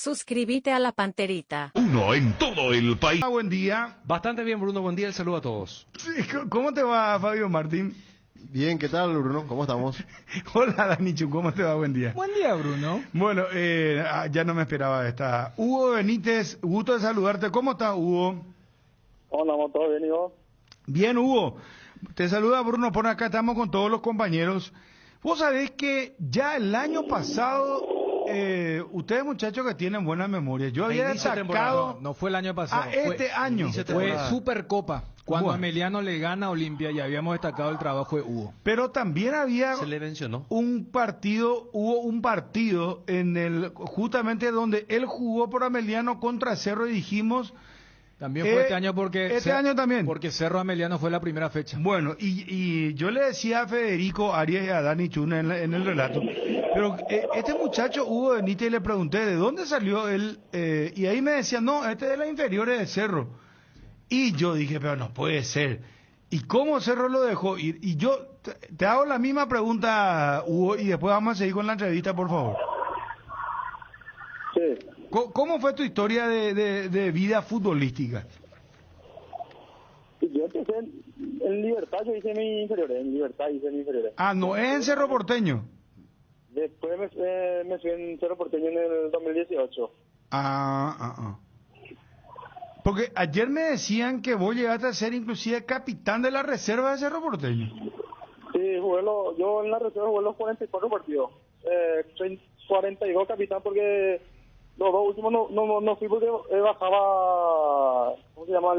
Suscríbete a la Panterita. Uno en todo el país. Buen día. Bastante bien, Bruno. Buen día. El saludo a todos. Sí, ¿cómo te va, Fabio Martín? Bien, ¿qué tal, Bruno? ¿Cómo estamos? Hola, Danichu, ¿cómo te va? Buen día. Buen día, Bruno. Bueno, ya no me esperaba esta. Hugo Benítez, gusto de saludarte. ¿Cómo estás, Hugo? Hola, ¿todo bien y vos? Bien, Hugo. Te saluda Bruno, por acá estamos con todos los compañeros. Vos sabés que ya el año pasado, ustedes muchachos que tienen buena memoria, yo había sacado... No fue el año pasado. Este año. Fue Supercopa. Cuando Bueno. Emiliano le gana a Olimpia y habíamos destacado el trabajo de Hugo. Pero también había Se le mencionó. hubo un partido justamente donde él jugó por Ameliano contra Cerro y dijimos... También fue este año porque... Este año también. Porque Cerro Ameliano fue la primera fecha. Bueno, y yo le decía a Federico Arias y a Dani Chuna en el relato, pero este muchacho Hugo Benítez, le pregunté de dónde salió él, y ahí me decía, no, este es de las inferiores de Cerro. Y yo dije, pero no puede ser. ¿Y cómo Cerro lo dejó ir? Y yo te hago la misma pregunta, Hugo, y después vamos a seguir con la entrevista, por favor. Sí. ¿Cómo fue tu historia de vida futbolística? Yo empecé en Libertad, yo hice mi inferiores, en Libertad hice mi inferiores. Ah, no es en Cerro Porteño. Después me fui en Cerro Porteño en el 2018. Porque ayer me decían que vos llegaste a ser inclusive capitán de la reserva de Cerro Porteño. Sí, yo en la reserva jugué los 44 partidos. Soy 42 capitán porque los dos últimos no fui porque bajaba, ¿cómo se llama?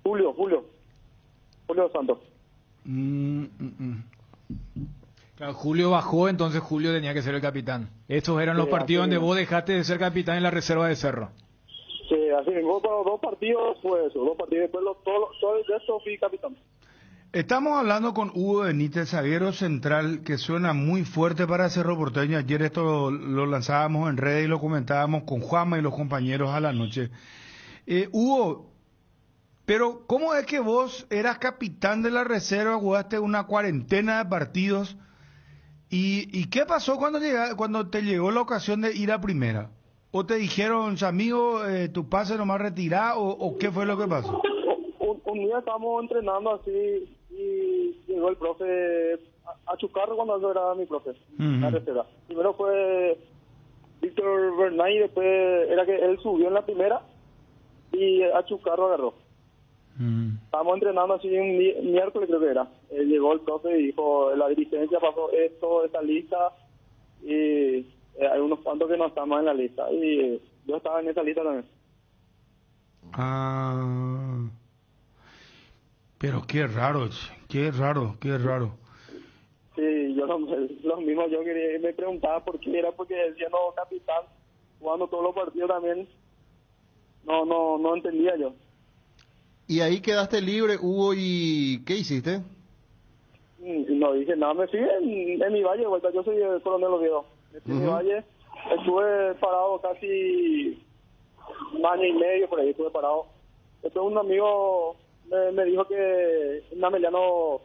Julio Santos. Claro, Julio bajó, entonces Julio tenía que ser el capitán. Estos eran los Sí, partidos así donde mismo. vos dejaste de ser capitán en la reserva de Cerro. Sí, así mismo, para los dos partidos fue eso, dos partidos, después todo el resto fui capitán. Estamos hablando con Hugo Benítez, zaguero central, que suena muy fuerte para Cerro Porteño. Ayer esto lo lanzábamos en redes y lo comentábamos con Juanma y los compañeros a la noche. Hugo, pero ¿cómo es que vos eras capitán de la reserva, jugaste una cuarentena de partidos? ¿Y qué pasó cuando te llegó la ocasión de ir a primera? ¿O te dijeron, amigo, tu pase nomás retirá, o qué fue lo que pasó? Un día estábamos entrenando así y llegó el profe a Chucarro cuando yo era mi profe, la reserva. Primero fue Víctor Bernay y después era que él subió en la primera y a Chucarro agarró. Estábamos entrenando así un miércoles creo que era. Llegó el profe y dijo, la dirigencia pasó esta lista y hay unos cuantos que no estamos en la lista y yo estaba en esa lista también. Pero qué raro, qué raro. Sí, yo lo mismo, me preguntaba por qué era, porque siendo capitán, jugando todos los partidos también, no entendía yo. Y ahí quedaste libre, Hugo, ¿y qué hiciste? No dije nada, me fui en mi valle, vuelta, yo soy el coronel Oviedo. Me fui en mi valle, estuve parado casi un año y medio por ahí, estuve parado. Después un amigo me dijo que en Ameliano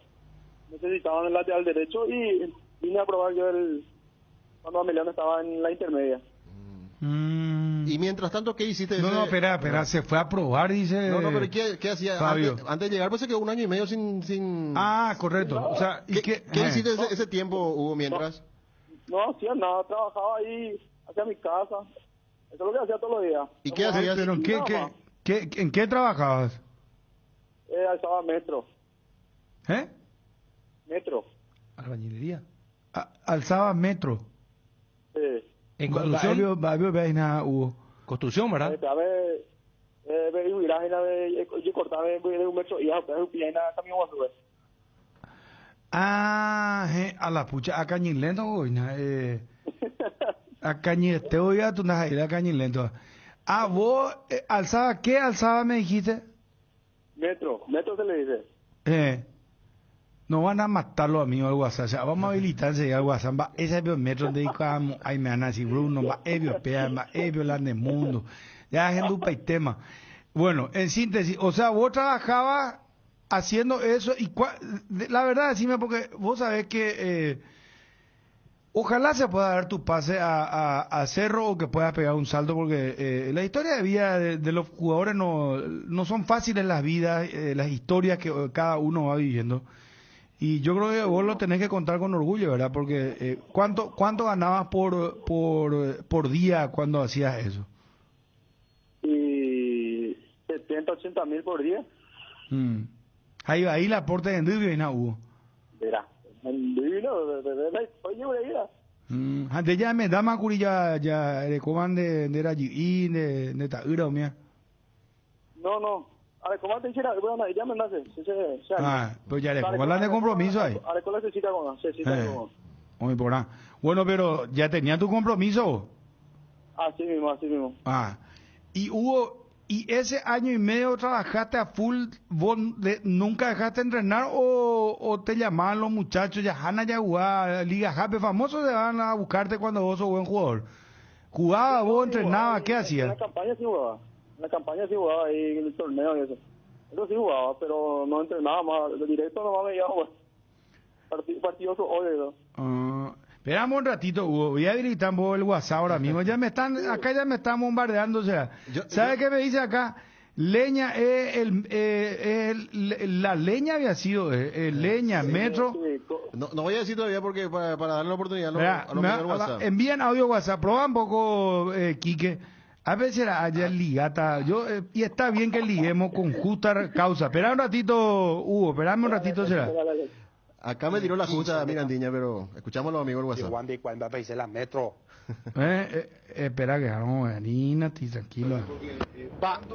necesitaban el lateral derecho y vine a probar yo cuando Ameliano estaba en la intermedia. Y mientras tanto, ¿qué hiciste? No, espera, se fue a probar, dice... No, pero ¿qué hacía? Fabio. Antes de llegar, pues se quedó un año y medio sin... Ah, correcto. O sea, ¿y ¿Qué hiciste ese tiempo, Hugo, mientras? No hacía nada, trabajaba ahí, hacia mi casa. Eso es lo que hacía todos los días. ¿Y qué hacías? pero ¿en qué trabajabas? Alzaba metro. ¿Eh? Albañilería. Alzaba metro. Sí. En construcción. Hugo. Construcción, ¿verdad? Yo cortaba de un metro y a camión a subir. A la pucha, a cañilento, güey. A cañilento, ya tú nas a cañilento. Vos, ¿qué alzaba me dijiste? Metro se le dice. No van a matarlo a mí al WhatsApp. O sea, vamos a habilitarse al WhatsApp. Va, ese es el metro donde dedicamos. Ay, me van a decir, Bruno, va, ebio la de mundo. Ya, gente, un tema. Bueno, en síntesis, o sea, vos trabajabas haciendo eso y la verdad, decime, porque vos sabés que Ojalá se pueda dar tu pase a Cerro o que puedas pegar un salto, porque la historia de vida de los jugadores no son fáciles las vidas, las historias que cada uno va viviendo. Y yo creo que vos lo tenés que contar con orgullo, ¿verdad? Porque ¿cuánto ganabas por día cuando hacías eso? Y 70, 80 mil por día. Ahí la aporte de Ndivio y no hubo. Verá, en divino, oye, mira. Antes ya me da más curilla, ya de coman de la G.I., de Taura o mía. No. A ver, ¿cómo te hiciera? Bueno, ya me nace. Pues ya le coman de compromiso ahí. A ver, ¿cuál se cita con? Se cita con. Muy por nada. Bueno, pero ya tenía tu compromiso. Así mismo. ¿Y ese año y medio trabajaste a full? ¿Vos nunca dejaste de entrenar o te llamaban los muchachos? Ya Hanna ya jugaba, Liga Jape famosos se van a buscarte cuando vos sos buen jugador. ¿Jugaba vos, entrenabas? ¿Qué hacías? En la campaña sí jugaba ahí en el torneo y eso. Eso sí jugaba, pero no entrenaba más. Directo nomás me iba a jugar. Partidioso hoy, ¿no? Esperamos un ratito, Hugo. Voy a habilitar el WhatsApp ahora mismo. Acá ya me están bombardeando. O sea, ¿sabe qué me dice acá? Leña la leña había sido leña, metro. No voy a decir todavía porque para darle la oportunidad a los del WhatsApp. Envían audio WhatsApp. Proba un poco, Quique. A veces haya ligata. Y está bien que liguemos con justa causa. Espera un ratito, Hugo. Esperame un ratito, será. Acá me tiró la justa Mirandiña, pero escuchamos a los amigos del WhatsApp. Cuando va a la metro. Espera que vamos, Nina, tranquilo.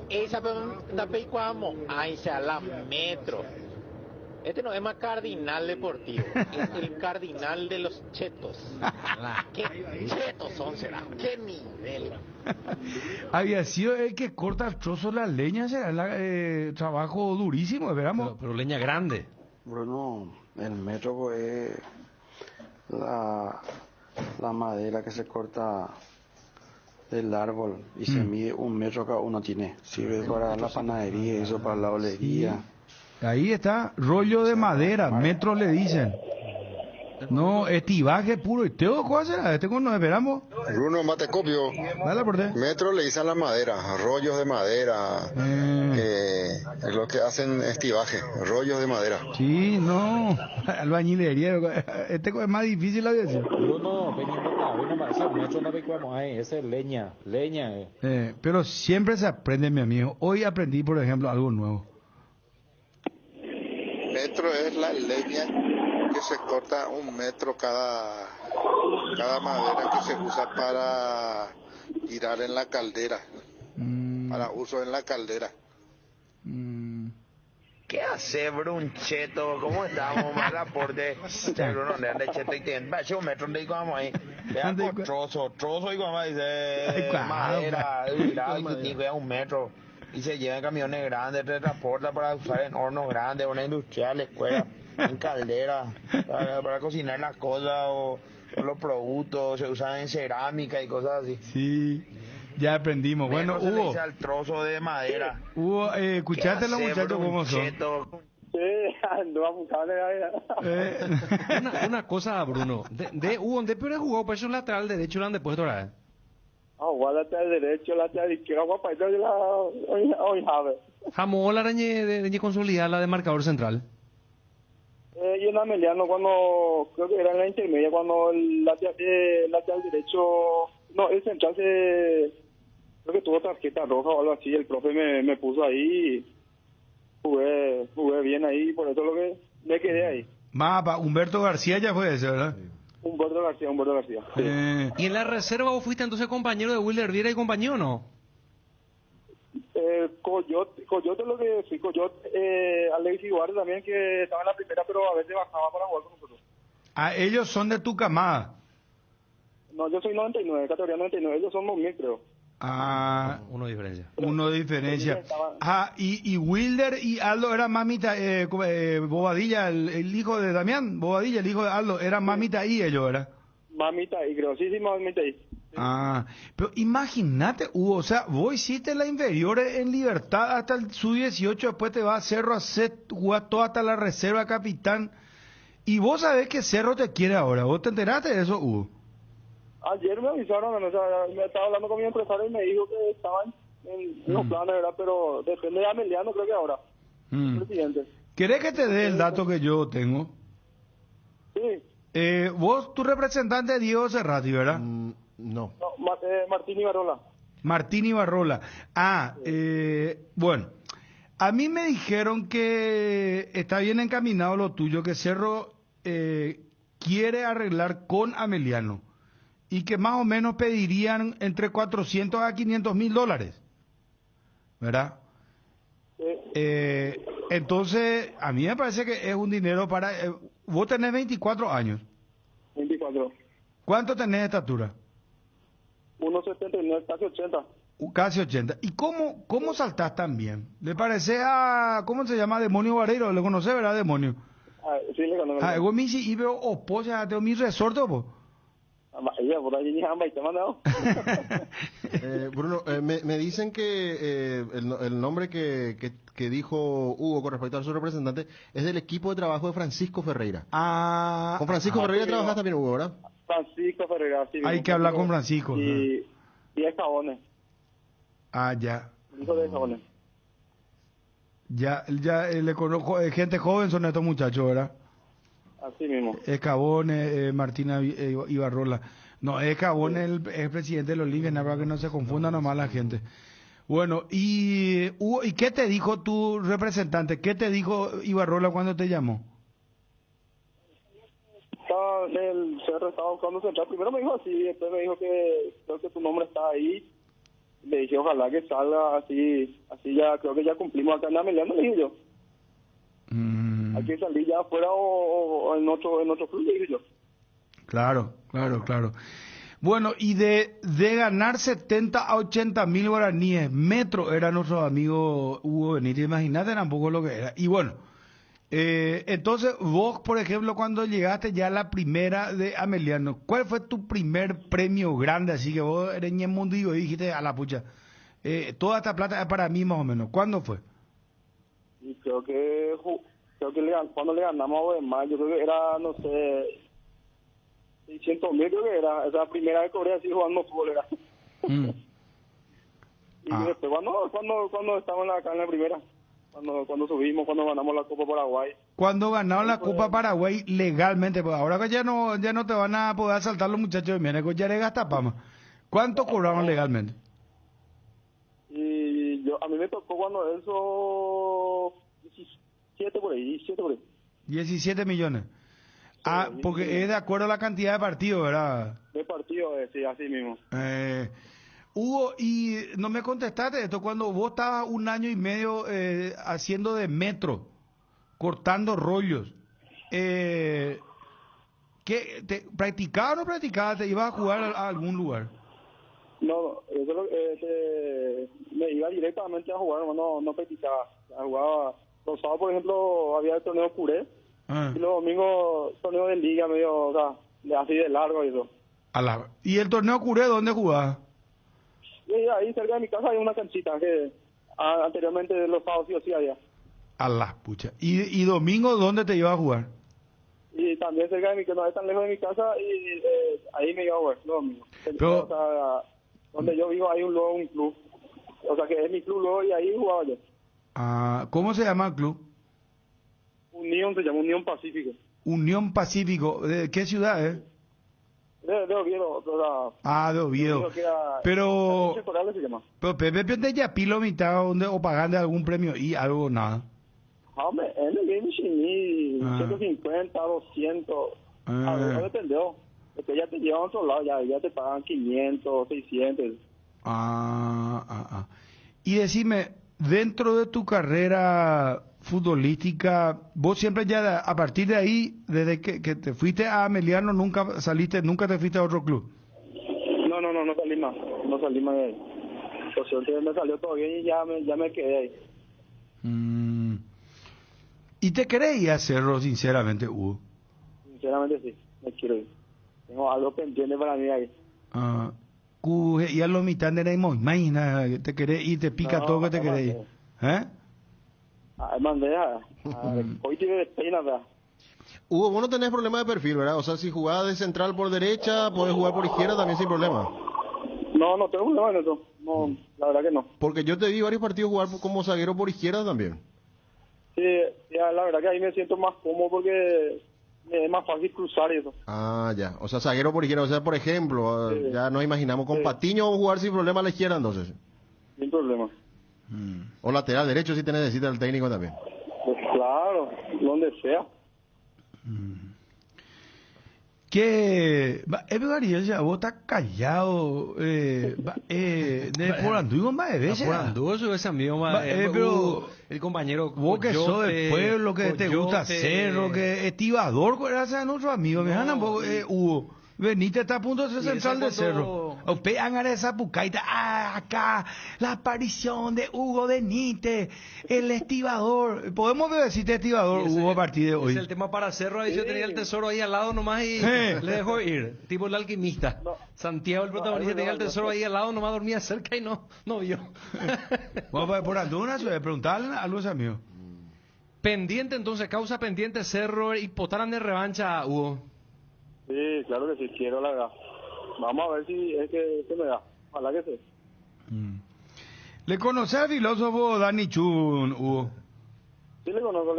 Esa da pecuamo, ahí se la metro. Este no es más cardinal deportivo, es el cardinal de los chetos. ¿Qué chetos son, será? ¿Qué nivel? Había sido el que corta el trozo de la leña, será trabajo durísimo, esperamos. Pero leña grande. Bruno, el metro pues, es la madera que se corta del árbol y se mide 1 metro cada uno tiene. Sirve para la panadería, eso para la olería. Sí. Ahí está, rollo de madera, metro le dicen. No, estibaje puro. ¿Y tengo cosas? ¿Este nos esperamos? Bruno Matecopio. Dale por Metro le dicen la madera, rollos de madera. Es lo que hacen estibaje, rollos de madera. Sí, no. Albañilería. Este es más difícil a veces. Bruno, metro no recuerdo, ese es leña. Pero siempre se aprende, mi amigo. Hoy aprendí, por ejemplo, algo nuevo. Metro es la leña que se corta 1 metro cada madera que se usa para tirar en la caldera, para uso en la caldera. ¿Qué hace, Bruncheto? ¿Cómo estamos? Mal aporte. Bruno, de Cheto y tiene. Va a 1 metro, ¿dónde íbamos ahí? Vean por trozo y como dice, madera, y 1 metro. Y se llevan camiones grandes, se transporta para usar en hornos grandes, una industrial, escuela, en caldera, para cocinar las cosas o los productos, se usan en cerámica y cosas así. Sí, ya aprendimos. Bueno, se Hugo. le dice al trozo de madera. Hugo, ¿escuchaste a los muchachos cómo son? Una cosa, Bruno. Hugo, ¿dónde pero jugó? Pues un lateral derecho lo han depuesto ahora, ¿eh? Lateral derecho, lateral izquierdo, guapa, y hoy sabe. Jamó la araña consolidada, la de marcador central. Y en Ameliano, cuando creo que era en la intermedia, cuando el lateral derecho, no, el central creo que tuvo tarjeta roja o algo así, el profe me puso ahí, jugué bien ahí, por eso lo que me quedé ahí. Mapa, Humberto García ya fue ese, ¿verdad? Humberto García. ¿Y en la reserva vos fuiste entonces compañero de Wilder Viera y compañía o no? Coyote lo que fui, Alexis Guardia también, que estaba en la primera, pero a veces bajaba para jugar con nosotros. Ellos son de tu camada. No, yo soy 99, categoría 99, ellos son 2000, creo. Uno de diferencia. Y Wilder y Aldo eran mamita, Bobadilla, el hijo de Damián, Bobadilla, el hijo de Aldo, eran mamita ahí ellos, ¿verdad? Mamita ahí, creo, sí, mamita ahí. Pero imagínate, Hugo, o sea, vos hiciste la inferior en Libertad hasta el sub-18, después te vas a Cerro a jugar todo hasta la reserva capitán, Y vos sabés que Cerro te quiere ahora. ¿Vos te enteraste de eso, Hugo? Ayer me avisaron, o sea, me estaba hablando con mi empresario y me dijo que estaban en los planes, ¿verdad? Pero depende de Ameliano, creo que ahora. Presidente. ¿Querés que te dé el dato que yo tengo? Sí. Vos, tu representante es Diego Cerrati, ¿verdad? No. Martín Ibarrola. Martín Ibarrola. Bueno, a mí me dijeron que está bien encaminado lo tuyo, que Cerro quiere arreglar con Ameliano y que más o menos pedirían entre 400 a 500 mil dólares, ¿verdad? Entonces, a mí me parece que es un dinero para... vos tenés 24 años. 24. ¿Cuánto tenés de estatura? 1,79, casi 80. Casi 80. ¿Y cómo saltás tan bien? ¿Le parece a... ¿Cómo se llama? Demonio Vareiro. ¿Le conocés, verdad, Demonio? Sí, le conozco. Vos me dices, y veo oposa, tengo mi resorte, po. Bruno, me dicen que el nombre que dijo Hugo con respecto a su representante es del equipo de trabajo de Francisco Ferreira. Con Francisco Ferreira trabajaste también, Hugo, ¿verdad? Francisco Ferreira, sí. Hay que hablar con Francisco. Y es Cabones. Ya. Hijo de Cabones. Ya le conozco, gente joven son estos muchachos, ¿verdad? Así mismo. Escabone, Martina Ibarrola. No, Escabone es presidente de los Olimpia, para que no se confunda nomás la gente. Bueno, ¿y qué te dijo tu representante? ¿Qué te dijo Ibarrola cuando te llamó? Estaba en el cerro, estaba buscando central. Primero me dijo así, después me dijo que creo que tu nombre está ahí. Le dije, ojalá que salga así ya, creo que ya cumplimos acá en Ameliano, le dije yo. Hay que salir ya afuera o en otro club, le dije yo. Claro. Bueno, y de ganar 70 a 80 mil guaraníes, metro era nuestro amigo Hugo Benítez, imagínate tampoco lo que era. Y bueno, entonces vos, por ejemplo, cuando llegaste ya a la primera de Ameliano, ¿cuál fue tu primer premio grande? Así que vos eres ñemundillo y dijiste, a la pucha, toda esta plata es para mí más o menos. ¿Cuándo fue? Y creo que cuando le ganamos a Guademar, yo creo que era, no sé, 600.000 creo que era. Esa primera vez que cobré así jugando fútbol era. Y después, cuando estábamos acá en la primera, cuando subimos, cuando ganamos la Copa Paraguay. Cuando ganaron la Copa Paraguay legalmente, pues ahora que ya no te van a poder asaltar los muchachos de Miena, ya eres Gastapama. ¿Cuánto cobraron legalmente? Y a mí me tocó cuando eso 17 por ahí. 17 millones. Porque es de acuerdo a la cantidad de partidos, ¿verdad? De partidos, sí, así mismo. Hugo, y no me contestaste esto, cuando vos estabas 1 año y medio haciendo de metro, cortando rollos, ¿practicabas o no practicabas? ¿Te ibas a jugar a algún lugar? No, me iba directamente a jugar, no practicaba. Jugaba los sábados, por ejemplo, había el torneo Curé, y los domingos torneo de liga, medio, o sea, así de largo y eso. ¿Y el torneo Curé dónde jugabas? Ahí cerca de mi casa hay una canchita que anteriormente los sábados sí o sí había. A la pucha. ¿Y domingo dónde te ibas a jugar? Y también cerca de mi casa, no es tan lejos de mi casa, y ahí me iba a jugar los domingos. Pero... O sea, donde yo vivo hay un club, o sea que es mi club luego, y ahí jugaba yo. ¿Cómo se llama el club? Se llama Unión Pacífico. Unión Pacífico. ¿De qué ciudad es? De Oviedo. De Oviedo. Pero Pepe de Yapilo mitad o pagan de algún premio y algo nada. Hombre, él le viene 150, 200. A ver, no dependió. Después ya te llevan a otro lado, ya te pagan 500, 600. Y decime, dentro de tu carrera futbolística, vos siempre ya a partir de ahí, desde que te fuiste a Ameliano, nunca te fuiste a otro club. No salí más de ahí. Por suerte me salió todo bien y ya me quedé ahí. ¿Y te querés ir a Cerro, sinceramente, Hugo? Sinceramente sí, me quiero ir. Tengo algo pendiente para mí ahí. Y a los mitad de la imagina, te querés ir, te pica todo que te querés ir. Mandé hoy tiene de pena, ¿verdad? Hugo, vos no tenés problema de perfil, ¿verdad? O sea, si jugás de central por derecha, podés jugar por izquierda también sin problema. No, no tengo problema en eso. No, la verdad que no. Porque yo te vi varios partidos jugar como zaguero por izquierda también. Sí, ya, la verdad que ahí me siento más cómodo porque es más fácil cruzar y eso. Ah, ya. O sea, zaguero por izquierda. O sea, por ejemplo, ya nos imaginamos con Patiño vamos a jugar sin problema a la izquierda entonces. Sin problema. O lateral derecho si te necesita el técnico también. Pues claro, donde sea. Que Gabriel ya vos estás callado de por Andúo más de veces. Por Andúo es amigo más pero el compañero vos que sos del pueblo, que te gusta hacer, lo que estibador, gracias a nuestros amigos, me ganan Hugo. Benítez está a punto de ser central de Cerro. Usted hagan esa pucaita. Acá, la aparición de Hugo Benítez, el estibador. Podemos decirte estibador, Hugo, a partir de hoy. Es el tema para Cerro. Ahí yo tenía el tesoro ahí al lado nomás y le dejo ir. Tipo el alquimista. No. Santiago, el protagonista, tenía el tesoro ahí al lado, nomás dormía cerca y no vio. Bueno, por alguna, preguntarle a los amigos. Pendiente, entonces, causa pendiente Cerro y potaran de revancha, Hugo. Sí, claro que sí, quiero la verdad. Vamos a ver si es que me da. Ojalá que sí. ¿Le conoce al filósofo Dani Chun, Hugo? Sí, le conozco.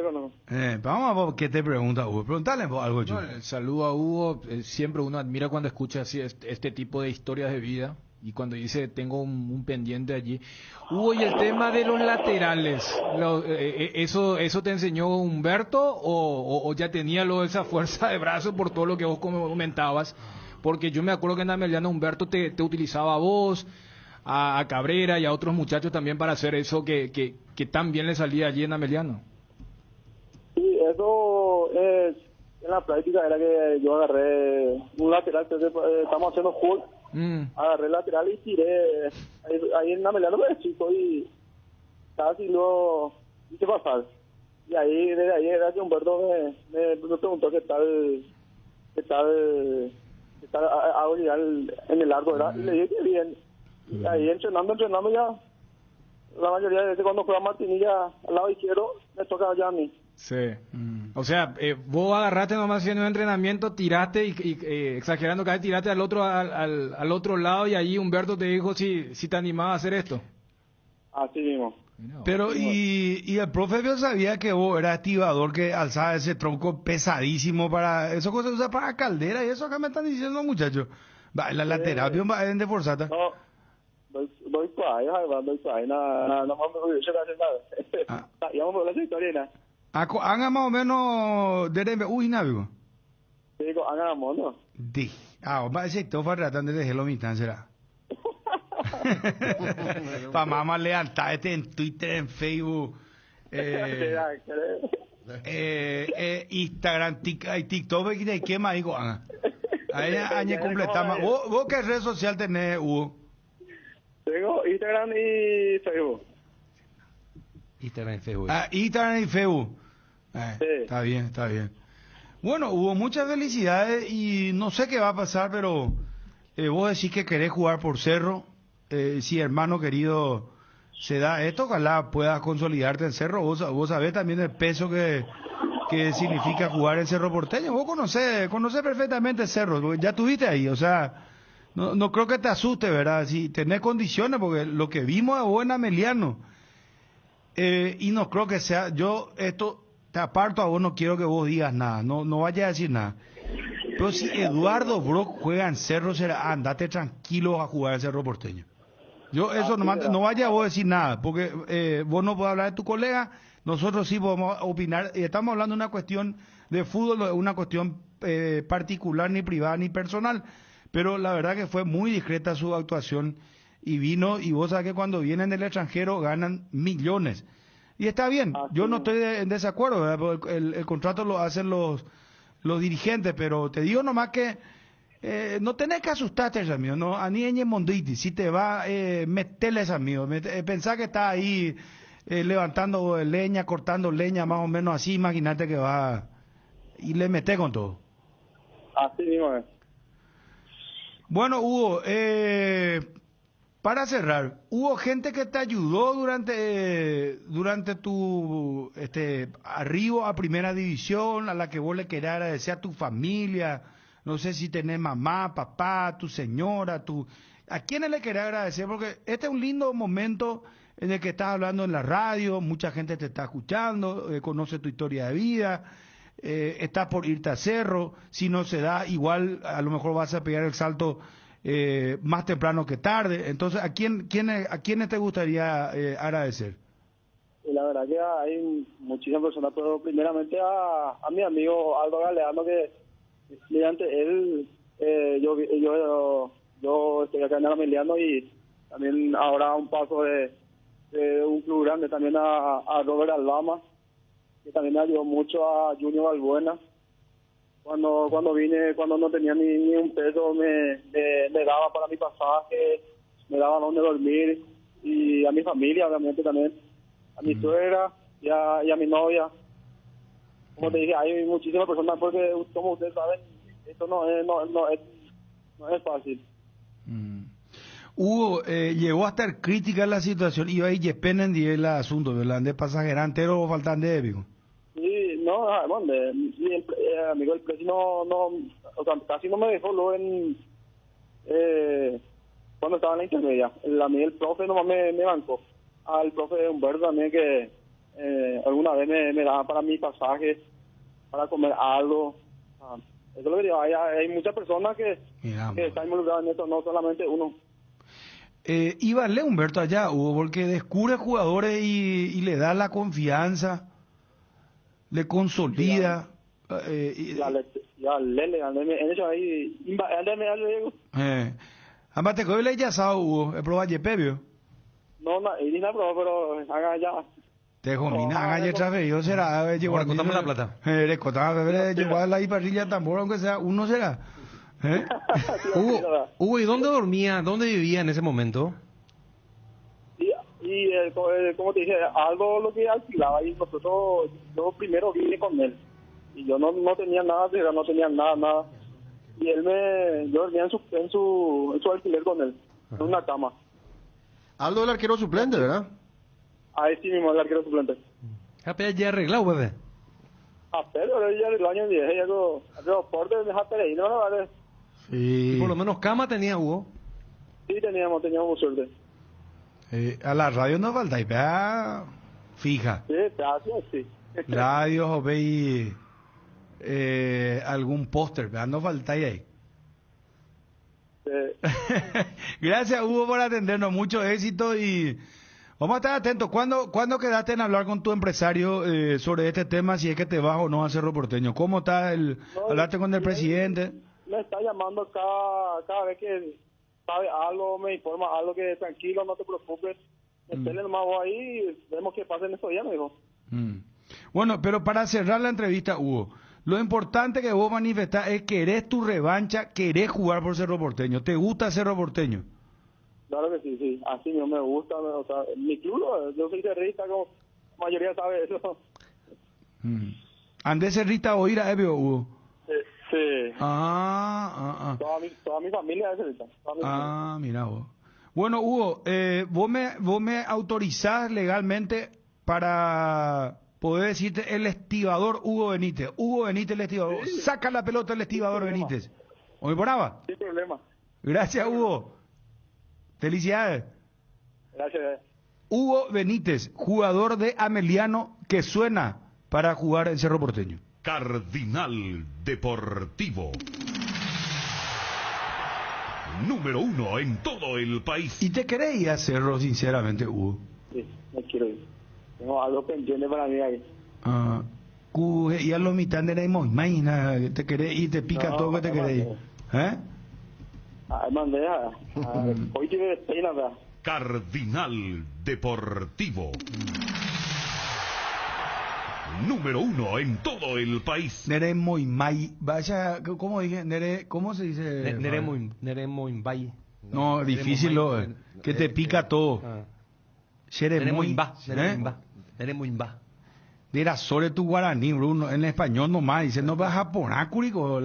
Vamos a ver qué te pregunta, Hugo. Preguntale algo, Chun. No, saludo a Hugo. Siempre uno admira cuando escucha así este tipo de historias de vida. Y cuando dice, tengo un pendiente allí. Hugo, y el tema de los laterales, ¿eso te enseñó Humberto o ya tenía esa fuerza de brazo por todo lo que vos comentabas? Porque yo me acuerdo que en Ameliano Humberto te utilizaba a vos, a Cabrera y a otros muchachos también para hacer eso que tan bien le salía allí en Ameliano. Sí, eso es, en la práctica era que yo agarré un lateral, entonces, estamos haciendo full. Agarré el lateral y tiré ahí en Ameliano me chico y casi lo hice pasar. Y ahí, desde ahí era que Humberto me preguntó qué tal hago llegar en el arco, ¿verdad? Y le dije que bien. Y ahí entrenando ya, la mayoría de veces cuando juega Martinilla al lado izquierdo, me toca ya a mí. Sí. O sea, vos agarraste nomás haciendo un entrenamiento, tiraste y exagerando, casi tiraste al otro lado y allí Humberto te dijo si te animaba a hacer esto. Así mismo. Pero y el profe sabía que vos eras activador, que alzaba ese tronco pesadísimo para eso, cosas usa para caldera y eso acá me están diciendo muchachos. La terapia va de forzata. No, doy cuay, nada más me voy a hacer nada. Ya vamos a hablar de historia, ¿no? Haga más o menos de uy navigo. Digo, hagamos, ¿no? Sí. Va a decir todo para tratar de dejarlo mitad, será. Para más lealtad en Twitter, en Facebook, Instagram, TikTok, ¿y qué más digo? Ahí completamos. ¿Vos qué red social tenés, Hugo? Tengo Instagram y Facebook. Instagram y Facebook. Instagram y Facebook. Sí. Está bien. Bueno, hubo muchas felicidades y no sé qué va a pasar, pero vos decís que querés jugar por Cerro. Si hermano querido se da esto, ojalá puedas consolidarte en Cerro. Vos sabés también el peso que significa jugar en Cerro Porteño. Vos conocés perfectamente Cerro, ya estuviste ahí, o sea, no creo que te asuste, ¿verdad? Si tenés condiciones, porque lo que vimos a vos en Ameliano, y no creo que sea, esto te aparto a vos, no quiero que vos digas nada, no vayas a decir nada. Pero si Eduardo Brock juega en Cerro, andate tranquilo a jugar en Cerro Porteño. Eso no vaya a vos decir nada, porque vos no podés hablar de tu colega, nosotros sí podemos opinar. Estamos hablando de una cuestión de fútbol, no es una cuestión particular, ni privada, ni personal. Pero la verdad que fue muy discreta su actuación y vino, y vos sabés que cuando vienen del extranjero ganan millones. Y está bien, yo no estoy en desacuerdo, ¿verdad? Porque el contrato lo hacen los dirigentes, pero te digo nomás que no tenés que asustarte, amigo, no, a ni monditi, si te va, meteles, amigo, pensá que está ahí levantando leña, cortando leña, más o menos así, imagínate que va y le metés con todo. Así mismo es. Bueno, Hugo, Para cerrar, ¿hubo gente que te ayudó durante tu arribo a Primera División, a la que vos le querés agradecer a tu familia? No sé si tenés mamá, papá, tu señora, ¿a quiénes le querés agradecer? Porque este es un lindo momento en el que estás hablando en la radio, mucha gente te está escuchando, conoce tu historia de vida, estás por irte a Cerro, si no se da, igual a lo mejor vas a pegar el salto más temprano que tarde. Entonces, ¿a quiénes te gustaría agradecer? La verdad que hay muchísimas personas, pero primeramente a mi amigo Aldo Galeano, que mediante él yo estoy acá en Ameliano, y también ahora a un paso de un club grande, también a Robert Albama, que también me ayudó mucho, a Junior Balbuena. Cuando vine, cuando no tenía ni un peso, me daba para mi pasaje, me daba donde dormir, y a mi familia, obviamente, también, a mi suegra y a mi novia. Como te dije, hay muchísimas personas, porque como ustedes saben, esto no es fácil. Hugo, llegó a estar crítica la situación, iba a ir Yespenen y el asunto, ¿verdad? De pasajera entero o faltan de épico. Sí, no, bueno, amigo, el precio o sea, casi no me dejó luego cuando estaba en la intermedia. El profe nomás me bancó. Al profe Humberto también, que alguna vez me daba para mi pasaje, para comer algo. Eso es lo que digo, hay muchas personas que están involucradas en esto, no solamente uno. Iba a leer Humberto allá, Hugo, porque descubre jugadores y le da la confianza, le consolida. Además, te coge el yasado, Hugo, el proba Yepebio. No, y no pero haga ya. Te comina, haga ya trafe, yo será. Ahora, contame la plata. Llegó a la hiperrilla tambor, aunque sea uno será. Hugo, ¿y dónde dormía, dónde vivía en ese momento? Y como te dije, algo lo que alquilaba, y yo primero vine con él, y yo no tenía nada, no tenía nada, y yo dormía en su alquiler con él, en una cama. Aldo, el arquero suplente, ¿verdad? Ahí sí mismo, el arquero suplente. ¿Apenas ya arreglado, bebé? Pero ya el año 10, ya lo aeropuerto de Japere, ¿no? ¿Vale? Sí. ¿Y por lo menos cama tenía, Hugo? Sí, teníamos suerte. A la radio no falta, y fija. Sí, gracias, sí. Radio, o veis algún póster, no falta ahí. Gracias, Hugo, por atendernos, mucho éxito, y vamos a estar atentos. ¿Cuándo quedaste en hablar con tu empresario sobre este tema, si es que te vas o no a Cerro Porteño? ¿Cómo está hablaste con el presidente? Me está llamando cada vez que sabe algo, me informa algo, que tranquilo, no te preocupes, metele nomás vos ahí, vemos que pasa en estos días, me dijo. Bueno, pero para cerrar la entrevista, Hugo, lo importante que vos manifestás es que querés tu revancha, querés jugar por Cerro Porteño. ¿Te gusta Cerro Porteño? Claro que sí, así mismo me gusta. O sea, mi club, yo soy cerrista, como la mayoría sabe eso. ¿Andés cerrista o ir a Ebio, Hugo? Sí. Toda mi familia es cerrista. Mira vos. Bueno, Hugo, vos me autorizás legalmente para poder decirte el estibador Hugo Benítez. Hugo Benítez, el estibador. Sí. Saca la pelota el estibador Benítez. ¿O me ponaba? Sin problema. Gracias, Hugo. Felicidades. Gracias. Hugo Benítez, jugador de Ameliano, que suena para jugar en Cerro Porteño. Cardinal Deportivo. Número 1 en todo el país. ¿Y te querés ir a Cerro, sinceramente, Hugo? Sí, me quiero ir. Tengo algo pendiente para mí ahí. Y a los mitad de la imagina, te querés y te pica todo que te querés ir. Hoy tiene despena, ¿verdad? Cardinal Deportivo. Número 1 en todo el país. Nere Moimay. Vaya, ¿cómo dije? ¿Cómo se dice? Nere Moimbay. No, difícil, que te pica todo. Nere Moimba. Nere Moimba. de la sobre tu guaraní, Bruno, en español nomás, dice, no vas a poner curico,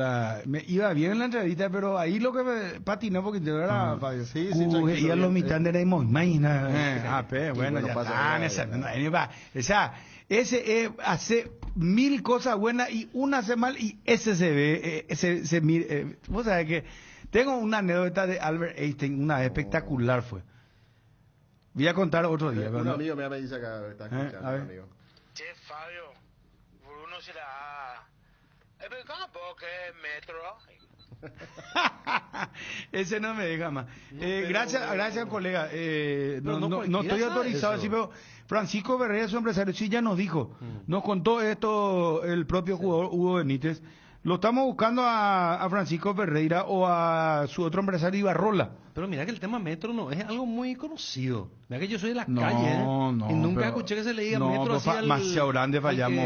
me iba bien en la entrevista, pero ahí lo que me patiné porque te era, Fabio. Sí, tranquilo. Y a los mitad de imagina, bueno, ya pasa está, o sea, ese hace 1000 cosas buenas y una hace mal y ese se ve, vos sabés que tengo una anécdota de Albert Einstein, una espectacular fue. Voy a contar otro día. Un amigo me dice acá, está escuchando, a ver. amigo. Che, Fabio, Bruno será... pero ¿cómo puedo que metro? Ese no me deja más. Gracias, colega. No estoy autorizado así, pero Francisco Ferreira, su empresario, sí ya nos dijo. Nos contó esto el propio jugador Hugo Benítez. Lo estamos buscando a Francisco Ferreira o a su otro empresario Ibarrola. Pero mira que el tema metro no es algo muy conocido. Mira que yo soy de la calle, y nunca escuché que se le diga metro así al... Demasiado grande fallamos.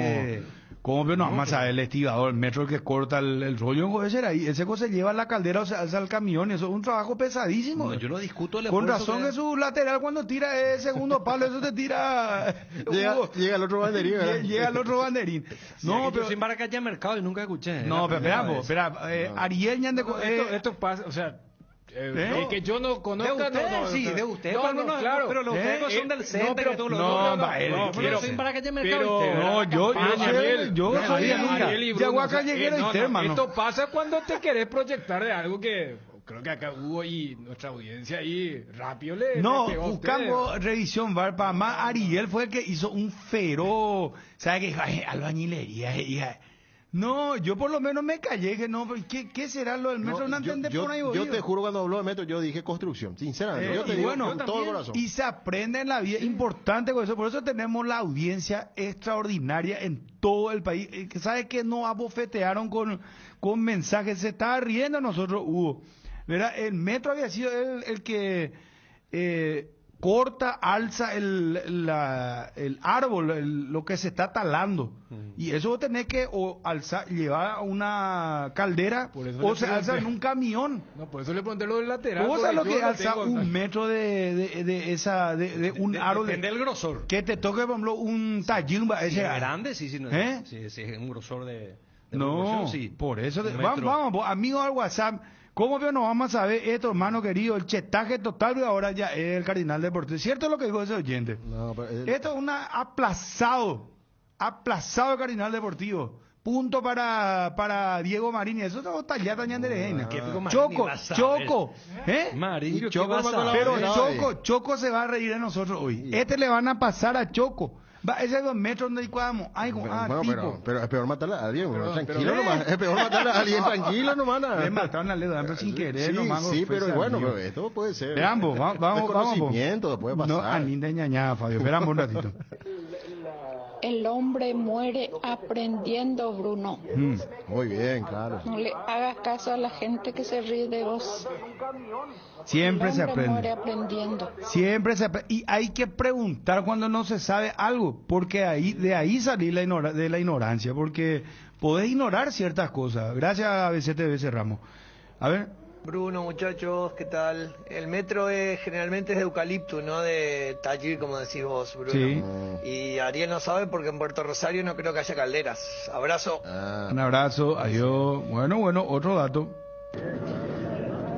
¿Cómo veo? No, más a el estibador, el metro que corta el rollo, ese cosa se lleva a la caldera o se alza al camión, eso es un trabajo pesadísimo. No, yo no discuto el Con razón que su lateral cuando tira el segundo palo, eso te tira... llega el otro banderín, ¿verdad? Llega el otro banderín. No, pero... Yo soy en Baracaya Mercado y nunca escuché. No, pero espera, Ariel Ñande... Esto pasa, o sea... que yo no conozca, de usted, sí, de usted, claro, pero los juegos son del centro, yo soy Yaguacalliguero y hermano. Esto pasa cuando te querés proyectar de algo que creo que acá Hugo y nuestra audiencia ahí rápido le buscamos revisión VAR para más. Ariel fue el que hizo un feroz, ¿sabes qué? Albañilería, hija. No, yo por lo menos me callé, que no, ¿qué será lo del metro? No entiende por ahí. Yo te juro, cuando habló de metro, yo dije construcción, sinceramente. Yo te digo con todo el corazón. Y se aprende en la vida, importante con eso, por eso tenemos la audiencia extraordinaria en todo el país. Que sabe que nos abofetearon con mensajes, se estaba riendo a nosotros, Hugo. ¿Verdad? El metro había sido el que corta, alza el árbol, lo que se está talando. Y eso vos tenés que alzar, llevar a una caldera o se alza en un camión. No, por eso le pregunté lo del lateral. ¿Vos sabés lo que alza un metro de un árbol? Depende del grosor. Que te toque, por ejemplo, un tallín. Si es grande, sí, es un grosor de no, sí. Por eso. Vamos, amigos al WhatsApp. ¿Cómo veo? Nos vamos a ver esto, hermano querido, el chetaje total, ahora ya es el Cardinal Deportivo. ¿Cierto lo que dijo ese oyente? No, pero esto es aplazado el Cardinal Deportivo. Punto para Diego Marín. Eso es tallata ñandereina. Choco. Marín, Choco se va a reír de nosotros hoy. Le van a pasar a Choco. Ese es 2 metros donde cuadamos. Pero es peor matarle a alguien, tranquilo nomás. Es peor matarle a alguien, tranquilo nomás. Le mataron a Leandro sin querer, nomás. Sí, pero bueno, pero esto puede ser. Veamos, vamos. Conocimiento, puede pasar. No, a mí de ñañada, Fabio. Esperamos un ratito. El hombre muere aprendiendo, Bruno. Muy bien, claro. No le hagas caso a la gente que se ríe de vos. Siempre se aprende. Muere aprendiendo. Siempre se aprende. Y hay que preguntar cuando no se sabe algo, porque de ahí salir de la ignorancia, porque podés ignorar ciertas cosas. Gracias a BCTV Ramos. A ver. Bruno, muchachos, ¿qué tal? El metro generalmente es de eucalipto, no de tallir, como decís vos, Bruno. Sí. Y Ariel no sabe porque en Puerto Rosario no creo que haya calderas. Abrazo. Un abrazo, adiós. Bueno, otro dato.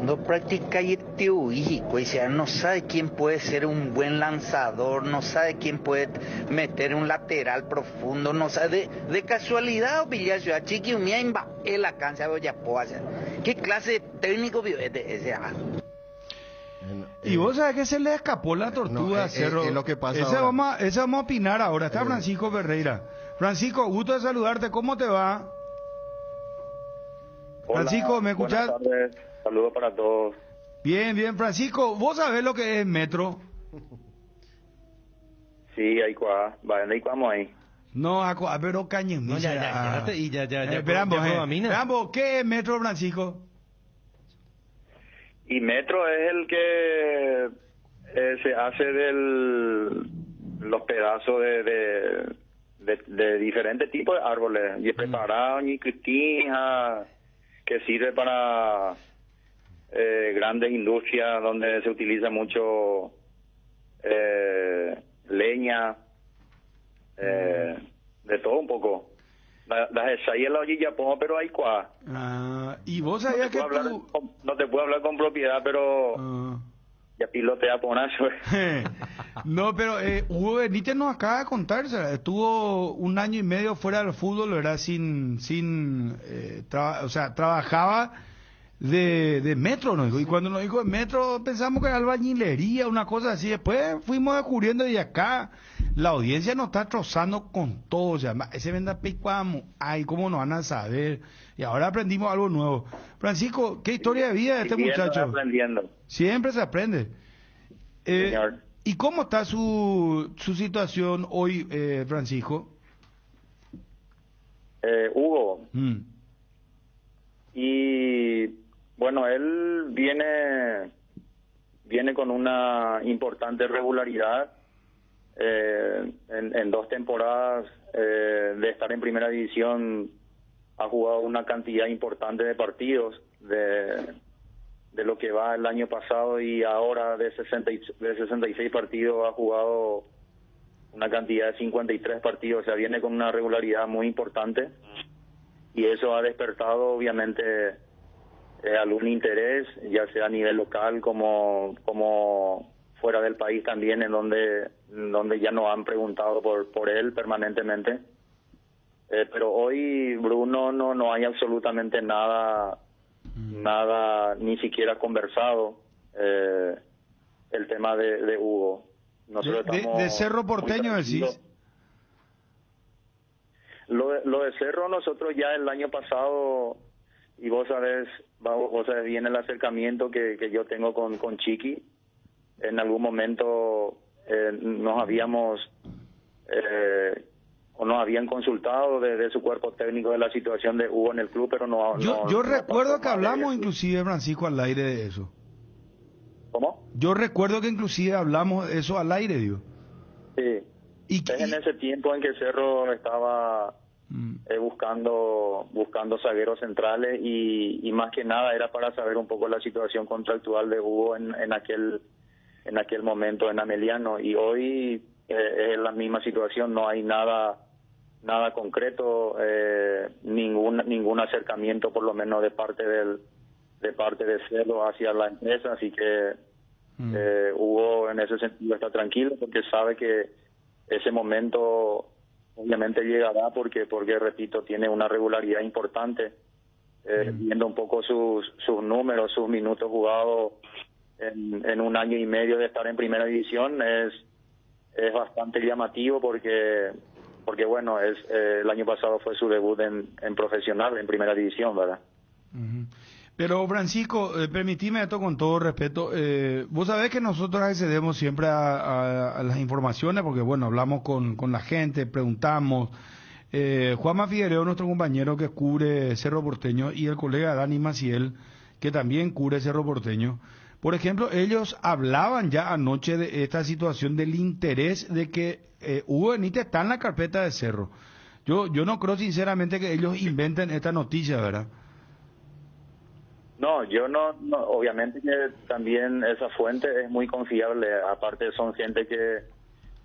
No practica teorístico, no sabe quién puede ser un buen lanzador, no sabe quién puede meter un lateral profundo, no sabe de casualidad o pillar ciudad chiqui umía en la cancha de hacer. ¿Qué clase de técnico vio ese? Y vos sabés que se le escapó la tortuga a Cerro. Es lo que pasa ese vamos a opinar ahora. Está Francisco Ferreira. Francisco, gusto de saludarte. ¿Cómo te va? Hola, Francisco, ¿me escuchás? Buenas tardes. Saludos para todos. Bien. Francisco, ¿vos sabés lo que es metro? Sí, ahí vamos ahí. No, pero cañón. No, ya. Esperamos, ¿qué es metro, Francisco? Y metro es el que se hace los pedazos de diferentes tipos de árboles. Y es preparado ni cristina, que sirve para grandes industrias donde se utiliza mucho leña, de todo un poco. Las de la ollilla pongo, pero hay cuá. Y vos sabías que no te puedo hablar con propiedad, pero ya pilotea ponazo. No, pero Hugo Benítez nos acaba de contar, estuvo 1 año y medio fuera del fútbol, ¿verdad? O sea, trabajaba de metro, nos dijo. Y cuando nos dijo de metro pensamos que era albañilería, una cosa así. Después fuimos descubriendo y acá la audiencia nos está trozando con todo. O sea, ese venda picuamo, ay, cómo nos van a saber. Y ahora aprendimos algo nuevo. Francisco, ¿qué historia de vida de este muchacho? Aprendiendo. Siempre se aprende. Señor. ¿Y cómo está su situación hoy, Francisco? Hugo. Y bueno, él viene con una importante regularidad en 2 temporadas de estar en primera división. Ha jugado una cantidad importante de partidos de lo que va el año pasado, y ahora de 66 partidos ha jugado una cantidad de 53 partidos. O sea, viene con una regularidad muy importante, y eso ha despertado obviamente algún interés, ya sea a nivel local como fuera del país también, en donde ya nos han preguntado por él permanentemente. Pero hoy, Bruno, no hay absolutamente nada, ni siquiera conversado el tema de Hugo. Nosotros de Cerro Porteño decís. Lo de Cerro, nosotros ya el año pasado, y vos sabés bien el acercamiento que yo tengo con Chiqui. En algún momento nos habíamos o nos habían consultado de su cuerpo técnico de la situación de Hugo en el club, pero yo recuerdo que hablamos inclusive, Francisco, al aire de eso. ¿Cómo? Yo recuerdo que inclusive hablamos de eso al aire, digo. Sí. En ese tiempo en que Cerro estaba buscando zagueros centrales, y más que nada era para saber un poco la situación contractual de Hugo en aquel momento en Ameliano, y hoy es la misma situación. No hay nada concreto, ningún acercamiento, por lo menos de parte de Cerro hacia la empresa, así que Hugo en ese sentido está tranquilo, porque sabe que ese momento obviamente llegará, porque repito, tiene una regularidad importante, viendo un poco sus números, sus minutos jugados en 1 año y medio de estar en primera división, es bastante llamativo, porque bueno, el año pasado fue su debut en profesional, en primera división, ¿verdad? Pero Francisco, permitime esto con todo respeto. Vos sabés que nosotros accedemos siempre a las informaciones, porque bueno, hablamos con la gente, preguntamos. Juanma Figueiredo, nuestro compañero que cubre Cerro Porteño, y el colega Dani Maciel, que también cubre Cerro Porteño. Por ejemplo, ellos hablaban ya anoche de esta situación del interés de que Hugo Benítez está en la carpeta de Cerro. Yo no creo sinceramente que ellos inventen esta noticia, ¿verdad? No, yo no, obviamente que también esa fuente es muy confiable. Aparte son gente que,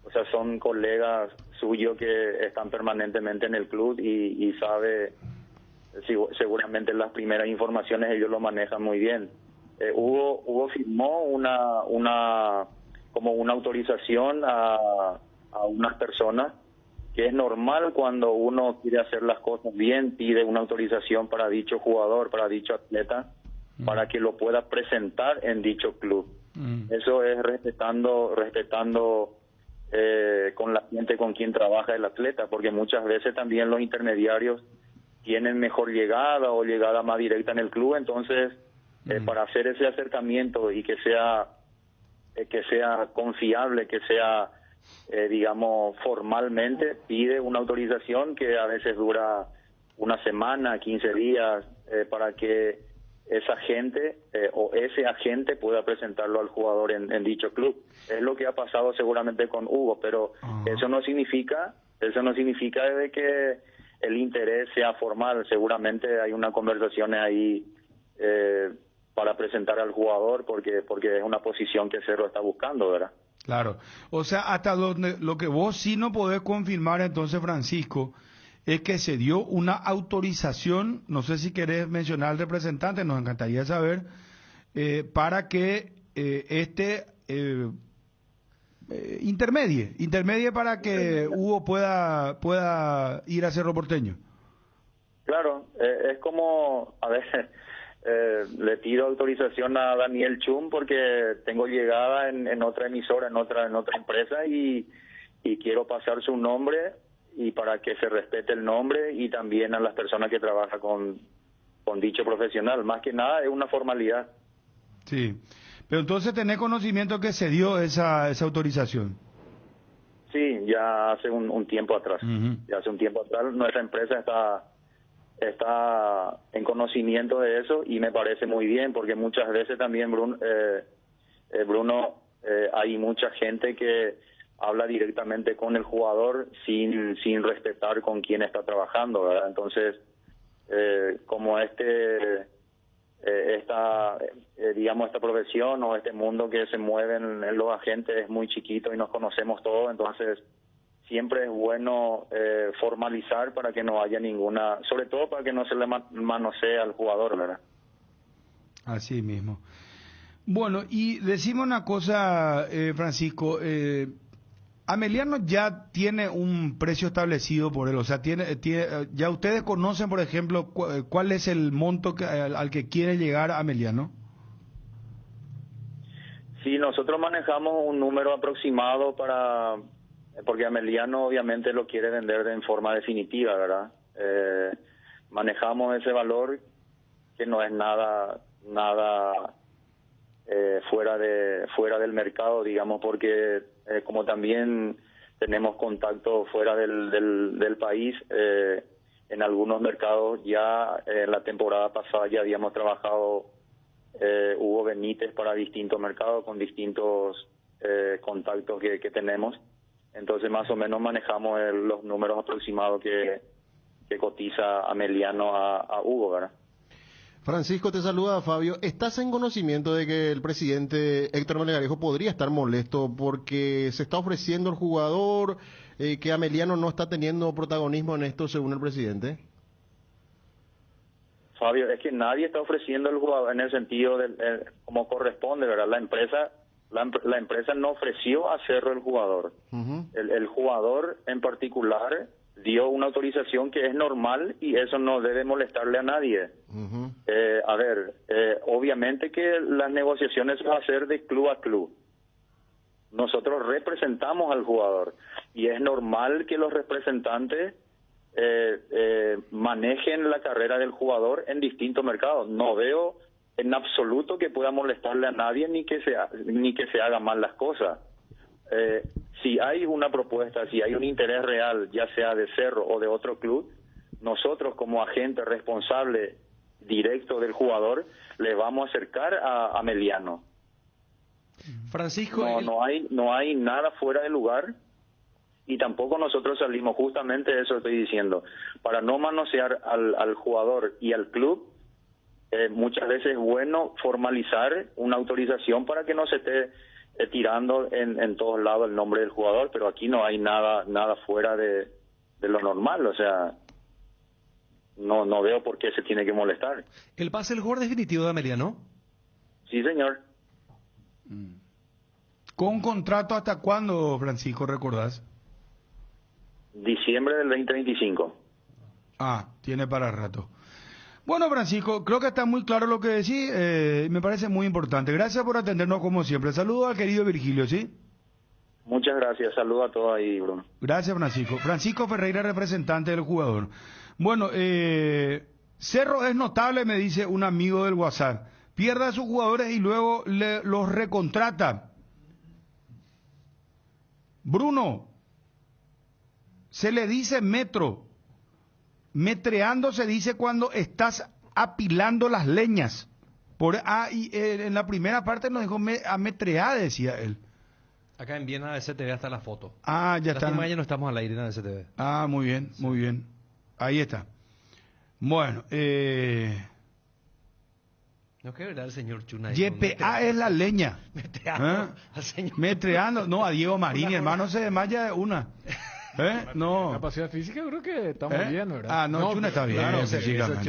o sea, son colegas suyos que están permanentemente en el club, y sabe, seguramente las primeras informaciones ellos lo manejan muy bien. Hugo firmó como una autorización a unas personas, que es normal cuando uno quiere hacer las cosas bien, pide una autorización para dicho jugador, para dicho atleta, para que lo pueda presentar en dicho club. Eso es respetando con la gente con quien trabaja el atleta, porque muchas veces también los intermediarios tienen mejor llegada o llegada más directa en el club. Entonces para hacer ese acercamiento y que sea confiable, que sea digamos formalmente, pide una autorización que a veces dura 1 semana, 15 días, para que esa gente o ese agente pueda presentarlo al jugador en dicho club. Es lo que ha pasado seguramente con Hugo, pero eso no significa de que el interés sea formal. Seguramente hay unas conversaciones ahí para presentar al jugador, porque es una posición que Cerro está buscando, ¿verdad? Claro. O sea, hasta lo que vos sí no podés confirmar entonces, Francisco, es que se dio una autorización, no sé si querés mencionar al representante, nos encantaría saber, para que intermedie para que Hugo pueda ir a Cerro Porteño. Claro, es como, a ver, le pido autorización a Daniel Chum porque tengo llegada en otra emisora, en otra empresa y quiero pasar su nombre y para que se respete el nombre y también a las personas que trabajan con dicho profesional. Más que nada es una formalidad. Sí, pero entonces tenés conocimiento que se dio esa autorización. Sí, ya hace un tiempo atrás. Ya hace un tiempo atrás nuestra empresa está en conocimiento de eso y me parece muy bien porque muchas veces también, Bruno, hay mucha gente que habla directamente con el jugador sin respetar con quién está trabajando, ¿verdad? Entonces, como digamos, esta profesión o este mundo que se mueve en los agentes es muy chiquito y nos conocemos todos, entonces siempre es bueno formalizar para que no haya ninguna, sobre todo para que no se le manosee al jugador, ¿verdad? Así mismo. Bueno, y decime una cosa, Francisco, Ameliano ya tiene un precio establecido por él, o sea, ya ustedes conocen, por ejemplo, cuál es el monto al que quiere llegar Ameliano. Sí, nosotros manejamos un número aproximado porque Ameliano obviamente lo quiere vender en forma definitiva, ¿verdad? Manejamos ese valor que no es nada fuera del mercado, digamos, porque como también tenemos contacto fuera del país, en algunos mercados ya en la temporada pasada ya habíamos trabajado Hugo Benítez para distintos mercados con distintos contactos que tenemos, entonces más o menos manejamos los números aproximados que cotiza Ameliano a Hugo, ¿verdad? Francisco, te saluda Fabio. ¿Estás en conocimiento de que el presidente Héctor Melgarejo podría estar molesto porque se está ofreciendo el jugador, que Ameliano no está teniendo protagonismo en esto según el presidente? Fabio, es que nadie está ofreciendo el jugador en el sentido como corresponde, ¿verdad? La empresa no ofreció a Cerro el jugador. El jugador en particular dio una autorización que es normal y eso no debe molestarle a nadie. Obviamente que las negociaciones van a ser de club a club. Nosotros representamos al jugador y es normal que los representantes manejen la carrera del jugador en distintos mercados. No veo en absoluto que pueda molestarle a nadie ni que se hagan mal las cosas. Si hay una propuesta, si hay un interés real, ya sea de Cerro o de otro club, nosotros como agente responsable directo del jugador le vamos a acercar a Ameliano. Francisco, no hay nada fuera de lugar y tampoco nosotros salimos, justamente eso estoy diciendo, para no manosear al jugador y al club. Muchas veces es bueno formalizar una autorización para que no se esté tirando en todos lados el nombre del jugador, pero aquí no hay nada fuera de lo normal, o sea, no veo por qué se tiene que molestar. ¿El pase del jugador definitivo de Ameliano? Sí, señor. ¿Con contrato hasta cuándo, Francisco, recordás? Diciembre del 2025. Tiene para rato. Bueno, Francisco, creo que está muy claro lo que decís, me parece muy importante. Gracias por atendernos como siempre. Saludos al querido Virgilio, ¿sí? Muchas gracias, saludos a todos ahí, Bruno. Gracias, Francisco. Francisco Ferreira, representante del jugador. Bueno, Cerro es notable, me dice un amigo del WhatsApp. Pierde a sus jugadores y luego los recontrata. Bruno, se le dice metro. Metreando se dice cuando estás apilando las leñas. En la primera parte nos dijo ametrear, decía él. Acá en Viena ADCTV está la foto. Ya está. Ya no estamos al aire en ADCTV. Muy bien, sí. Muy bien. Ahí está. Bueno, No, que verdad el señor Chuna. YPA es la leña. Metreando. No, a Diego Marín, hermano, se desmaya de una. No. Capacidad física creo que estamos bien, ¿verdad? Chuna está bien. Claro,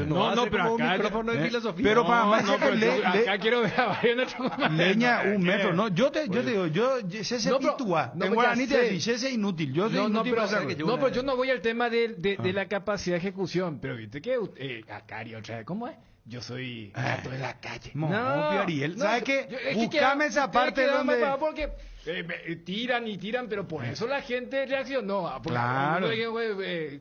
no, pero acá micrófono de filosofía. Pero para más acá quiero ver a varios leña, un metro. No, yo te digo, yo sé se pitúa. En guaraní te decís, sé inútil. Yo soy inútil para hacer. No, pero yo no voy al tema de la capacidad de ejecución. Pero viste que Acari otra vez, ¿cómo es? Yo soy gato de la calle. No, Ariel. ¿Sabes qué? Buscame esa parte donde... Porque tiran, pero por eso la gente reaccionó. Claro.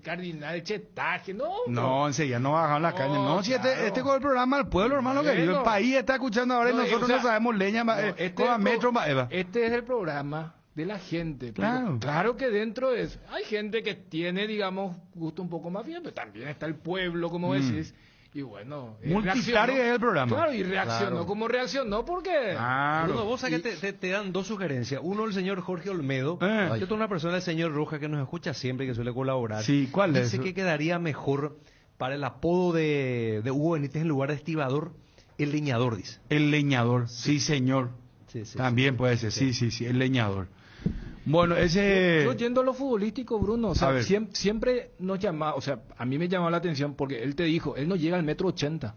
Cardinal Chetaje, no. No, enseguida no bajaron la calle. No, si este con el programa del pueblo, hermano querido. El país está escuchando ahora y nosotros no sabemos leña, metro, Eva. Este es el programa de la gente. Claro que dentro hay gente que tiene, digamos, gusto un poco más bien, pero también está el pueblo, como decís. Y bueno, multitario es el programa. Claro, y reaccionó como reaccionó porque... Bruno, vos sabés que te dan dos sugerencias. Uno, el señor Jorge Olmedo. Y otra, una persona, el señor Roja, que nos escucha siempre y que suele colaborar. Sí, ¿cuál es? Dice que quedaría mejor para el apodo de Hugo Benítez en lugar de estibador, el leñador, dice. El leñador, sí, señor. Sí, también puede ser, sí, el leñador. Bueno, yo yendo a lo futbolístico, Bruno, o sea, siempre nos llama, o sea, a mí me llamó la atención porque él te dijo, él no llega al 1,80 m.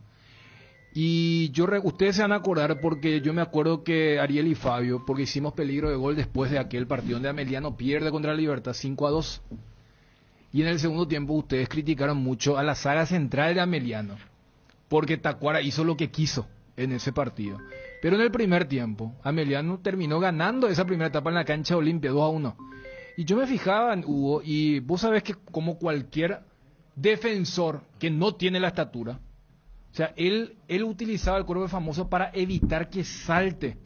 Y ustedes se van a acordar porque yo me acuerdo que Ariel y Fabio, porque hicimos peligro de gol después de aquel partido donde Ameliano pierde contra la Libertad 5-2. Y en el segundo tiempo ustedes criticaron mucho a la saga central de Ameliano, porque Tacuara hizo lo que quiso en ese partido. Pero en el primer tiempo, Ameliano terminó ganando esa primera etapa en la cancha de Olimpia 2-1. Y yo me fijaba en Hugo, y vos sabés que como cualquier defensor que no tiene la estatura, o sea, él utilizaba el cuerpo famoso para evitar que salte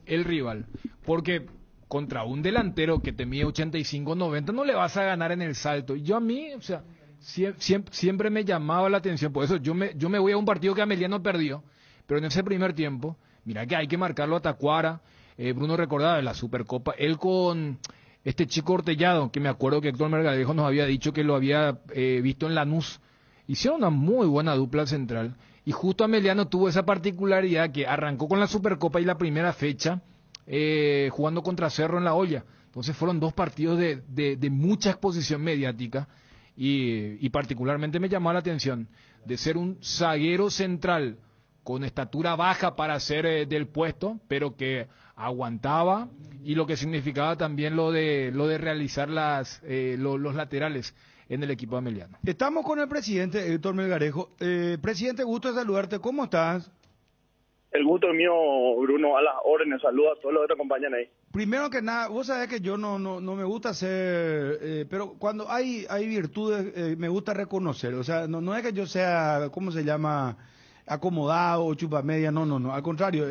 el rival. Porque contra un delantero que te mide 85-90 no le vas a ganar en el salto. Y yo a mí, o sea, siempre me llamaba la atención. Por eso yo me voy a un partido que Ameliano perdió. Pero en ese primer tiempo, mira que hay que marcarlo a Tacuara. Bruno recordaba en la Supercopa, él con este chico Ortellado, que me acuerdo que Héctor Mergadejo nos había dicho que lo había visto en Lanús. Hicieron una muy buena dupla central. Y justo Ameliano tuvo esa particularidad que arrancó con la Supercopa y la primera fecha jugando contra Cerro en La Olla. Entonces fueron dos partidos de mucha exposición mediática. Y particularmente me llamó la atención de ser un zaguero central con estatura baja para ser del puesto, pero que aguantaba, y lo que significaba también lo de realizar los laterales en el equipo ameliano. Estamos con el presidente Héctor Melgarejo. Presidente, gusto de saludarte. ¿Cómo estás? El gusto es mío, Bruno, a las órdenes. Saludos a todos los que te acompañan ahí. Primero que nada, vos sabés que yo no me gusta hacer, pero cuando hay virtudes me gusta reconocer. O sea, no es que yo sea, ¿cómo se llama?, acomodado o chupamedia, no, al contrario.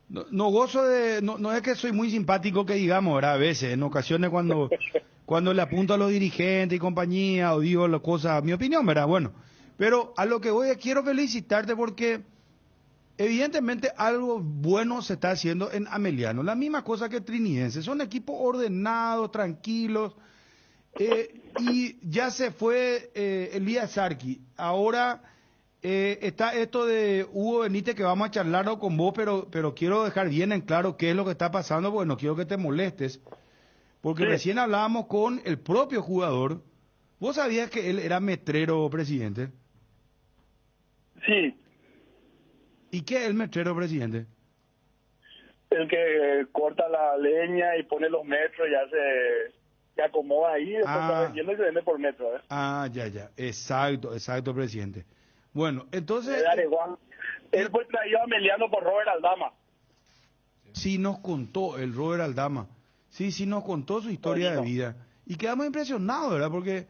No gozo no es que soy muy simpático que digamos, ¿verdad? A veces, en ocasiones cuando le apunto a los dirigentes y compañía o digo las cosas, mi opinión, ¿verdad? Bueno, pero a lo que voy, quiero felicitarte porque evidentemente algo bueno se está haciendo en Ameliano, la misma cosa que Trinidense, son equipos ordenados, tranquilos, y ya se fue Elías Sarqui, ahora está esto de Hugo Benítez que vamos a charlarlo con vos, pero quiero dejar bien en claro qué es lo que está pasando, porque no quiero que te molestes, porque recién hablábamos con el propio jugador. ¿Vos sabías que él era metrero, presidente? Sí. ¿Y qué es el metrero, presidente? El que corta la leña y pone los metros, ya se acomoda ahí, después está vendiendo y se vende por metro. Ya, exacto, presidente. Bueno, entonces... Él fue traído a Ameliano por Robert Aldama. Sí, nos contó el Robert Aldama. Sí, nos contó su historia de vida. Y quedamos impresionados, ¿verdad? Porque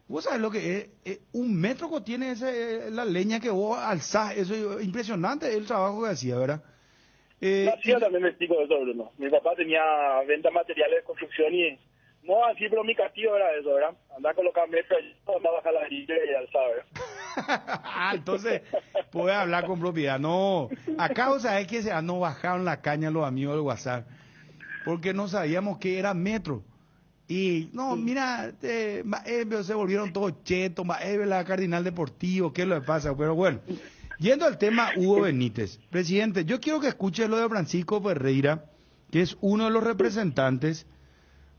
vos sabés lo que es, 1 metro que tiene la leña que vos alzás. Eso es impresionante el trabajo que hacía, ¿verdad? Yo también me explico de eso, Bruno. Mi papá tenía venta de materiales de construcción y... No, así, pero mi castigo era eso, ¿verdad? Andar a colocar metros, andar a bajar la grilla y alzar, ¿verdad? Entonces, puedes hablar con propiedad. No, acá vos sabés que no bajaron la caña los amigos del WhatsApp, porque no sabíamos que era metro. Y, no, mira, se volvieron todos chetos, la Cardinal Deportivo, ¿qué es lo que pasa? Pero bueno, Yendo al tema Hugo Benítez, presidente, yo quiero que escuche lo de Francisco Ferreira, que es uno de los representantes,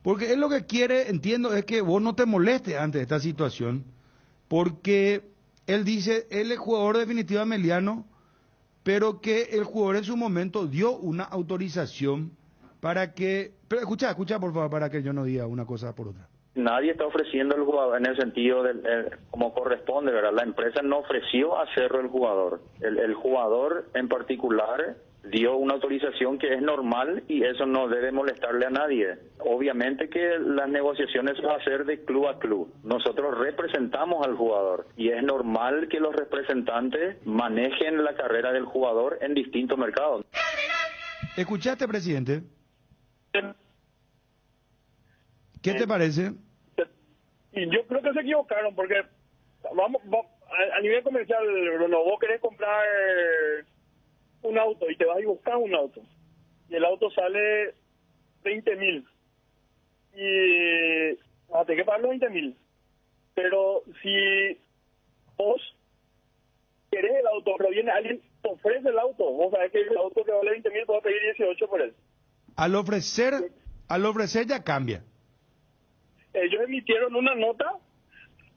porque él lo que quiere, entiendo, es que vos no te molestes ante esta situación, porque él dice, él es jugador definitivo de Meliano, pero que el jugador en su momento dio una autorización para que... Pero escucha por favor, para que yo no diga una cosa por otra. Nadie está ofreciendo el jugador en el sentido como corresponde, ¿verdad? La empresa no ofreció a Cerro el jugador. El jugador en particular dio una autorización que es normal y eso no debe molestarle a nadie. Obviamente que las negociaciones van a ser de club a club. Nosotros representamos al jugador y es normal que los representantes manejen la carrera del jugador en distintos mercados. ¿Escuchaste, presidente? ¿Qué te parece? Y yo creo que se equivocaron porque vamos a nivel comercial, Bruno, vos querés comprar un auto y te vas y buscas un auto y el auto sale 20.000 y vas a tener que pagar los 20.000, pero si vos querés el auto pero viene alguien te ofrece el auto, vos sabés que el auto que vale 20.000 vas a pedir 18 por él. Al ofrecer ya cambia. Ellos emitieron una nota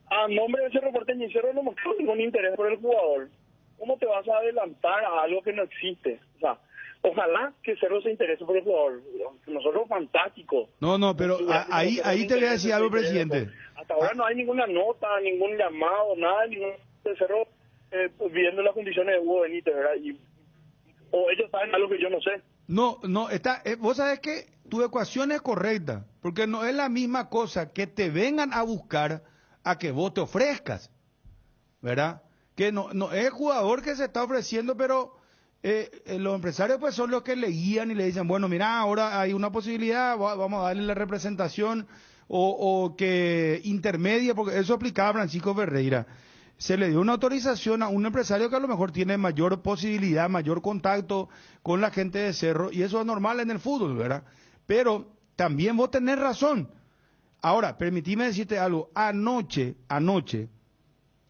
a nombre de Cerro Porteño y Cerro no mostró ningún interés por el jugador. ¿Cómo te vas a adelantar a algo que no existe? O sea, ojalá que Cerro se interese por el jugador. Nosotros fantástico. No, pero ahí te voy a decir algo, presidente. Hasta ahora no hay ninguna nota, ningún llamado, nada, ningún de Cerro viendo las condiciones de Hugo Benítez, ¿verdad? O ellos saben algo que yo no sé. No, vos sabés que tu ecuación es correcta, porque no es la misma cosa que te vengan a buscar a que vos te ofrezcas, ¿verdad? Que no es el jugador que se está ofreciendo, pero los empresarios pues son los que le guían y le dicen, bueno, mira, ahora hay una posibilidad, vamos a darle la representación o que intermedia, porque eso aplicaba Francisco Ferreira. Se le dio una autorización a un empresario que a lo mejor tiene mayor posibilidad, mayor contacto con la gente de Cerro, y eso es normal en el fútbol, ¿verdad? Pero también vos tenés razón. Ahora, permitime decirte algo. Anoche,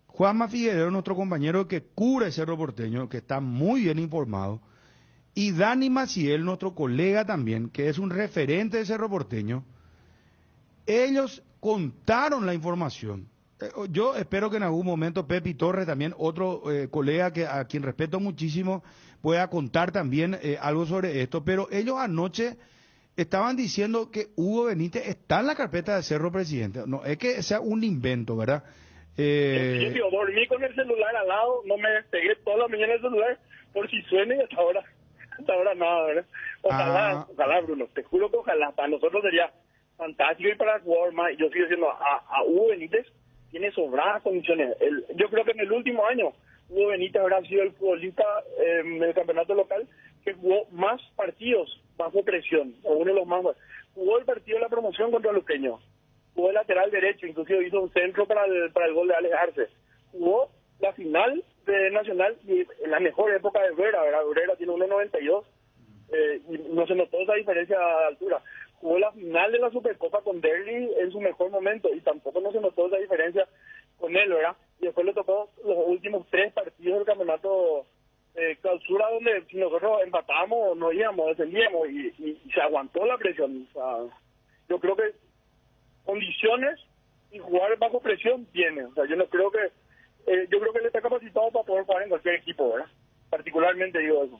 Juanma Figueroa, nuestro compañero que cubre Cerro Porteño, que está muy bien informado, y Dani Maciel, nuestro colega también, que es un referente de Cerro Porteño, ellos contaron la información. Yo espero que en algún momento Pepe Torres, también otro colega a quien respeto muchísimo, pueda contar también algo sobre esto, pero ellos anoche estaban diciendo que Hugo Benítez está en la carpeta de Cerro, presidente. No es que sea un invento, ¿verdad? Yo dormí con el celular al lado, no me despegué toda la mañana el celular por si suena y hasta ahora nada, ¿verdad? Ojalá, Bruno, te juro que ojalá, para nosotros sería fantástico y para el jugador más. Yo sigo diciendo, a Hugo Benítez tiene sobradas condiciones. Yo creo que en el último año Hugo Benítez habrá sido el futbolista en el campeonato local que jugó más partidos bajo presión, o uno de los más. Jugó el partido de la promoción contra Luqueño, jugó el lateral derecho, inclusive hizo un centro para el gol de Alex Arce, jugó la final de Nacional y en la mejor época de Vera, ¿verdad? Vera tiene 1.92 y no se notó esa diferencia de altura. Jugó la final de la Supercopa con Derli en su mejor momento y tampoco no se notó esa diferencia con él, ¿verdad? Y después le tocó los últimos 3 partidos del campeonato clausura, donde si nosotros empatábamos no íbamos, descendíamos y se aguantó la presión. O sea, yo creo que condiciones y jugar bajo presión tiene. O sea, yo creo que él está capacitado para poder jugar en cualquier equipo, ¿verdad? Particularmente digo eso.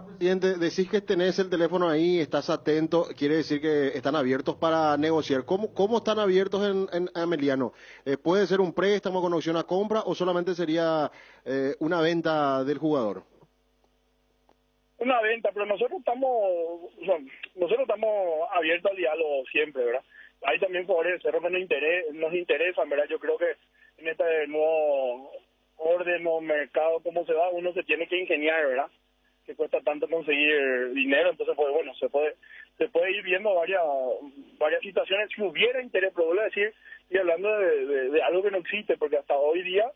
Presidente, decís que tenés el teléfono ahí, estás atento, quiere decir que están abiertos para negociar. ¿Cómo están abiertos en Ameliano? ¿Puede ser un préstamo con opción a compra o solamente sería una venta del jugador? Una venta, pero nosotros estamos abiertos al diálogo siempre, ¿verdad? Hay también jugadores de Cerro que nos interesan, ¿verdad? Yo creo que en este nuevo orden o mercado, cómo se va, uno se tiene que ingeniar, ¿verdad? Que cuesta tanto conseguir dinero, entonces pues bueno, se puede ir viendo varias situaciones si hubiera interés, pero vuelvo a decir, y hablando de algo que no existe, porque hasta hoy día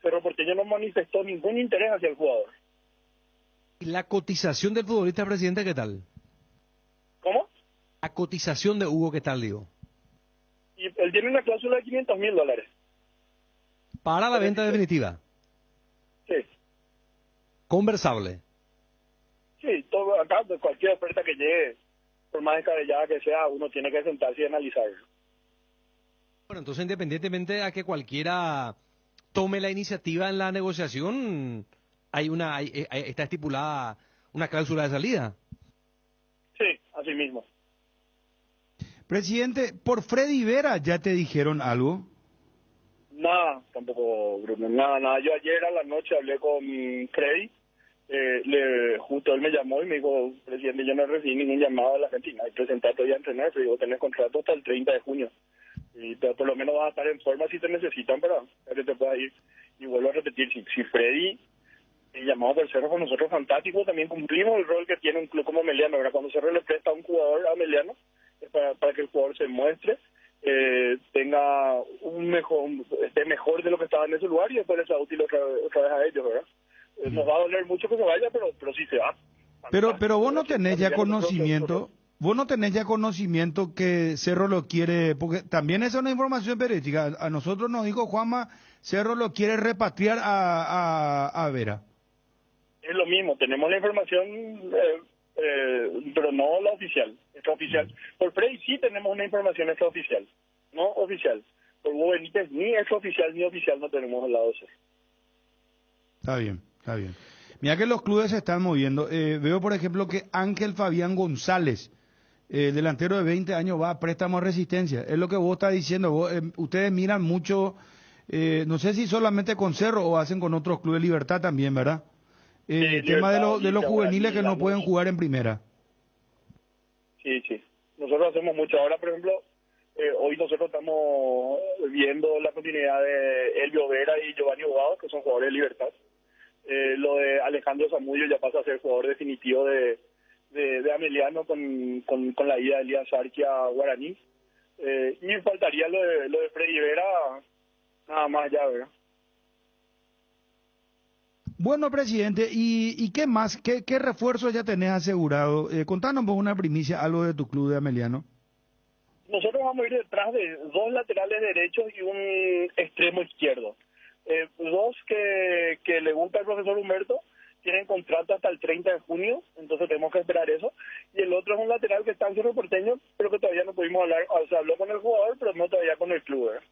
Cerro Porteño no manifestó ningún interés hacia el jugador. ¿Y la cotización del futbolista, presidente, qué tal? ¿Cómo? La cotización de Hugo, ¿qué tal, digo? Y él tiene una cláusula de $500,000. Para la venta definitiva. Sí. Conversable. Sí, todo acá, pues, cualquier oferta que llegue, por más descabellada que sea, uno tiene que sentarse y analizarlo. Bueno, entonces independientemente a que cualquiera tome la iniciativa en la negociación, está estipulada una cláusula de salida. Sí, así mismo. Presidente, por Freddy Vera, ¿ya te dijeron algo? Nada, tampoco, Bruno, nada. Yo ayer a la noche hablé con Freddy, justo él me llamó y me dijo, presidente, yo no recibí ningún llamado de la Argentina, y presentate hoy a entrenar, pero digo, tenés contrato hasta el 30 de junio, y por lo menos vas a estar en forma si te necesitan para que te puedas ir. Y vuelvo a repetir, si Freddy, el llamado por Cerro con nosotros fantástico, también cumplimos el rol que tiene un club como Meliano. Ahora, cuando Cerro le presta a un jugador a Meliano, es para que el jugador se muestre, tenga esté mejor de lo que estaba en ese lugar y después les sea útil otra vez a ellos, ¿verdad? Nos va a doler mucho que se vaya, pero sí se va. Pero vos no tenés ya conocimiento, que Cerro lo quiere, porque también esa es una información periodística. A nosotros nos dijo Juanma, Cerro lo quiere repatriar a Vera. Es lo mismo, tenemos la información, pero no la oficial, extraoficial. Por Freddy sí tenemos una información extraoficial, no oficial. Por Hugo Benítez ni extraoficial ni oficial no tenemos al lado de Cerro. Está bien. Mira que los clubes se están moviendo. Veo, por ejemplo, que Ángel Fabián González, delantero de 20 años, va a préstamo a Resistencia. Es lo que vos estás diciendo. Ustedes miran mucho, no sé si solamente con Cerro o hacen con otros clubes. Libertad también, ¿verdad? El tema de los juveniles que no pueden jugar en primera. Sí. Nosotros hacemos mucho. Ahora, por ejemplo, hoy nosotros estamos viendo la continuidad de Elvio Vera y Giovanni Bogado, que son jugadores de Libertad. Lo de Alejandro Zamudio ya pasa a ser jugador definitivo de Ameliano con la ida de Elías Arqui a Guaraní. Y faltaría lo de Freddy Vera, nada más ya, ¿verdad? Bueno, presidente, ¿y qué más? ¿Qué refuerzos ya tenés asegurado? Contanos vos una primicia, algo de tu club de Ameliano. Nosotros vamos a ir detrás de 2 laterales derechos y un extremo izquierdo. 2 que le gusta al profesor Humberto, tienen contrato hasta el 30 de junio, entonces tenemos que esperar eso. Y el otro es un lateral que está en Cerro Porteño, pero que todavía no pudimos hablar, o sea, habló con el jugador, pero no todavía con el club, ¿verdad?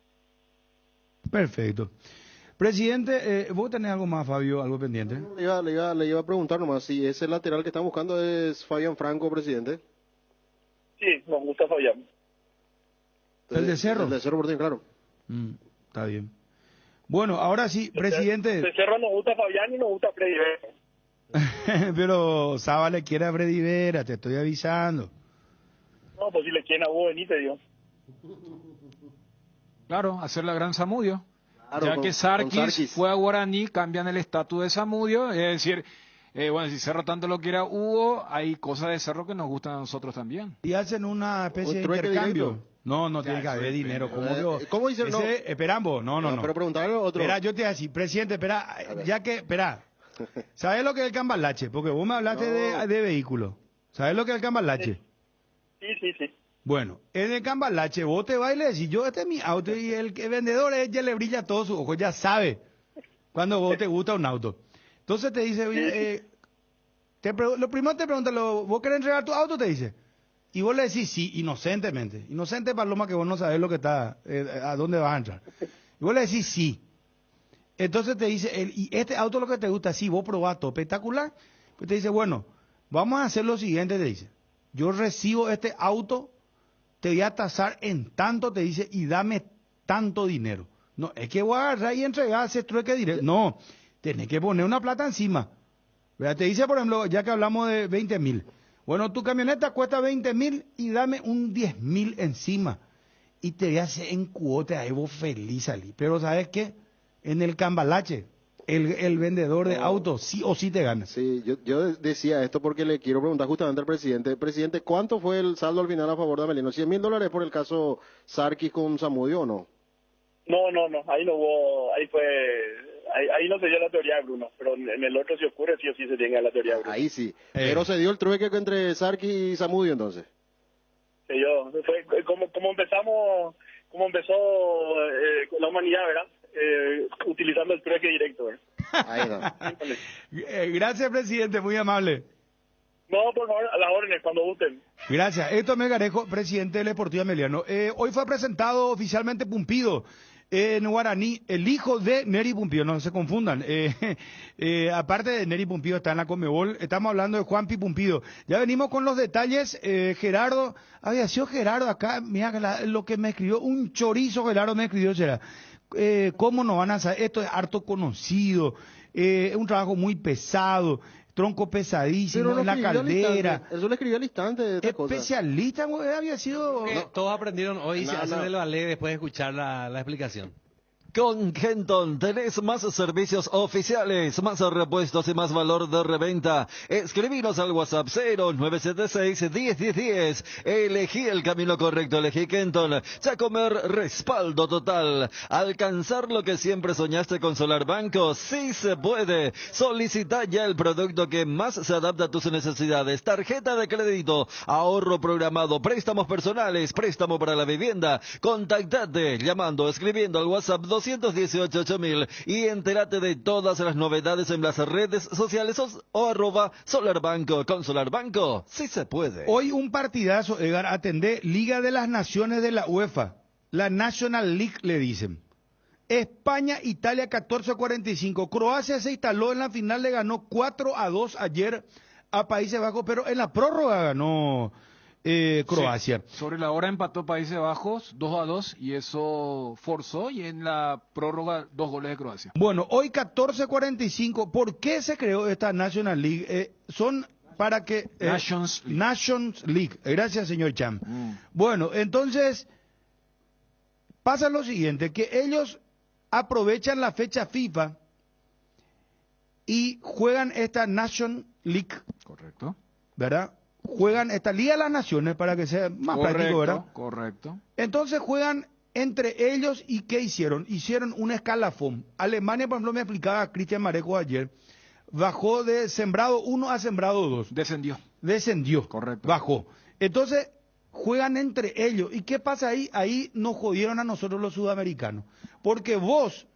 Perfecto. Presidente, ¿vos tenés algo más, Fabio, algo pendiente? Le iba a preguntar nomás si ese lateral que están buscando es Fabián Franco, presidente. Sí, nos gusta Fabián. ¿El de Cerro? El de Cerro Porteño, claro. Está bien. Bueno, ahora sí, presidente. De Cerro nos gusta Fabián y nos gusta Freddy Vera. Pero Saba le quiere a Freddy Vera, te estoy avisando. No, pues si le quieren a Hugo Benítez, Dios. Claro, hacer la gran Zamudio. Claro, Ya que Sarkis fue a Guaraní, cambian el estatus de Zamudio. Es decir, bueno, si Cerro tanto lo quiere a Hugo, hay cosas de Cerro que nos gustan a nosotros también. Y hacen una especie de intercambio. No tiene que haber dinero. ¿Cómo dicen? No. Esperamos, no. Pero preguntarle a otro. Espera, yo te voy a decir, presidente, espera. ¿Sabes lo que es el cambalache? Porque vos me hablaste de vehículo. ¿Sabes lo que es el cambalache? Sí. Bueno, en el cambalache vos te vas y le decís, este es mi auto, y el vendedor ya le brilla todo su ojo, ya sabe cuando vos te gusta un auto. Entonces te dice, oye, lo primero te pregunta, ¿vos querés entregar tu auto? Te dice. Y vos le decís sí, inocentemente. Inocente, Paloma, que vos no sabés lo que está, a dónde vas a entrar. Y vos le decís sí. Entonces te dice, y este auto lo que te gusta, sí, vos probás todo espectacular. Pues te dice, bueno, vamos a hacer lo siguiente, te dice. Yo recibo este auto, te voy a tasar en tanto, te dice, y dame tanto dinero. No, es que voy a agarrar y entregar ese trueque directo. No, tenés que poner una plata encima. ¿Verdad? Te dice, por ejemplo, ya que hablamos de 20.000. Bueno, tu camioneta cuesta 20.000 y dame un 10.000 encima. Y te voy a hacer en cuota, ahí vos feliz salí. Pero ¿sabes qué? En el cambalache, el vendedor de autos sí o sí te gana. Sí, yo decía esto porque le quiero preguntar justamente al presidente. Presidente, ¿cuánto fue el saldo al final a favor de Ameliano? $100.000 por el caso Sarkis con Zamudio o no? No, ahí no hubo, ahí no se dio la teoría de Bruno, pero en el otro si ocurre sí o sí se llega la teoría de Bruno. Ahí sí, pero se dio el trueque entre Sarkis y Zamudio entonces. Fue como empezó la humanidad, ¿verdad? utilizando el trueque directo. Ahí no. Gracias, presidente, muy amable. No, por favor, a las órdenes, cuando gusten. Gracias. Héctor Melgarejo, presidente del Deportivo Ameliano. Hoy fue presentado oficialmente Pumpido, en guaraní, el hijo de Neri Pumpido, no se confundan. Aparte de Neri Pumpido, está en la Conmebol, estamos hablando de Juanpi Pumpido. Ya venimos con los detalles. Gerardo, había sido Gerardo acá, mira lo que me escribió, un chorizo Gerardo me escribió, será. ¿Cómo no van a saber? Esto es harto conocido, es un trabajo muy pesado. Tronco pesadísimo en la caldera. Eso le escribió al instante de esta cosa. Especialista, había sido... Todos aprendieron hoy y se hacen el ballet después de escuchar la explicación. Con Kenton tenés más servicios oficiales, más repuestos y más valor de reventa. Escribinos al WhatsApp 0976-101010. Elegí el camino correcto, elegí Kenton. Chacomer, respaldo total. Alcanzar lo que siempre soñaste con Solar Banco, sí se puede. Solicita ya el producto que más se adapta a tus necesidades. Tarjeta de crédito, ahorro programado, préstamos personales, préstamo para la vivienda. Contactate llamando, escribiendo al WhatsApp 218-8000 y entérate de todas las novedades en las redes sociales o @ Solar Banco. Con Solar Banco, sí se puede. Hoy un partidazo, Edgar, atendé, Liga de las Naciones de la UEFA, la National League le dicen. España, Italia 14-45. Croacia se instaló en la final, le ganó 4-2 ayer a Países Bajos, pero en la prórroga ganó Croacia. Sí, sobre la hora empató Países Bajos 2-2 y eso forzó, y en la prórroga 2 goles de Croacia. Bueno, hoy 14:45, ¿por qué se creó esta National League? Son para que... Nations League. Gracias, señor Cham. Bueno, entonces, pasa lo siguiente, que ellos aprovechan la fecha FIFA y juegan esta Nation League. Correcto. ¿Verdad? Juegan esta Liga de las Naciones para que sea más práctico, ¿verdad? Correcto. Entonces juegan entre ellos y ¿qué hicieron? Hicieron un escalafón. Alemania, por ejemplo, me explicaba Cristian Marejo ayer, bajó de sembrado 1 a sembrado 2. Descendió. Correcto. Bajó. Entonces juegan entre ellos. ¿Y qué pasa ahí? Ahí nos jodieron a nosotros los sudamericanos. Porque vos,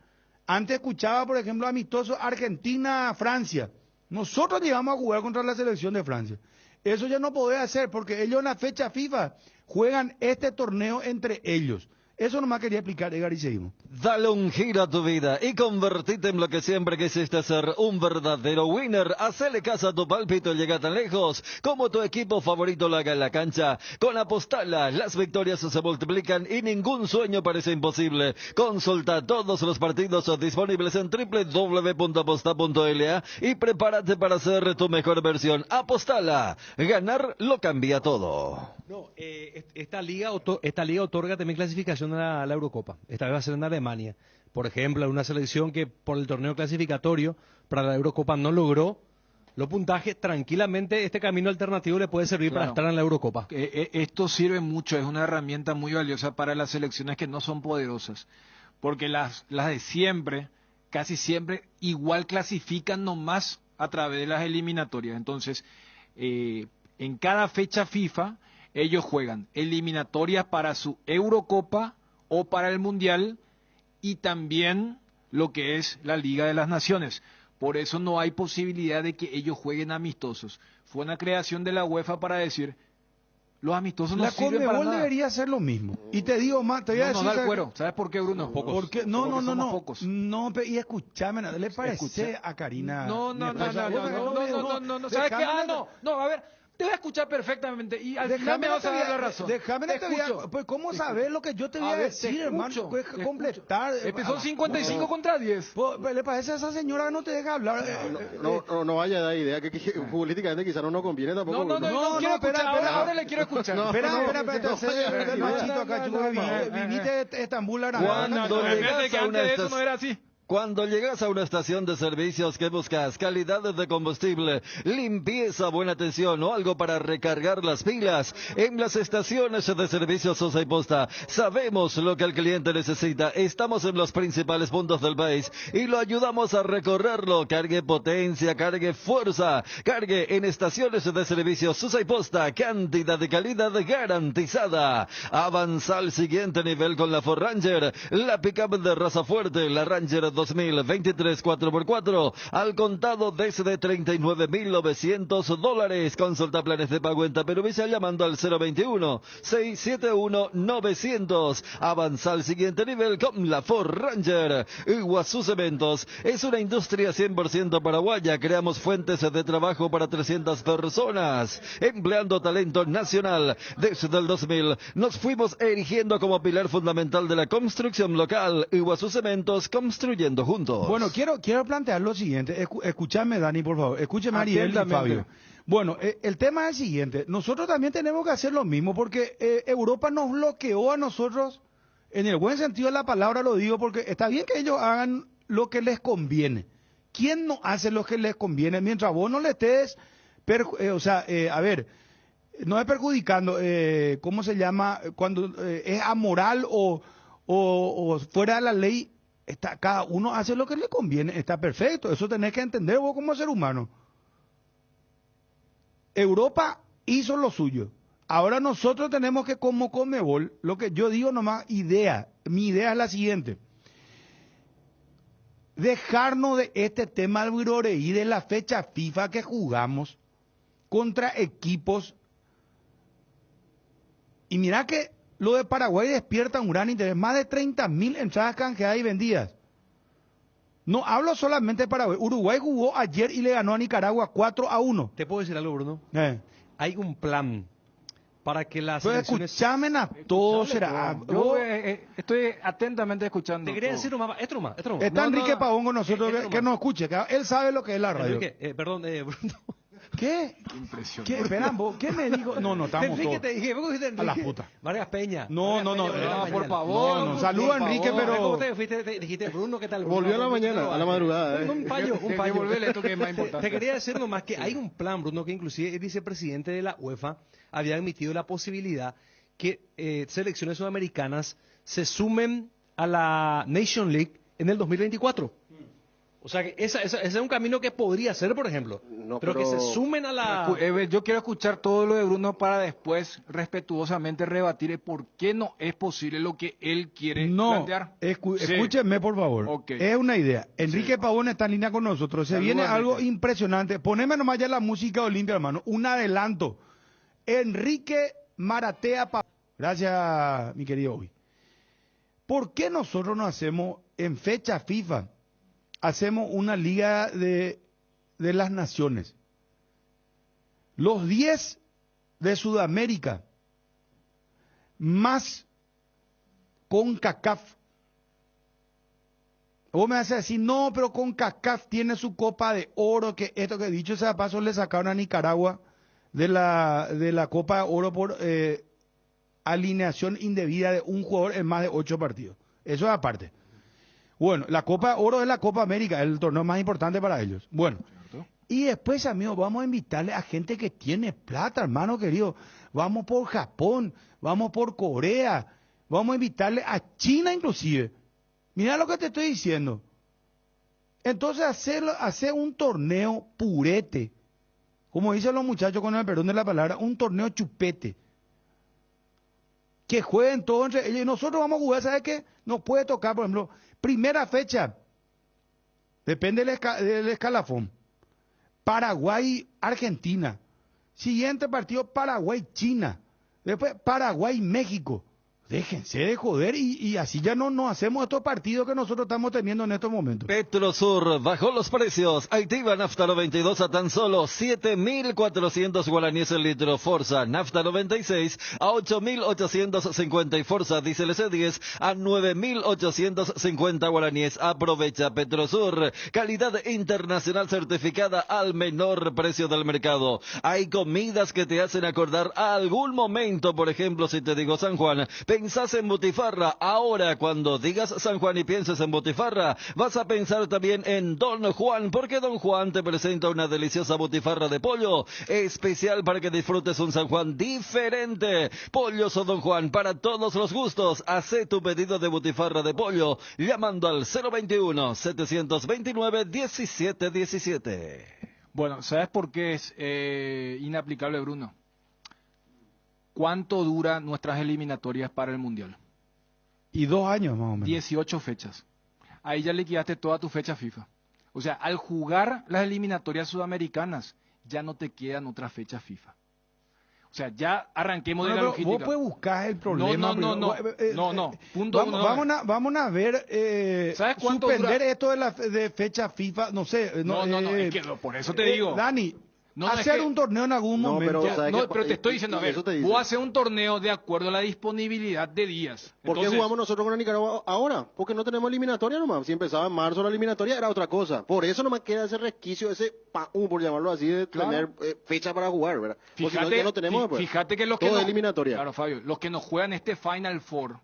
antes escuchaba, por ejemplo, amistoso Argentina-Francia. Nosotros llegamos a jugar contra la selección de Francia. Eso ya no podía hacer porque ellos en la fecha FIFA juegan este torneo entre ellos. Eso nomás quería explicar, Edgar, y seguimos. Dale un giro a tu vida y convertite en lo que siempre quisiste ser, un verdadero winner. Hacele caso a tu pálpito y llega tan lejos como tu equipo favorito lo haga en la cancha. Con Apostala, las victorias se multiplican y ningún sueño parece imposible. Consulta todos los partidos disponibles en www.aposta.la y prepárate para ser tu mejor versión. Apostala, ganar lo cambia todo. No, esta liga otorga también clasificación a la Eurocopa. Esta vez va a ser en Alemania. Por ejemplo, una selección que por el torneo clasificatorio para la Eurocopa no logró los puntajes, tranquilamente este camino alternativo le puede servir para estar en la Eurocopa. Esto sirve mucho, es una herramienta muy valiosa para las selecciones que no son poderosas. Porque las de siempre, casi siempre, igual clasifican nomás a través de las eliminatorias. Entonces, en cada fecha FIFA, ellos juegan eliminatorias para su Eurocopa o para el Mundial y también lo que es la Liga de las Naciones. Por eso no hay posibilidad de que ellos jueguen amistosos. Fue una creación de la UEFA para decir, los amistosos no sirven para nada. La Conmebol debería hacer lo mismo. Y te digo más, te voy a decir... No da el cuero. ¿Sabes por qué, Bruno? Pocos. Porque, no. No, y escúchame, ¿le parece a Karina? No. ¿Sabes qué? No, a ver... Te voy a escuchar perfectamente y al final me vas a dar la razón. Pues ¿cómo sabes lo que yo te voy a decir, hermano? Puedes completar. Son 55 contra 10. ¿Le parece a esa señora que no te deja hablar? No vaya a dar idea que políticamente quizás no nos conviene tampoco. No quiero escuchar. Ahora le quiero escuchar. Espera, el machito acá, viniste de Estambul a Cuando llegas a una estación... no era así. Cuando llegas a una estación de servicios que buscas calidad de combustible, limpieza, buena atención o algo para recargar las pilas, en las estaciones de servicios Sosa y Posta sabemos lo que el cliente necesita. Estamos en los principales puntos del país y lo ayudamos a recorrerlo. Cargue potencia, cargue fuerza, cargue en estaciones de servicios Sosa y Posta, cantidad de calidad garantizada. Avanza al siguiente nivel con la Ford Ranger, la pickup de raza fuerte, la Ranger 2023 4x4, al contado desde $39,900. Consulta planes de pago en Taperuvilla llamando al 021-671-900. Avanza al siguiente nivel con la Ford Ranger. Iguazú Cementos es una industria 100% paraguaya. Creamos fuentes de trabajo para 300 personas, empleando talento nacional. Desde el 2000 nos fuimos erigiendo como pilar fundamental de la construcción local. Iguazú Cementos, construyendo juntos. Bueno, quiero plantear lo siguiente. Escúchame, Dani, por favor. Escúchame, Ariel y Fabio. Bueno, el tema es el siguiente. Nosotros también tenemos que hacer lo mismo porque Europa nos bloqueó a nosotros, en el buen sentido de la palabra lo digo, porque está bien que ellos hagan lo que les conviene. ¿Quién no hace lo que les conviene? Mientras vos no le estés, a ver, no es perjudicando, ¿cómo se llama? Cuando es amoral o fuera de la ley, cada uno hace lo que le conviene, está perfecto. Eso tenés que entender vos como ser humano. Europa hizo lo suyo. Ahora nosotros tenemos que, como Conmebol, lo que yo digo nomás, mi idea es la siguiente. Dejarnos de este tema del Viroreí, de la fecha FIFA que jugamos contra equipos. Y mira que lo de Paraguay despierta un gran interés. Más de 30.000 entradas canjeadas y vendidas. No hablo solamente de Paraguay. Uruguay jugó ayer y le ganó a Nicaragua 4-1. ¿Te puedo decir algo, Bruno? Hay un plan para que las selecciones... Escuchamen a todos, será. Yo estoy atentamente escuchando. Te quería decir nomás, esto nomás. Está Enrique Pavón con nosotros, que nos escuche, que él sabe lo que es la radio. Enrique, perdón, Bruno. ¿Qué? Impresionante. ¿Qué? Esperan, vos, ¿qué me dijo? No, estamos Enrique, todos. te dije, vos dijiste Enrique. A la puta. Vargas Peña. No, por favor. No, saluda a Enrique, pero... ¿Cómo te fuiste? Dijiste, Bruno, ¿qué tal? Volvió a la mañana, a la madrugada. Un payo. Devolvele esto que es más importante. Te quería decir nomás que hay un plan, Bruno, que inclusive el vicepresidente de la UEFA había admitido la posibilidad que selecciones sudamericanas se sumen a la Nation League en el 2024. O sea, que ese es un camino que podría ser, por ejemplo. Pero que se sumen a la... Yo quiero escuchar todo lo de Bruno para después respetuosamente rebatir por qué no es posible lo que él quiere plantear. Escúchenme, por favor. Okay. Es una idea. Enrique Pavón está en línea con nosotros. Se viene algo impresionante. Poneme nomás ya la música Olimpia, hermano. Un adelanto. Enrique Maratea Pavón. Gracias, mi querido Obi. ¿Por qué nosotros no hacemos en fecha FIFA? Hacemos una liga de las naciones. Los 10 de Sudamérica, más CONCACAF. Vos me vas a decir, no, pero CONCACAF tiene su Copa de Oro, que esto que dicho sea de paso le sacaron a Nicaragua de la Copa de Oro por alineación indebida de un jugador en más de 8 partidos. Eso es aparte. Bueno, la Copa Oro es la Copa América, el torneo más importante para ellos. Bueno, y después, amigos, vamos a invitarle a gente que tiene plata, hermano querido. Vamos por Japón, vamos por Corea, vamos a invitarle a China inclusive. Mira lo que te estoy diciendo. Entonces, hacer un torneo purete, como dicen los muchachos con el perdón de la palabra, un torneo chupete. Que jueguen todos entre ellos. Y nosotros vamos a jugar, ¿sabes qué? Nos puede tocar, por ejemplo, primera fecha, depende del escalafón, Paraguay-Argentina. Siguiente partido, Paraguay-China. Después, Paraguay-México. Déjense de joder y así ya no hacemos estos partidos que nosotros estamos teniendo en estos momentos. Petrosur bajó los precios. Activa Nafta 92 a tan solo 7.400 guaraníes el litro. Forza Nafta 96 a 8.850 y Forza Diesel S10 a 9.850 guaraníes. Aprovecha Petrosur. Calidad internacional certificada al menor precio del mercado. Hay comidas que te hacen acordar a algún momento. Por ejemplo, si te digo San Juan, pensás en butifarra. Ahora, cuando digas San Juan y pienses en butifarra, vas a pensar también en Don Juan, porque Don Juan te presenta una deliciosa butifarra de pollo, especial para que disfrutes un San Juan diferente. Pollos o Don Juan, para todos los gustos. Hacé tu pedido de butifarra de pollo llamando al 021-729-1717. Bueno, ¿sabes por qué es inaplicable, Bruno? ¿Cuánto duran nuestras eliminatorias para el Mundial? Y 2 años más o menos. 18 fechas. Ahí ya liquidaste toda tu fecha FIFA. O sea, al jugar las eliminatorias sudamericanas, ya no te quedan otras fechas FIFA. O sea, ya arranquemos de la logística. Vos puedes buscar el problema. No. Punto uno. Vamos a ver, ¿sabes cuánto suspender dura? Esto de fecha FIFA, no sé. No, es que por eso te digo. Dani, No, hacer es que... un torneo en algún momento. Pero te estoy diciendo, a ver, vos haces un torneo de acuerdo a la disponibilidad de días. ¿Por qué jugamos nosotros con la Nicaragua ahora? Porque no tenemos eliminatoria nomás. Si empezaba en marzo la eliminatoria era otra cosa. Por eso nomás queda ese resquicio, ese por llamarlo así, de tener fecha para jugar, ¿verdad? Porque si no, ya no tenemos después. Fíjate que los todo que es eliminatoria. Claro, Fabio, los que nos juegan este Final Four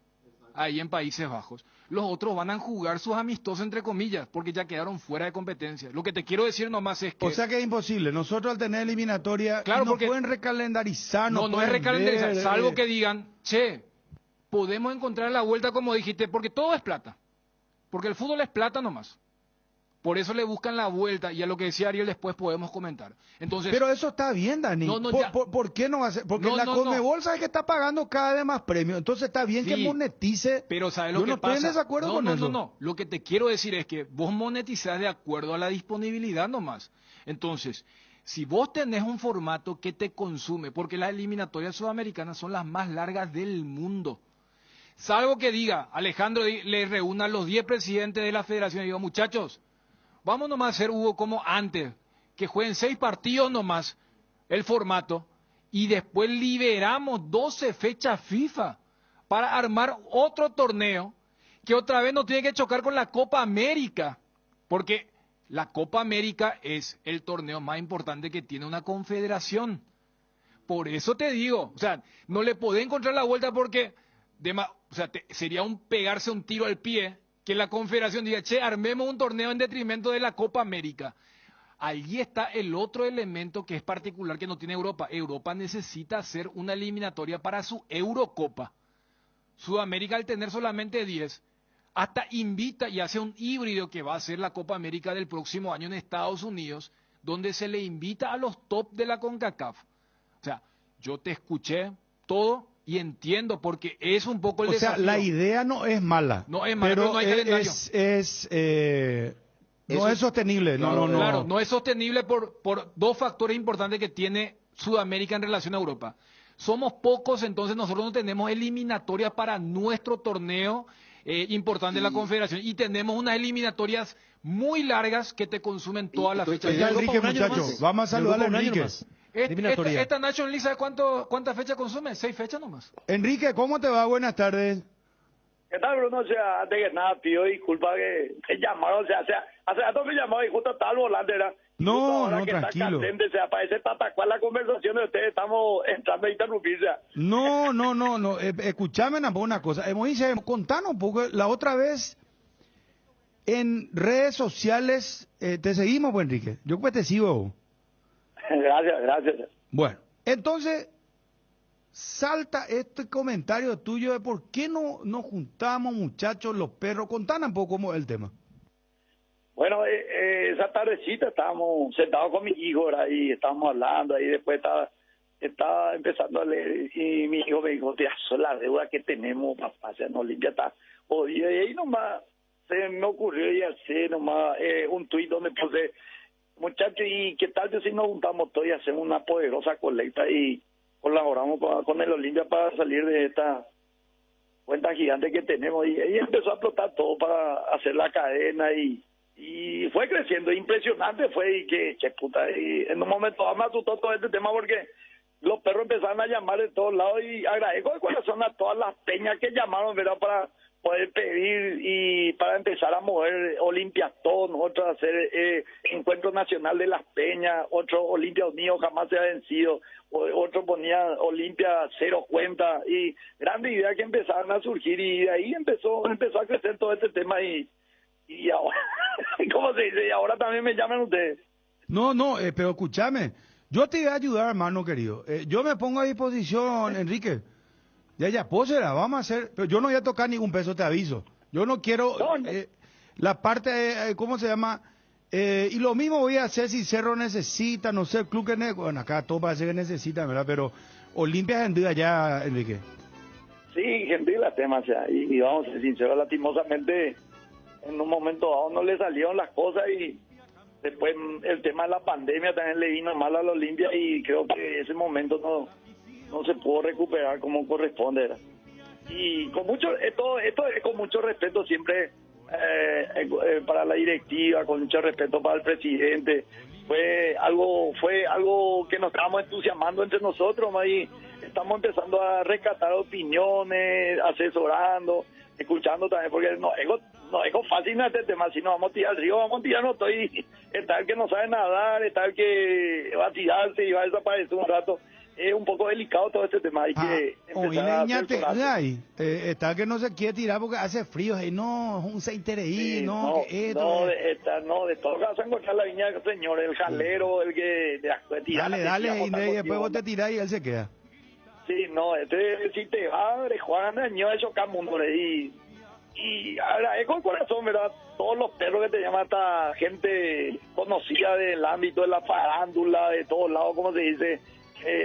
ahí en Países Bajos, los otros van a jugar sus amistosos entre comillas, porque ya quedaron fuera de competencia. Lo que te quiero decir nomás es que... O sea que es imposible. Nosotros al tener eliminatoria, claro, no porque... pueden recalendarizar. No es recalendarizar, salvo que digan, che, podemos encontrar la vuelta como dijiste, porque todo es plata. Porque el fútbol es plata nomás. Por eso le buscan la vuelta, y a lo que decía Ariel después podemos comentar. Entonces, pero eso está bien, Dani. ¿Por qué no va a ser? Porque la Conmebol sabe que está pagando cada vez más premios. Entonces está bien que monetice. Pero ¿sabes lo que pasa? Yo no estoy en desacuerdo con eso. No. Lo que te quiero decir es que vos monetizás de acuerdo a la disponibilidad nomás. Entonces, si vos tenés un formato que te consume, porque las eliminatorias sudamericanas son las más largas del mundo. Salvo que diga, Alejandro le reúna a los 10 presidentes de la federación y diga, muchachos, vamos nomás a hacer, Hugo, como antes, que jueguen 6 partidos nomás, el formato, y después liberamos 12 fechas FIFA para armar otro torneo que otra vez no tiene que chocar con la Copa América, porque la Copa América es el torneo más importante que tiene una confederación. Por eso te digo, o sea, no le podés encontrar la vuelta porque sería pegarse un tiro al pie que la confederación diga, che, armemos un torneo en detrimento de la Copa América. Allí está el otro elemento que es particular que no tiene Europa. Europa necesita hacer una eliminatoria para su Eurocopa. Sudamérica, al tener solamente 10, hasta invita y hace un híbrido que va a ser la Copa América del próximo año en Estados Unidos, donde se le invita a los top de la CONCACAF. O sea, yo te escuché todo y entiendo, porque es un poco el desafío. O sea, la idea no es mala. No es mala, pero no hay calendario. No es sostenible. Claro, no es sostenible por 2 factores importantes que tiene Sudamérica en relación a Europa. Somos pocos, entonces nosotros no tenemos eliminatorias para nuestro torneo importante de la Confederación. Y tenemos unas eliminatorias muy largas que te consumen toda la fecha. Enrique, muchachos, vamos a saludar a Enrique. Esta National League, ¿sabes cuántas fechas consume? 6 fechas nomás. Enrique, ¿cómo te va? Buenas tardes. ¿Qué tal, Bruno? O sea, antes que nada, pido disculpas que llamaron, o sea, hace rato me llamó y justo estaba el volante, era. No, que tranquilo. Está candente, o sea, parece tatacuar la conversación de ustedes, estamos entrando a interrumpir, o sea. No. Escuchame una cosa. Moisés, contanos un poco. La otra vez, en redes sociales, te seguimos, pues, Enrique. Yo pues te sigo. Gracias. Bueno, entonces salta este comentario tuyo de por qué no nos juntamos, muchachos, los perros. Contanos un poco cómo es el tema. Bueno, esa tardecita estábamos sentados con mi hijo, ¿verdad? Y estábamos hablando, ahí después estaba empezando a leer y mi hijo me dijo, tía, son la deuda que tenemos, papá, se nos limpia, está jodido. Y ahí nomás se me ocurrió y hacer nomás un tuit donde puse, muchachos, ¿y qué tal si nos juntamos todos y hacemos una poderosa colecta y colaboramos con el Olimpia para salir de esta cuenta gigante que tenemos? Y ahí empezó a explotar todo para hacer la cadena y fue creciendo, impresionante fue, y que, che puta, y en un momento me asustó todo este tema porque los perros empezaron a llamar de todos lados y agradezco de corazón a todas las peñas que llamaron, ¿verdad? Para poder pedir y para empezar a mover Olimpiatón, otro hacer Encuentro Nacional de las Peñas, otro Olimpia Unido jamás se ha vencido, otro ponía Olimpia cero cuenta y grandes ideas que empezaron a surgir y de ahí empezó a crecer todo este tema y ahora, ¿cómo se dice? Y ahora también me llaman ustedes. No, pero escúchame, yo te voy a ayudar, hermano querido. Yo me pongo a disposición, Enrique. Ya, pósela, vamos a hacer, pero yo no voy a tocar ningún peso, te aviso. Yo no quiero la parte, ¿cómo se llama? Y lo mismo voy a hacer si Cerro necesita, no sé, el club que bueno, acá todo parece que necesita, ¿verdad? Pero Olimpia Gendida ya, Enrique. Sí, Gendida tema, o sea, y vamos a ser sinceros, lastimosamente, en un momento dado no le salieron las cosas y después el tema de la pandemia también le vino mal a la Olimpia y creo que ese momento no se pudo recuperar como corresponde, ¿verdad? Y con mucho esto es con mucho respeto siempre para la directiva, con mucho respeto para el presidente. Fue algo que nos estábamos entusiasmando entre nosotros, ¿no? Y estamos empezando a rescatar opiniones, asesorando, escuchando también, porque no es fácil este tema. Si no vamos a tirar al río, vamos a tirar, no estoy. Está el que no sabe nadar, está el que va a tirarse y va a desaparecer un rato. Es un poco delicado todo este tema. Hay que empezar a asesorarse. Está el que no se quiere tirar porque hace frío, y no, un seitereí, de todo caso encontrar la viña del señor, el jalero, el que de tirar. Dale, y después vos te tirás y él se queda. Sí, si te va, Juan año de chocar mundo y agradezco el corazón, ¿verdad? Todos los perros que te llaman, hasta gente conocida del ámbito de la farándula, de todos lados, como se dice,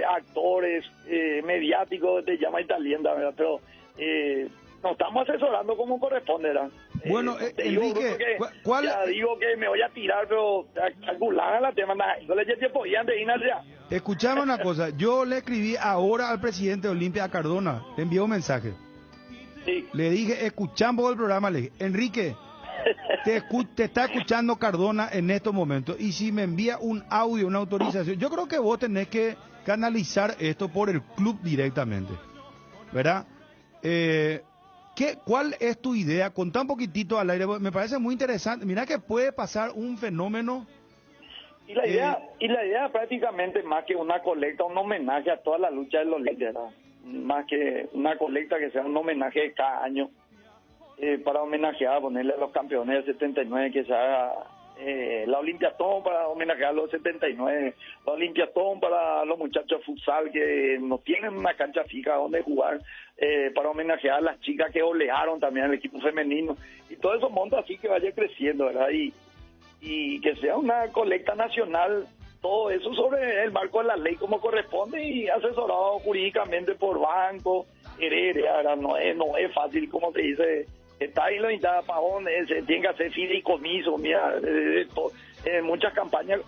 actores, mediáticos, te llama italiana, ¿verdad? Pero nos estamos asesorando como corresponde, ¿verdad? Bueno, Enrique, ¿cuál? Ya digo que me voy a tirar, pero calculada la tema, yo le eché tiempo y antes de ir allá. Escuchame una cosa, yo le escribí ahora al presidente de Olimpia, a Cardona, le envié un mensaje. Sí. Le dije, escuchamos el programa, le dije, Enrique, te está escuchando Cardona en estos momentos, y si me envía un audio, una autorización, yo creo que vos tenés que canalizar esto por el club directamente, ¿verdad? ¿Cuál es tu idea? Contá un poquitito al aire, me parece muy interesante. Mira que puede pasar un fenómeno. Y la idea prácticamente más que una colecta, un homenaje a toda la lucha de los líderes, más que una colecta que sea un homenaje de cada año, para homenajear, ponerle a los campeones del 79, que se haga la Olimpiatón para homenajear a los 79, la Olimpiatón para los muchachos de futsal que no tienen una cancha fija donde jugar, para homenajear a las chicas que olearon también al equipo femenino, y todo eso monta así que vaya creciendo, ¿verdad? Y que sea una colecta nacional, todo eso sobre el marco de la ley como corresponde y asesorado jurídicamente por banco, heredera, no es fácil, como te dice, está ahí lo invitado para dónde se tiene que hacer fideicomiso, mira, muchas campañas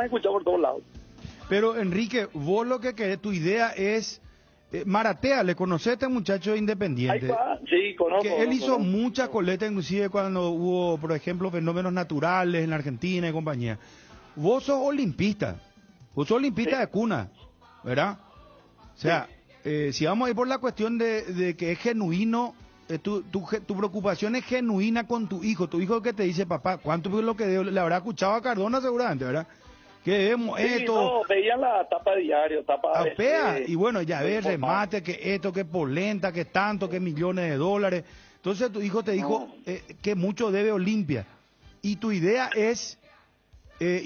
escuchado por todos lados. Pero Enrique, vos lo que querés, tu idea es Maratea, ¿le conocés a este muchacho independiente? Ahí va, sí, conozco. Que él hizo mucha coleta, inclusive cuando hubo, por ejemplo, fenómenos naturales en la Argentina y compañía. Vos sos olimpista de cuna, ¿verdad? O sea, si vamos a ir por la cuestión de que es genuino, tu preocupación es genuina con tu hijo que te dice, papá, ¿cuánto es lo que le habrá escuchado a Cardona seguramente, verdad? Que vemos esto. No, veía la tapa de diario, y bueno, ya ves, remate, que esto, que polenta, que tanto, que millones de dólares. Entonces tu hijo te dijo que mucho debe Olimpia. Y tu idea es,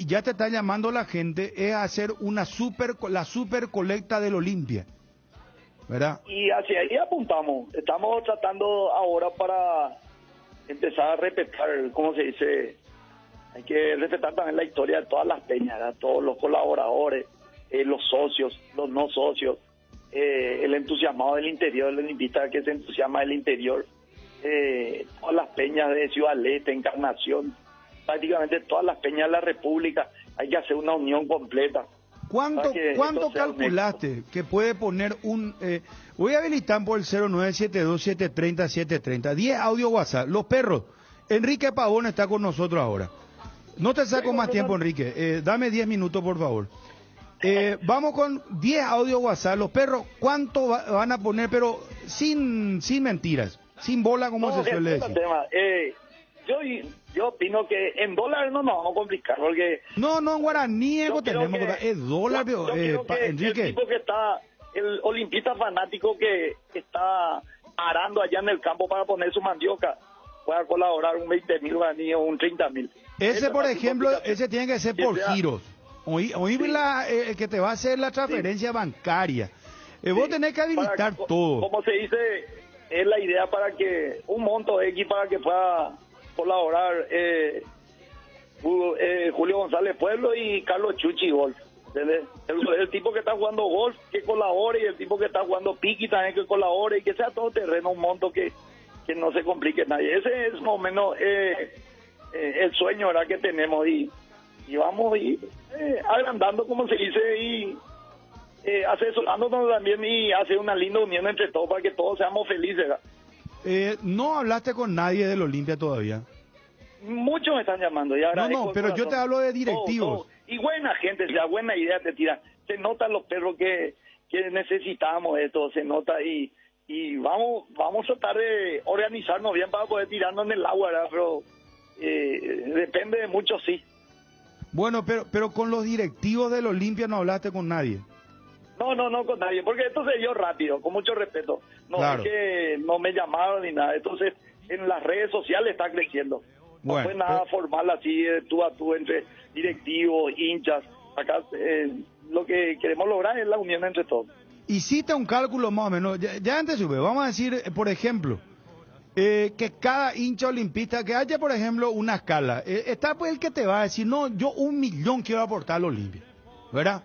ya te está llamando la gente, es hacer la super colecta del Olimpia, ¿verdad? Y hacia ahí apuntamos. Estamos tratando ahora para empezar a respetar, ¿cómo se dice? Hay que respetar también la historia de todas las peñas, ¿verdad? Todos los colaboradores, los socios, los no socios, el entusiasmado del interior, el olimpista que se entusiasma del interior, todas las peñas de Ciudad Este, Encarnación, prácticamente todas las peñas de la República. Hay que hacer una unión completa. ¿Cuánto calculaste que puede poner un... voy a habilitar por el 0972-730-730, 10 audio WhatsApp, los perros. Enrique Pavón está con nosotros ahora. No te saco más tiempo, Enrique. Dame 10 minutos, por favor. Vamos con 10 audio WhatsApp. Los perros, ¿cuánto van a poner? Pero sin mentiras. sin bola, como No, se suele ese es el decir. tema. Yo opino que en dólares no nos vamos a complicar, porque... No, en guaraní tenemos que... Es dólar, yo creo que Enrique. el tipo que está, el olimpista fanático que está arando allá en el campo para poner su mandioca, pueda colaborar un 20.000 guaraníes o un 30.000. Ese, por ejemplo, ese tiene que ser por giros. Oí el que te va a hacer la transferencia bancaria. Vos tenés que habilitar todo. Como se dice, es la idea para que un monto X para que pueda colaborar Julio González Pueblo y Carlos Chuchi Golf. El tipo que está jugando golf que colabore, y el tipo que está jugando piqui también que colabore, y que sea todo terreno, un monto que no se complique nadie. Ese es más o menos el sueño, ¿verdad?, que tenemos, y vamos agrandando, como se dice, y asesorándonos también, y hacer una linda unión entre todos para que todos seamos felices, ¿verdad? ¿No hablaste con nadie del Olimpia todavía? Muchos me están llamando. Y no, pero yo te hablo de directivos. Todo. Y buena gente, la buena idea te tira. Se notan los perros que necesitamos esto, se nota, y vamos a tratar de organizarnos bien para poder tirarnos en el agua, ¿verdad? Pero depende de mucho, sí. Bueno, pero con los directivos del Olimpia no hablaste con nadie. No con nadie, porque esto se dio rápido, con mucho respeto. No claro. Es que no me llamaron ni nada. Entonces, en las redes sociales está creciendo. No fue nada formal así, tú a tú, entre directivos, hinchas. Acá lo que queremos lograr es la unión entre todos. Hiciste un cálculo más o menos, ya antes sube, vamos a decir, por ejemplo, que cada hincha olimpista, que haya, por ejemplo, una escala, está pues el que te va a decir, no, yo 1 millón quiero aportar al Olimpia, ¿verdad?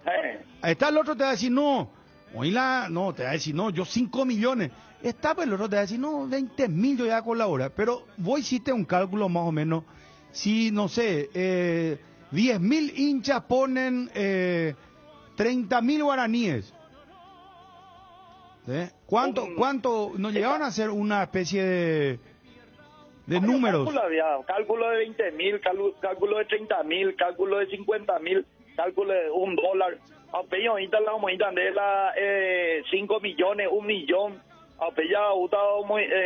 Está el otro te va a decir, no, te va a decir, no, yo 5 millones. Está pues el otro te va a decir, no, 20.000 yo ya colaboro. Pero vos hiciste un cálculo más o menos, si, no sé, 10.000 hinchas ponen 30.000 guaraníes. ¿Sí? ¿Cuánto nos llegaron a hacer una especie de números? Cálculo de 20.000, cálculo de 30.000, cálculo de 50.000, cálculo de $1. Ahorita la vamos a entender 5 millones, 1 millón.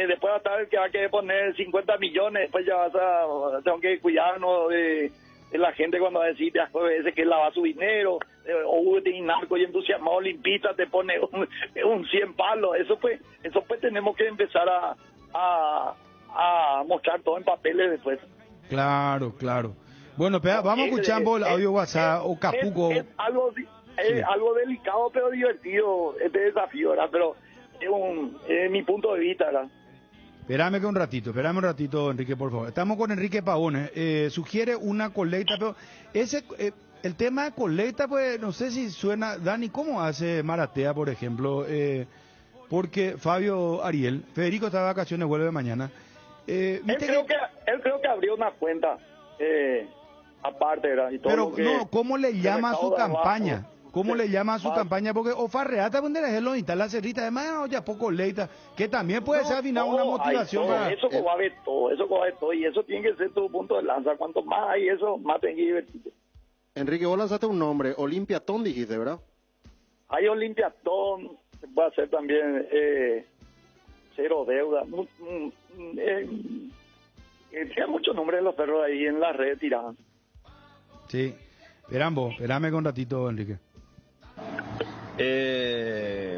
Después hasta que hay que poner 50 millones, después ya tengo que cuidarnos de la gente cuando va a decir veces que lava su dinero, o narco y entusiasmado olimpista te pone un 100 palos. Eso pues tenemos que empezar a mostrar todo en papeles después. Claro. Bueno, vamos a escuchar el audio WhatsApp o Capuco. Es algo delicado pero divertido este desafío, ¿verdad? Pero es mi punto de vista, ¿verdad? Espérame un ratito, Enrique, por favor. Estamos con Enrique Pavón. Sugiere una colecta, pero el tema de colecta, pues no sé si suena. Dani, ¿cómo hace Maratea, por ejemplo? Porque Federico está de vacaciones, vuelve mañana. Él creo que abrió una cuenta aparte, ¿verdad? Y todo pero ¿cómo le llama a su campaña? ¿Cómo le llama a su campaña? Porque Ofarreata donde lo instala cerrita, además ya poco leita, que también puede ser al final una motivación para... Eso va a ver todo, y eso tiene que ser tu punto de lanza. Cuanto más hay eso, más tenés que divertirte. Enrique, vos lanzaste un nombre, Olimpiatón dijiste, ¿verdad? Hay Olimpiatón, se puede hacer también Cero Deuda. Tiene muchos nombres de los perros ahí en la red tiradas. Sí, espérame un ratito, Enrique.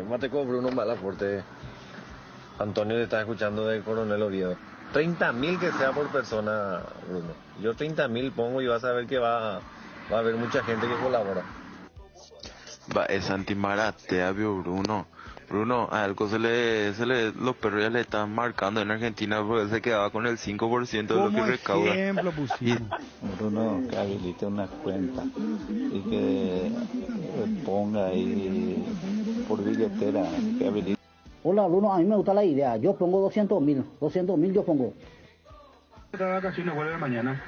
Mateco Bruno Malaporte. Antonio te está escuchando de Coronel Oviedo. 30.000 que sea por persona, Bruno. Yo 30.000 pongo y vas a ver que va a haber mucha gente que colabora. Es antimaratea, vio Bruno. Bruno, a algo los perros ya le están marcando en Argentina porque se quedaba con el 5% de lo que recauda. Bruno, que habilite una cuenta y que ponga ahí por billetera, que habilite. Hola Bruno, a mí me gusta la idea, yo pongo 200.000 yo pongo. Esta vacaciones vuelve mañana.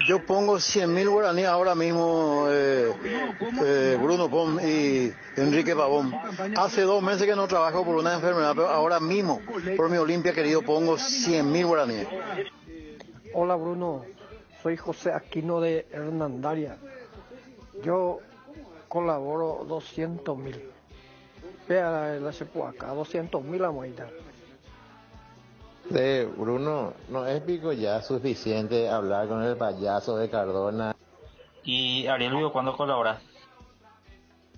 Yo pongo 100.000 guaraníes ahora mismo, Bruno Pom y Enrique Pavón. Hace 2 meses que no trabajo por una enfermedad, pero ahora mismo, por mi Olimpia querido, pongo 100.000 guaraníes. Hola Bruno, soy José Aquino de Hernandaria. Yo colaboro 200.000. Vea, la acá 200.000 la moita. Bruno, no es pico ya suficiente hablar con el payaso de Cardona. Y Ariel Vivo, ¿cuándo colaboras?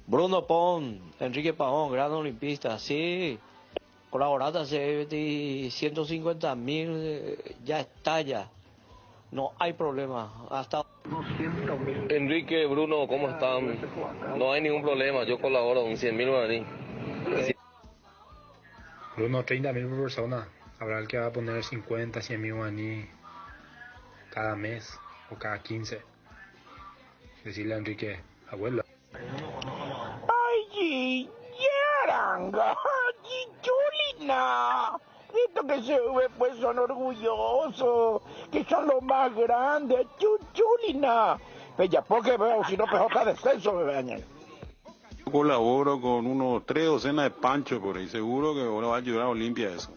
Bruno Pon, Enrique Pavón, gran olimpista, sí. Colaboraste hace 150.000, ya está ya. No hay problema. Hasta 200.000. Enrique, Bruno, ¿cómo están? No hay ningún problema, yo colaboro con 100.000 guaraní. Bruno, 30.000 por persona. Habrá el que va a poner 50, 100.000 guaraní cada mes o cada 15. Decirle a Enrique, abuelo. ¡Ay, Yaranga! ¡Chichulina! Estos que se ve pues son orgullosos, que son los más grandes, Chuchulina. Bella, porque veo, si no pejoca descenso me bañan. Colaboro con unos 3 docenas de panchos por ahí, seguro que ahora va a ayudar a Olimpia eso.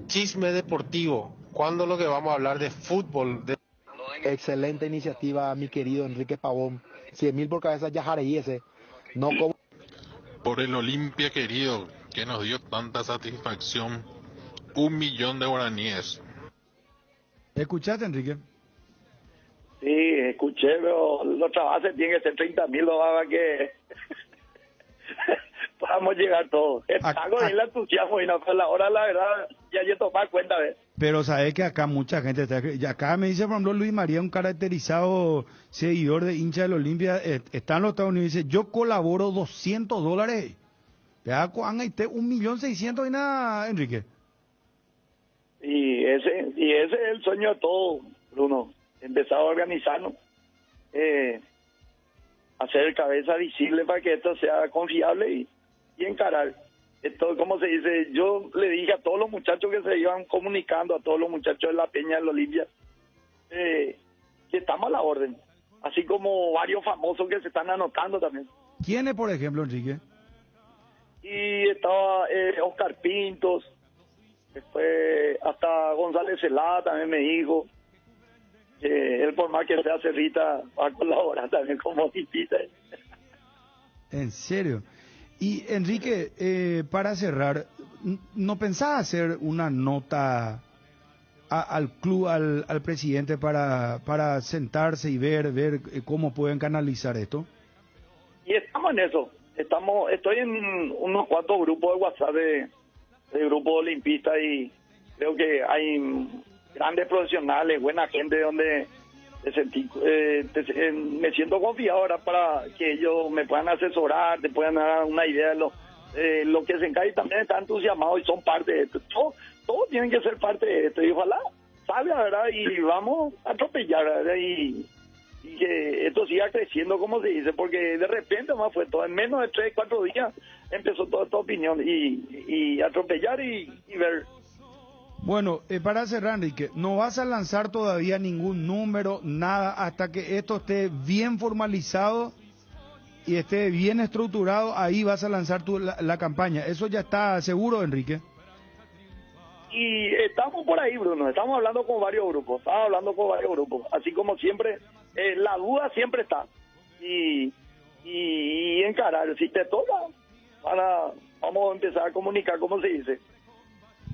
Chisme deportivo. ¿Cuándo lo que vamos a hablar de fútbol? Excelente iniciativa, mi querido Enrique Pavón. 100.000 por cabeza ya ese. No como... Por el Olimpia querido, que nos dio tanta satisfacción. 1 millón de guaraníes. ¿Escuchaste, Enrique? Sí, escuché, pero los trabajos tienen que ser 30.000, lo va que podamos llegar todos. Está con el entusiasmo y no fue la hora, la verdad, ya yo tomé cuenta de. Pero sabes que acá mucha gente está... Y acá me dice, por ejemplo, Luis María, un caracterizado seguidor de hincha del Olimpia, está en los Estados Unidos y dice, yo colaboro $200. Ya, Juan, 1.600.000 y nada, Enrique. Y ese es el sueño de todo, Bruno. Empezar a organizarnos, hacer cabeza visible para que esto sea confiable y encarar. Esto, como se dice, yo le dije a todos los muchachos que se iban comunicando, a todos los muchachos de la Peña del Olimpia, que estamos a la orden, así como varios famosos que se están anotando también. ¿Quiénes, por ejemplo, Enrique? Y estaba Oscar Pintos, después hasta González Celada también me dijo. Él, por más que sea Cerrita, va a colaborar también como olimpista. ¿En serio? Y Enrique, para cerrar, ¿no pensás hacer una nota al club, al presidente para sentarse y ver cómo pueden canalizar esto? Y estamos en eso. Estoy en unos cuantos grupos de WhatsApp de grupos olimpistas y creo que hay grandes profesionales, buena gente donde me siento confiado ahora para que ellos me puedan asesorar, te puedan dar una idea de lo que se encarga y también están entusiasmados y son parte de esto. Todos tienen que ser parte de esto y ojalá salga, ¿verdad? Y vamos a atropellar, ¿verdad? Y que esto siga creciendo, como se dice, porque de repente más fue todo, en menos de 3, 4 días empezó toda esta opinión y atropellar y ver. Bueno, para cerrar, Enrique, no vas a lanzar todavía ningún número, nada, hasta que esto esté bien formalizado y esté bien estructurado, ahí vas a lanzar la campaña. ¿Eso ya está seguro, Enrique? Y estamos por ahí, Bruno, estamos hablando con varios grupos, así como siempre, la duda siempre está, y encarar, si te toca, vamos a empezar a comunicar, como se dice.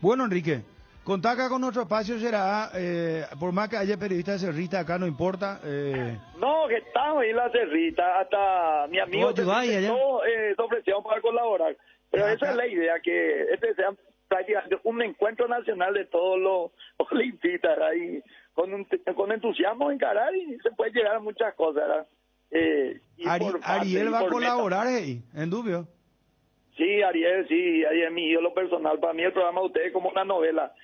Bueno, Enrique, contá acá con nuestro espacio, será, por más que haya periodistas de Cerrita, acá no importa. No, que estamos ahí en la Cerrita, hasta mi amigo se ofrecieron para colaborar, pero esa es la idea, que este sea prácticamente un encuentro nacional de todos los olimpistas, ahí con entusiasmo encarar y se puede llegar a muchas cosas, ¿verdad? Ariel va a colaborar, en Dubio. Sí, Ariel es mi ídolo personal. Para mí el programa de ustedes es como una novela.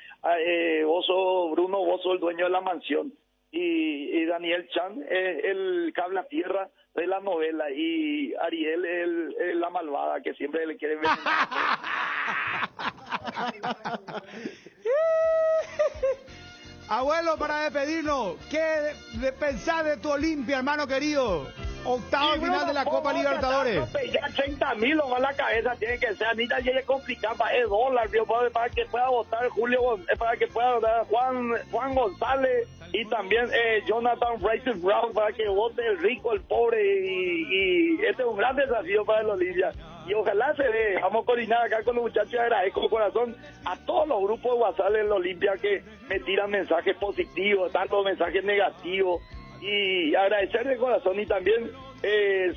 Vos sos, Bruno, vos sos el dueño de la mansión. Y Daniel Chan es el cable a tierra de la novela. Y Ariel es la malvada que siempre le quiere ver. Abuelo, para despedirnos, ¿qué pensás de tu Olimpia, hermano querido? octava final de la Copa Libertadores. Ya 30.000 o más la cabeza tiene que ser. Anita ya es complicado para el dólar, para que pueda votar Julio, para que pueda votar Juan González y también Jonathan Fraser Brown, para que vote el rico, el pobre, y este es un gran desafío para el Olimpia. Y ojalá se dé. Vamos a coordinar acá con los muchachos. Agradezco de corazón a todos los grupos de WhatsApp del Olimpia que me tiran mensajes positivos, tanto mensajes negativos, y agradecer de corazón, y también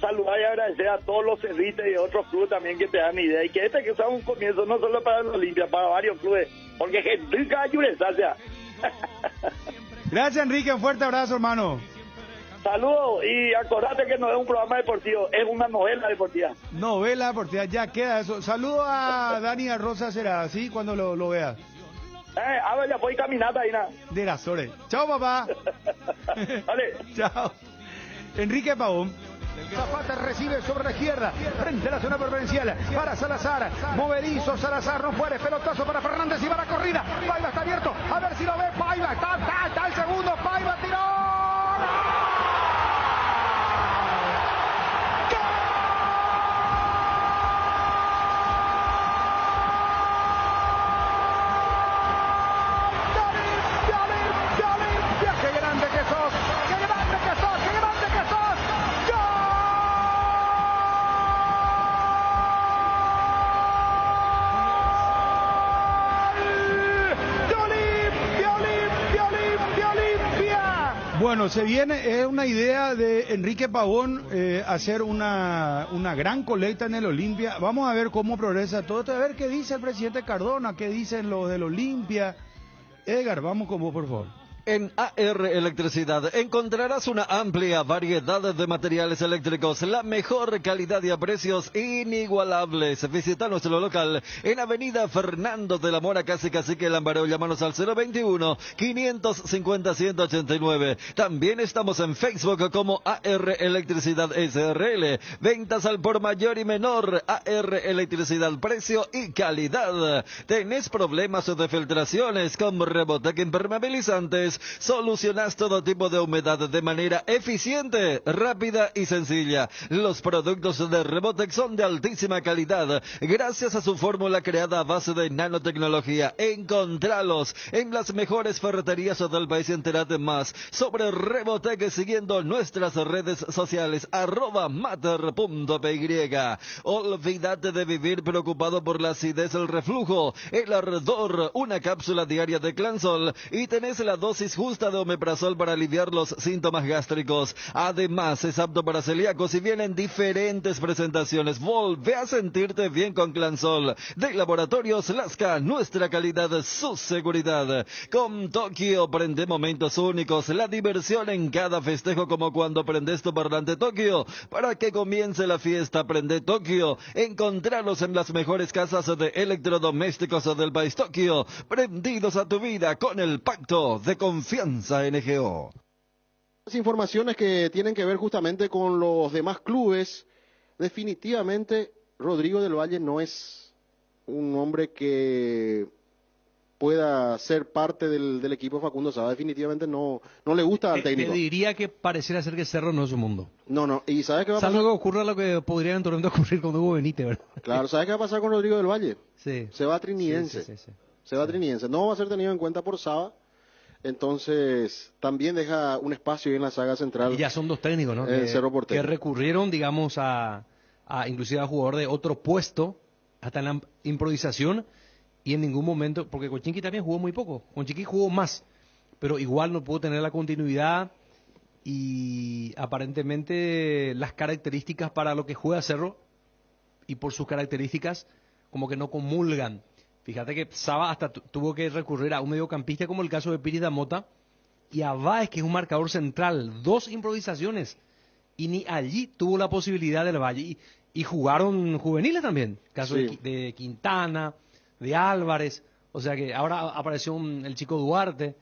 saludar y agradecer a todos los cerrites y otros clubes también que te dan idea, y que que sea un comienzo no solo para el Olimpia, para varios clubes, porque Henry Cayuresacia. Gracias, Enrique, un fuerte abrazo, hermano. Saludos, y acordate que no es un programa deportivo, es una novela deportiva. Novela deportiva, ya queda eso. Saludo a Dani Rosa, será así cuando lo veas. A ver, ya voy caminata ahí, nada. De las horas. Chao, papá. Vale. Chao. Enrique Pavón. Zapata recibe sobre la izquierda, frente a la zona preferencial, para Salazar, movedizo, Salazar no puede, pelotazo para Fernández y va la corrida, Paiva está abierto, a ver si lo ve, Paiva, está el segundo, Paiva tiró. Bueno, se viene, es una idea de Enrique Pavón hacer una gran colecta en el Olimpia. Vamos a ver cómo progresa todo esto, a ver qué dice el presidente Cardona, qué dicen los del Olimpia. Edgar, vamos con vos, por favor. En AR Electricidad encontrarás una amplia variedad de materiales eléctricos, la mejor calidad y a precios inigualables. Visita nuestro local en Avenida Fernando de la Mora, casi Cacique Lambareo. Llámanos al 021-550-189. También estamos en Facebook como AR Electricidad SRL. Ventas al por mayor y menor. AR Electricidad, precio y calidad. ¿Tenés problemas de filtraciones con Rebotec impermeabilizantes? Solucionas todo tipo de humedad de manera eficiente, rápida y sencilla. Los productos de Rebotec son de altísima calidad gracias a su fórmula creada a base de nanotecnología. Encontralos en las mejores ferreterías del país y entérate más sobre Rebotec siguiendo nuestras redes sociales @mater.py. Olvídate de vivir preocupado por la acidez, el reflujo, el ardor. Una cápsula diaria de Clansol y tenés la dosis justa de omeprazol para aliviar los síntomas gástricos. Además, es apto para celíacos y viene en diferentes presentaciones. Volve a sentirte bien con Clansol. De Laboratorios Lasca, nuestra calidad, su seguridad. Con Tokio, prende momentos únicos, la diversión en cada festejo, como cuando prendes tu parlante Tokio. Para que comience la fiesta, prende Tokio. Encontrarlos en las mejores casas de electrodomésticos del país. Tokio, prendidos a tu vida con el pacto de confianza NGO. Las informaciones que tienen que ver justamente con los demás clubes, definitivamente Rodrigo del Valle no es un hombre que pueda ser parte del equipo Facundo Saba. Definitivamente no le gusta al técnico. Te diría que pareciera ser que Cerro no es su mundo. No, y ¿sabes qué va a pasar? Salvo que ocurra lo que podría eventualmente ocurrir con Hugo Benítez, ¿verdad? Claro, ¿sabes qué va a pasar con Rodrigo del Valle? Sí. Se va a Trinidense. Sí. Se va a Trinidense. No va a ser tenido en cuenta por Saba. Entonces, también deja un espacio ahí en la saga central. Y ya son dos técnicos, ¿no? Cerro Porteño. Que recurrieron, digamos, a inclusive a jugador de otro puesto, hasta en la improvisación, y en ningún momento, porque Cochinqui también jugó muy poco. Cochinqui jugó más, pero igual no pudo tener la continuidad y aparentemente las características para lo que juega Cerro, y por sus características, como que no comulgan. Fíjate que Saba hasta tuvo que recurrir a un mediocampista como el caso de Piris Damota y a Báez, que es un marcador central. 2 improvisaciones y ni allí tuvo la posibilidad del Valle. Y jugaron juveniles también. Caso de Quintana, de Álvarez. O sea que ahora apareció el chico Duarte.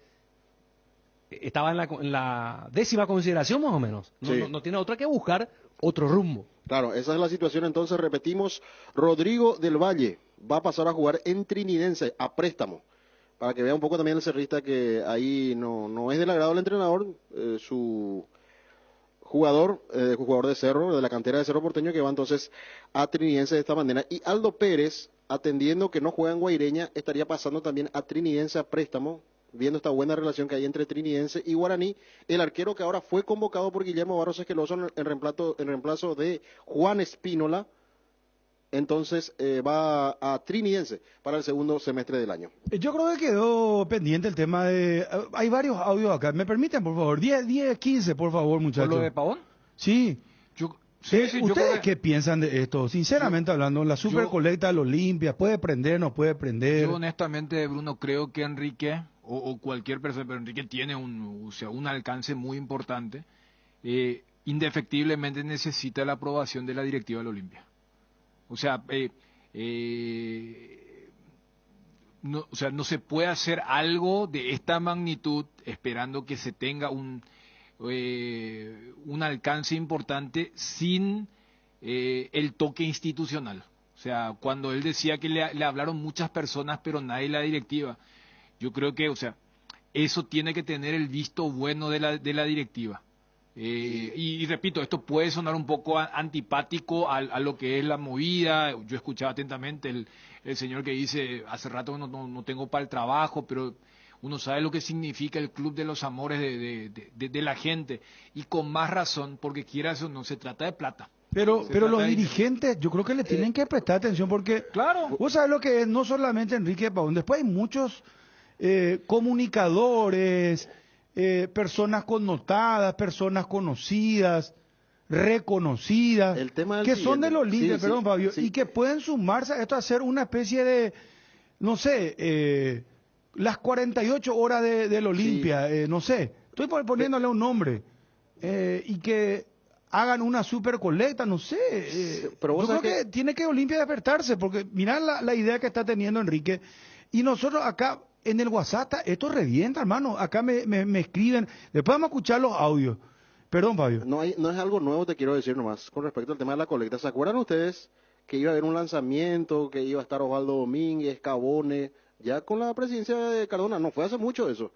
Estaba en la 10ª consideración más o menos. No tiene otra que buscar otro rumbo. Claro, esa es la situación. Entonces repetimos, Rodrigo del Valle va a pasar a jugar en Trinidense a préstamo, para que vea un poco también el cerrista que ahí no es del agrado del entrenador. Su jugador de Cerro, de la cantera de Cerro Porteño, que va entonces a Trinidense de esta manera. Y Aldo Pérez, atendiendo que no juega en Guaireña, estaría pasando también a Trinidense a préstamo, viendo esta buena relación que hay entre Trinidense y Guaraní. El arquero que ahora fue convocado por Guillermo Barros Esqueloso en reemplazo de Juan Espínola, entonces va a Trinidense para el segundo semestre del año. Yo creo que quedó pendiente el tema de... Hay varios audios acá. ¿Me permiten, por favor? 10, 15, por favor, muchachos. ¿Por lo de Pavón? Sí. Sí, ¿Ustedes qué piensan de esto? Sinceramente hablando, la supercolecta de Olimpia, ¿puede prender, no puede prender? Yo honestamente, Bruno, creo que Enrique, o cualquier persona, pero Enrique tiene un alcance muy importante, indefectiblemente necesita la aprobación de la directiva de la Olimpia. O sea, no se puede hacer algo de esta magnitud esperando que se tenga un alcance importante sin el toque institucional. O sea, cuando él decía que le hablaron muchas personas, pero nadie la directiva, yo creo que, o sea, eso tiene que tener el visto bueno de la directiva. Y repito, esto puede sonar un poco antipático a lo que es la movida. Yo escuchaba atentamente el señor que dice, hace rato no tengo para el trabajo, pero uno sabe lo que significa el club de los amores de la gente, y con más razón, porque quieras o no, se trata de plata. Pero los dirigentes, yo creo que le tienen que prestar atención, porque claro, vos sabés lo que es, no solamente Enrique Pavón, después hay muchos comunicadores, personas connotadas, personas conocidas, reconocidas, que son de los líderes, perdón, Fabio, y que pueden sumarse a esto, a hacer una especie de, no sé, las 48 horas del Olimpia, no sé, estoy poniéndole un nombre, y que hagan una super colecta, no sé, pero yo creo que tiene que Olimpia despertarse, porque mirá la idea que está teniendo Enrique, y nosotros acá en el WhatsApp, esto revienta, hermano, acá me escriben, después vamos a escuchar los audios. Perdón, Fabio. No es algo nuevo, te quiero decir nomás, con respecto al tema de la colecta. ¿Se acuerdan ustedes que iba a haber un lanzamiento, que iba a estar Osvaldo Domínguez, Cabone, ya con la presidencia de Cardona? No fue hace mucho eso.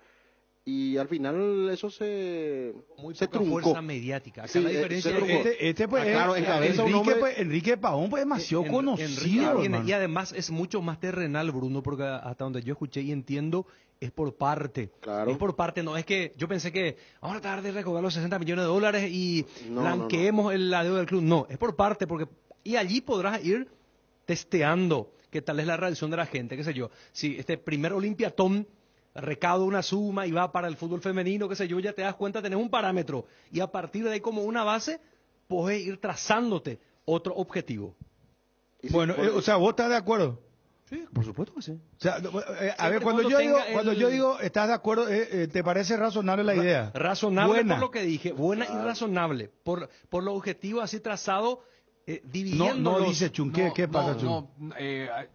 Y al final eso se truncó. Fuerza mediática. Acá sí, la diferencia Enrique Pavón pues demasiado conocido. Y además es mucho más terrenal, Bruno, porque hasta donde yo escuché y entiendo es por parte. Claro. Es por parte, no es que yo pensé que vamos a tratar de recaudar los 60 millones de dólares y blanqueemos la deuda del club. No, es por parte, porque y allí podrás ir testeando qué tal es la reacción de la gente, qué sé yo. Si este primer Olimpiatón recauda una suma y va para el fútbol femenino, qué sé yo, ya te das cuenta, tenés un parámetro y a partir de ahí como una base puedes ir trazándote otro objetivo. Bueno, o sea, ¿vos estás de acuerdo? Sí, por supuesto que sí. O sea, a ver, cuando yo digo, ¿estás de acuerdo? ¿Te parece razonable la idea? Razonable buena. Por lo que dije, buena y razonable, por los objetivos así trazados. No dice Chun, ¿qué pasa, Chun?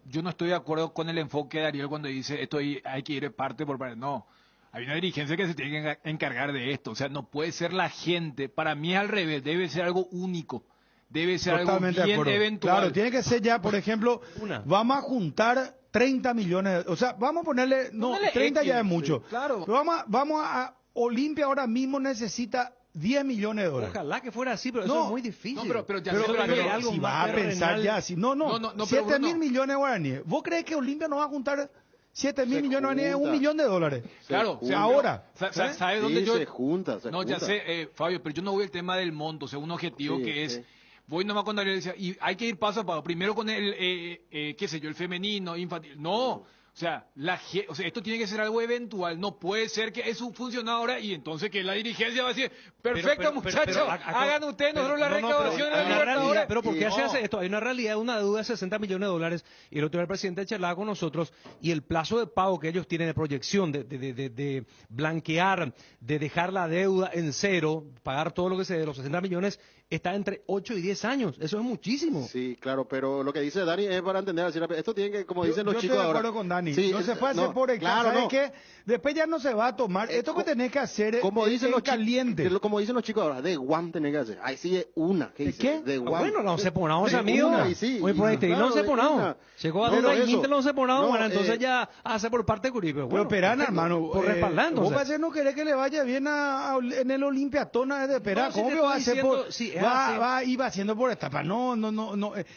Yo no estoy de acuerdo con el enfoque de Ariel cuando dice esto hay que ir parte por parte. No, hay una dirigencia que se tiene que encargar de esto. O sea, no puede ser la gente. Para mí es al revés, debe ser algo único. Debe ser totalmente algo bien eventual. Claro, tiene que ser ya, por ejemplo, vamos a juntar 30 millones. O sea, vamos a ponerle, 30 X, ya es mucho. Sí, claro. Pero vamos a Olimpia ahora mismo necesita 10 millones de dólares. Ojalá que fuera así, pero eso es muy difícil. Pero si va a pensar ya así. No, 7 mil millones de guaraníes. ¿Vos crees que Olimpia no va a juntar 7 mil millones de guaraníes? $1 millón. Claro, o sea, ahora. ¿Sabes dónde yo? Se junta. Ya sé, Fabio, pero yo no voy al tema del monto, o sea, un objetivo que es. Voy nomás con Ariel decía, y hay que ir paso a paso. Primero con el, qué sé yo, el femenino, infantil. No. O sea, esto tiene que ser algo eventual, no puede ser que es un funcionario y entonces que la dirigencia va a decir, perfecto muchachos, hagan ustedes nosotros la recaudación de la Libertadores. Pero ¿por qué se hace esto? Hay una realidad, una deuda de 60 millones de dólares y el otro día el presidente charlaba con nosotros y el plazo de pago que ellos tienen de proyección, de blanquear, de dejar la deuda en cero, pagar todo lo que se de los 60 millones, está entre 8 y 10 años. Eso es muchísimo. Sí, claro, pero lo que dice Dani es para entender, esto tiene que, como dicen los chicos ahora. Yo estoy de acuerdo con Dani. Dani. Sí, no se fue a hacer no, por el claro, ¿sabes no. qué? Después ya no se va a tomar. Esto que tenés que hacer como dicen es los caliente. como dicen los chicos ahora, de one tenés que hacer. Ahí sí es una. ¿Qué dice? ¿Qué? De one. Bueno, no se ponamos De amigos. una, y sí, Hoy por ahí y te claro, no se de ponamos. una. Llegó a Pero 2:20 eso, no se ponamos. no, Bueno, entonces ya hace por parte de Curipe. Pero esperan, hermano. Por respaldando. Vos parece no querés que le vaya bien en el Olimpiatona de esperar. No, si ¿Cómo te que va a estoy hacer por...? diciendo, sí, es así. Iba haciendo por etapa. No.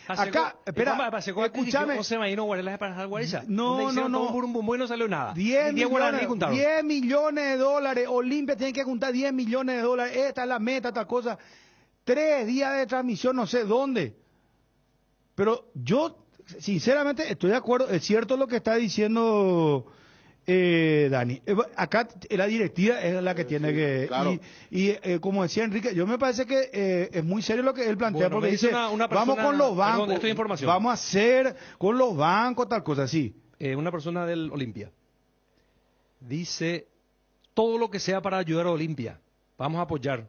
Acá, espera, escúchame. Escúchame. José Maíno Guarelas para dejar Guaricha. No. Un burum y no salió nada. 10 10 millones de dólares. Olimpia tiene que juntar 10 millones de dólares. Esta es la meta, tal cosa. 3 días de transmisión, no sé dónde. Pero yo, sinceramente, estoy de acuerdo. Es cierto lo que está diciendo Dani. Acá la directiva es la que tiene que... claro. Y como decía Enrique, yo me parece que es muy serio lo que él plantea, Bueno, porque me dice dice, una persona, vamos con los bancos, perdón, esto es información. vamos a hacer con los bancos, tal cosa, sí. Una persona del Olimpia dice, todo lo que sea para ayudar a Olimpia, vamos a apoyar.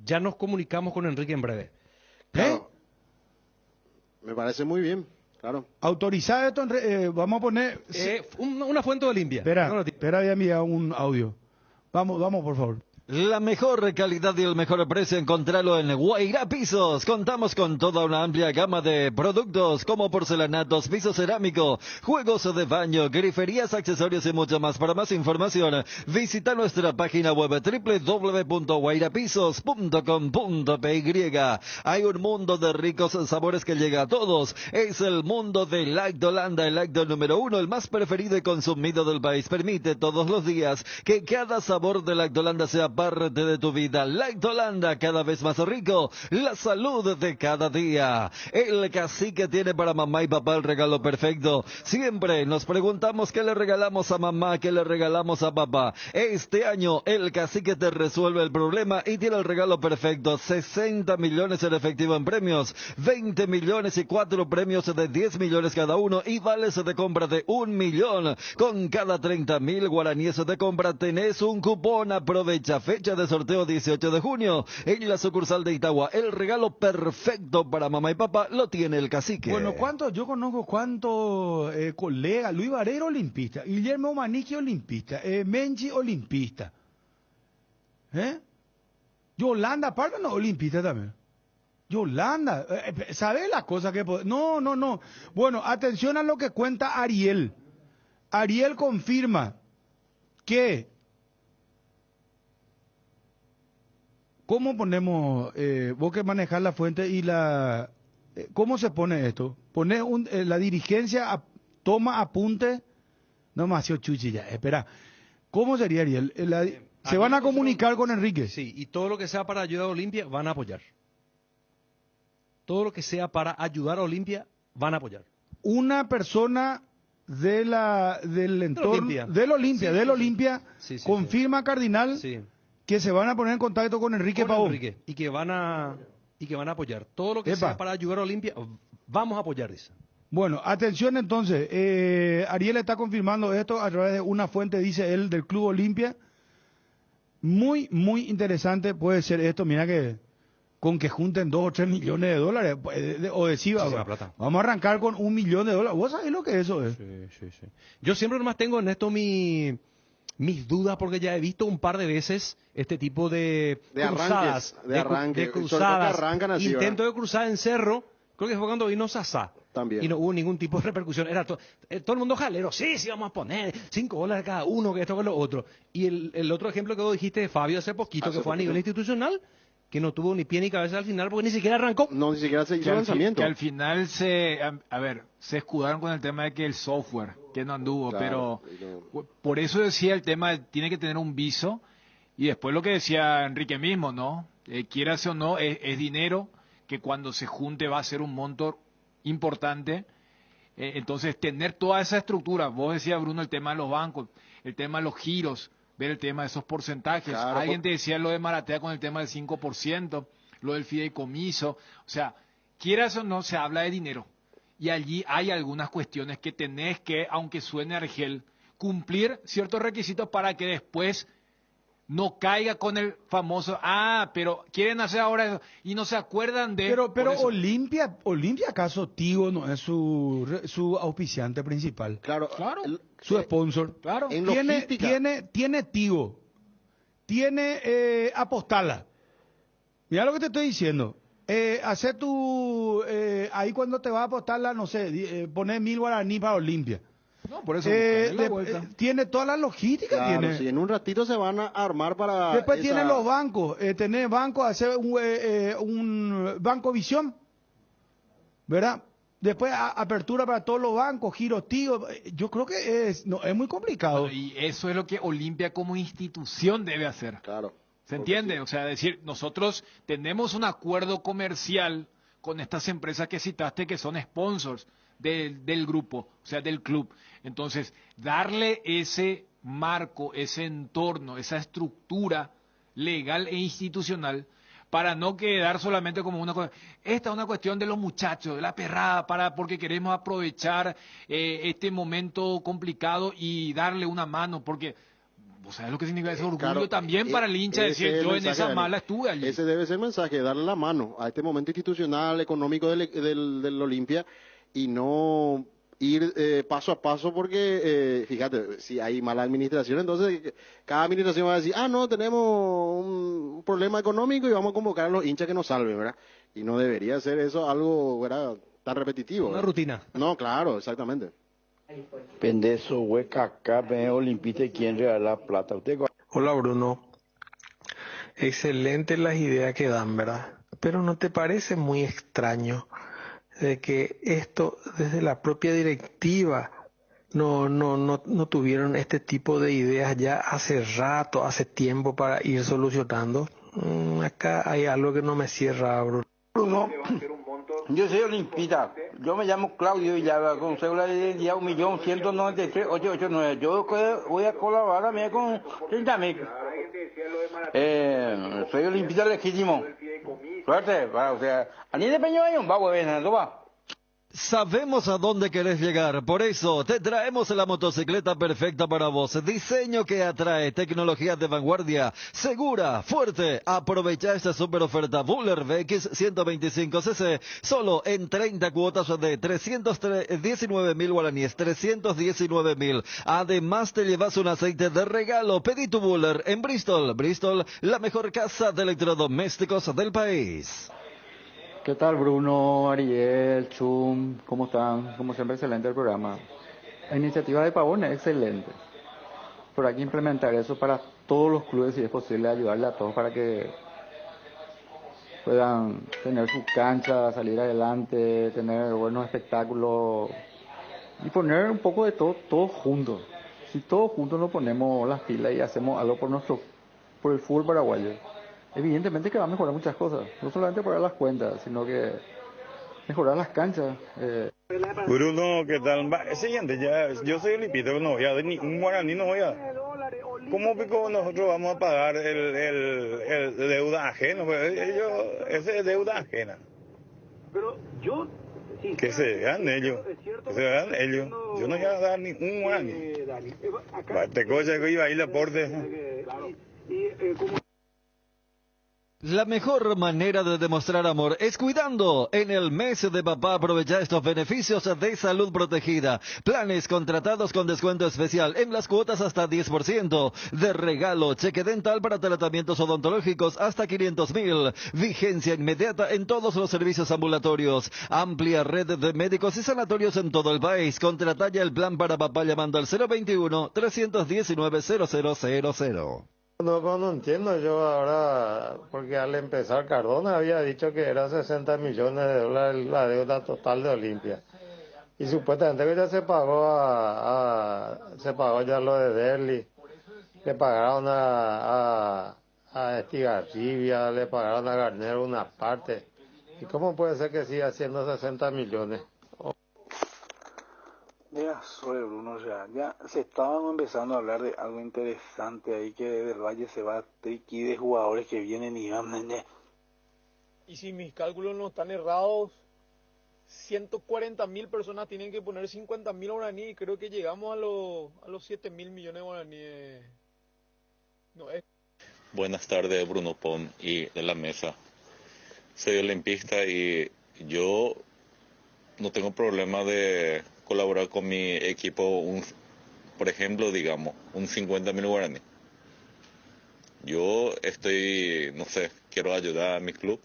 Ya nos comunicamos con Enrique en breve. Claro. Me parece muy bien, claro. Autorizado esto, vamos a poner... Una fuente de Olimpia. Espera, había enviado un audio. Vamos, por favor. La mejor calidad y el mejor precio encontralo en Guairá Pisos. Contamos con toda una amplia gama de productos como porcelanatos, piso cerámico, juegos de baño, griferías, accesorios y mucho más. Para más información, visita nuestra página web www.guairapisos.com.py. Hay un mundo de ricos sabores que llega a todos. Es el mundo de Lactolanda, el lácteo número 1, el más preferido y consumido del país. Permite todos los días que cada sabor de Lactolanda sea parte de tu vida. Lactolanda, cada vez más rico, la salud de cada día. El Cacique tiene para mamá y papá el regalo perfecto. Siempre nos preguntamos qué le regalamos a mamá, qué le regalamos a papá. Este año el Cacique te resuelve el problema y tiene el regalo perfecto. 60 millones en efectivo en premios, 20 millones y 4 premios de 10 millones cada uno y vales de compra de 1 millón. Con cada 30.000 guaraníes de compra tenés un cupón. Aprovecha. Fecha de sorteo 18 de junio en la sucursal de Itagua. El regalo perfecto para mamá y papá lo tiene el Cacique. Bueno, yo conozco cuántos colegas. Luis Barrero, olimpista. Guillermo Maniqui, olimpista. Menchi, olimpista. Yolanda Parga, no, olimpista también. Yolanda, ¿sabes la cosa que... No. Bueno, atención a lo que cuenta Ariel. Ariel confirma que... ¿Cómo ponemos, vos que manejar la fuente y la... ¿Cómo se pone esto? Pones la dirigencia, toma apunte, no más, chuchi ya, espera. ¿Cómo sería, Ariel? ¿Se van a comunicar con Enrique? Sí, y todo lo que sea para ayudar a Olimpia van a apoyar. Todo lo que sea para ayudar a Olimpia van a apoyar. Una persona del entorno, del Olimpia, confirma, Cardinal, que se van a poner en contacto con Enrique Pavón. Y que van a apoyar. Todo lo que sea para ayudar a Olimpia, vamos a apoyar, dice. Bueno, atención entonces. Ariel está confirmando esto a través de una fuente, dice él, del Club Olimpia. Muy, muy interesante puede ser esto. Mira que con que junten 2 o 3 millones de dólares, o decir, vamos a arrancar con $1 millón. ¿Vos sabés lo que eso es? Sí. Yo siempre nomás tengo en esto mis dudas, porque ya he visto un par de veces este tipo de cruzadas, de cruzadas, intento de cruzar en cerro, creo que fue cuando vino Sasá. También. Y no hubo ningún tipo de repercusión. Era todo el mundo jalero. Sí, vamos a poner $5 cada uno, que esto, que lo otro. Y el otro ejemplo que vos dijiste de Fabio hace poquito, que fue a nivel institucional, que no tuvo ni pie ni cabeza al final, porque ni siquiera arrancó. No, ni siquiera se hizo lanzamiento. Que al final se escudaron con el tema de que el software, que no anduvo, pero por eso decía el tema, tiene que tener un viso, y después lo que decía Enrique mismo, ¿no? Quieras o no, es dinero que cuando se junte va a ser un monto importante. Entonces, tener toda esa estructura, vos decías, Bruno, el tema de los bancos, el tema de los giros, ver el tema de esos porcentajes. Alguien te decía lo de Maratea con el tema del 5%, lo del fideicomiso. O sea, quieras o no, se habla de dinero. Y allí hay algunas cuestiones que tenés que, aunque suene Argel, cumplir ciertos requisitos para que después no caiga con el famoso, pero quieren hacer ahora eso, y no se acuerdan de... Pero Olimpia ¿acaso Tigo no es su auspiciante principal? Claro. Su sponsor. Claro. En logística. Tiene Tigo. Tiene Apostala. Mira lo que te estoy diciendo. Hacer ahí cuando te va a apostarla, no sé, poner 1.000 guaraní para Olimpia. No, por eso tiene toda la logística. Claro, tiene. sí, en un ratito se van a armar para... Después tienen los bancos. Tener banco, hacer un banco visión. ¿Verdad? Después apertura para todos los bancos, giro tío. Yo creo que es muy complicado. Bueno, y eso es lo que Olimpia como institución debe hacer. Claro. ¿Se entiende? Sí. O sea, decir, nosotros tenemos un acuerdo comercial con estas empresas que citaste que son sponsors del grupo, o sea, del club. Entonces, darle ese marco, ese entorno, esa estructura legal e institucional para no quedar solamente como una cosa. Esta es una cuestión de los muchachos, de la perrada, porque queremos aprovechar este momento complicado y darle una mano, porque... ¿Vos sabés lo que significa ese orgullo claro, también para el hincha? Decir, yo en esa mala estuve allí. Ese debe ser el mensaje, darle la mano a este momento institucional, económico del Olimpia y no ir paso a paso porque, fíjate, si hay mala administración, entonces cada administración va a decir, no, tenemos un problema económico y vamos a convocar a los hinchas que nos salven, ¿verdad? Y no debería ser eso algo, ¿verdad?, tan repetitivo. Una ¿verdad? rutina. No, claro, exactamente. Pendeso, hueca, acá, Olimpista y quién regala plata. Hola Bruno, excelentes las ideas que dan, ¿verdad? Pero ¿no te parece muy extraño de que esto desde la propia directiva no tuvieron este tipo de ideas ya hace rato, hace tiempo para ir solucionando? Acá hay algo que no me cierra, Bruno. Bruno, yo soy olimpista, yo me llamo Claudio Villaga, con cédula de identidad 1.193.889. Yo voy a colaborar también con 30.000. Soy olimpista legítimo. Suerte, o sea, a ni de Peñón, vamos a ver, ¿no va? Sabemos a dónde querés llegar, por eso te traemos la motocicleta perfecta para vos. Diseño que atrae, tecnología de vanguardia, segura, fuerte. Aprovecha esta super oferta Buller VX 125cc, solo en 30 cuotas de 319.000 guaraníes, 319.000. Además te llevas un aceite de regalo. Pedí tu Buller en Bristol. Bristol, la mejor casa de electrodomésticos del país. ¿Qué tal Bruno, Ariel, Chum? ¿Cómo están? Como siempre, excelente el programa. La iniciativa de Pavón es excelente. Pero hay que implementar eso para todos los clubes, si es posible, ayudarle a todos para que puedan tener su cancha, salir adelante, tener buenos espectáculos y poner un poco de todo juntos. Si todos juntos nos ponemos las pilas y hacemos algo por el fútbol paraguayo, evidentemente que va a mejorar muchas cosas, no solamente pagar las cuentas, sino que mejorar las canchas. Bruno, ¿qué tal? Siguiente, yo soy olimpista, no voy a dar ni un guaraní, no voy a dar. ¿Cómo pico nosotros vamos a pagar el deuda ajena? Ese es deuda ajena. Pero yo... Que se vean ellos, yo no voy a dar ni un guaraní. Te cosa que iba a ir a aporte. La mejor manera de demostrar amor es cuidando. En el mes de papá aprovecha estos beneficios de salud protegida. Planes contratados con descuento especial en las cuotas hasta 10%. De regalo, cheque dental para tratamientos odontológicos hasta 500.000. Vigencia inmediata en todos los servicios ambulatorios. Amplia red de médicos y sanatorios en todo el país. Contrata ya el plan para papá llamando al 021-319-0000. No entiendo yo ahora, porque al empezar Cardona había dicho que era 60 millones de dólares la deuda total de Olimpia. Y supuestamente que ya se pagó se pagó ya lo de Derli, le pagaron a Estigarribia, le pagaron a Garnero una parte. ¿Y cómo puede ser que siga siendo 60 millones? Ya soy Bruno, ya se estaban empezando a hablar de algo interesante ahí, que del Valle se va a triqui de jugadores que vienen y van. Y si mis cálculos no están errados, 140.000 personas tienen que poner 50.000 guaraníes, y creo que llegamos a los 7.000 millones de guaraníes. No es. Buenas tardes, Bruno Pom y de la mesa. Soy olimpista y yo no tengo problema de colaborar con mi equipo, por ejemplo, digamos, un 50.000 guaraní. Yo estoy, no sé, quiero ayudar a mi club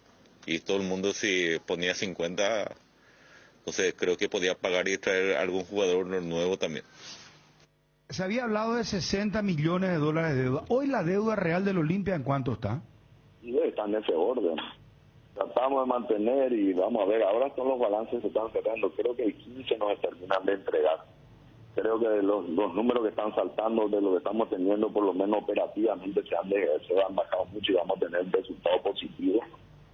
y todo el mundo si ponía 50, entonces creo que podía pagar y traer algún jugador nuevo también. Se había hablado de 60 millones de dólares de deuda. Hoy la deuda real del Olimpia, ¿en cuánto está? Y está en ese orden. Tratamos de mantener y vamos a ver, ahora todos los balances se están cerrando. Creo que el 15 nos terminan de entregar. Creo que los números que están saltando de lo que estamos teniendo, por lo menos operativamente, se han bajado mucho y vamos a tener resultados positivos.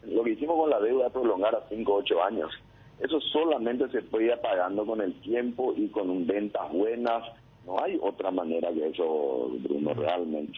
Lo que hicimos con la deuda es prolongar a 5 o 8 años. Eso solamente se puede ir pagando con el tiempo y con ventas buenas. No hay otra manera que eso, Bruno, realmente.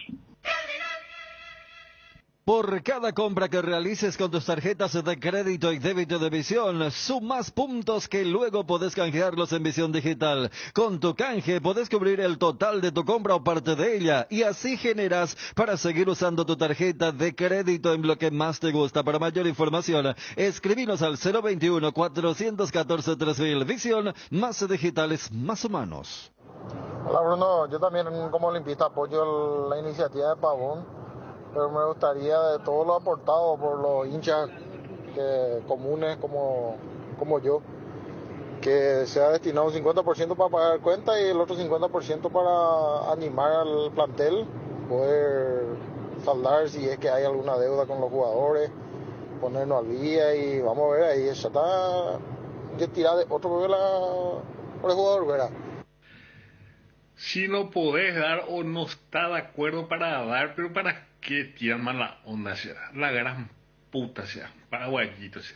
Por cada compra que realices con tus tarjetas de crédito y débito de Visión, sumas puntos que luego podés canjearlos en Visión Digital. Con tu canje podés cubrir el total de tu compra o parte de ella y así generas para seguir usando tu tarjeta de crédito en lo que más te gusta. Para mayor información, escribinos al 021-414-3000. Visión, más digitales, más humanos. Hola Bruno, yo también como olimpista apoyo la iniciativa de Pavón, pero me gustaría de todo lo aportado por los hinchas comunes como yo, que sea destinado un 50% para pagar cuenta y el otro 50% para animar al plantel, poder saldar si es que hay alguna deuda con los jugadores, ponernos al día y vamos a ver ahí, ya está, que tirar de otro por el jugador, ¿verdad? Si no podés dar o no está de acuerdo para dar, pero para qué tiran mala onda, sea la gran puta, sea paraguayito, sea.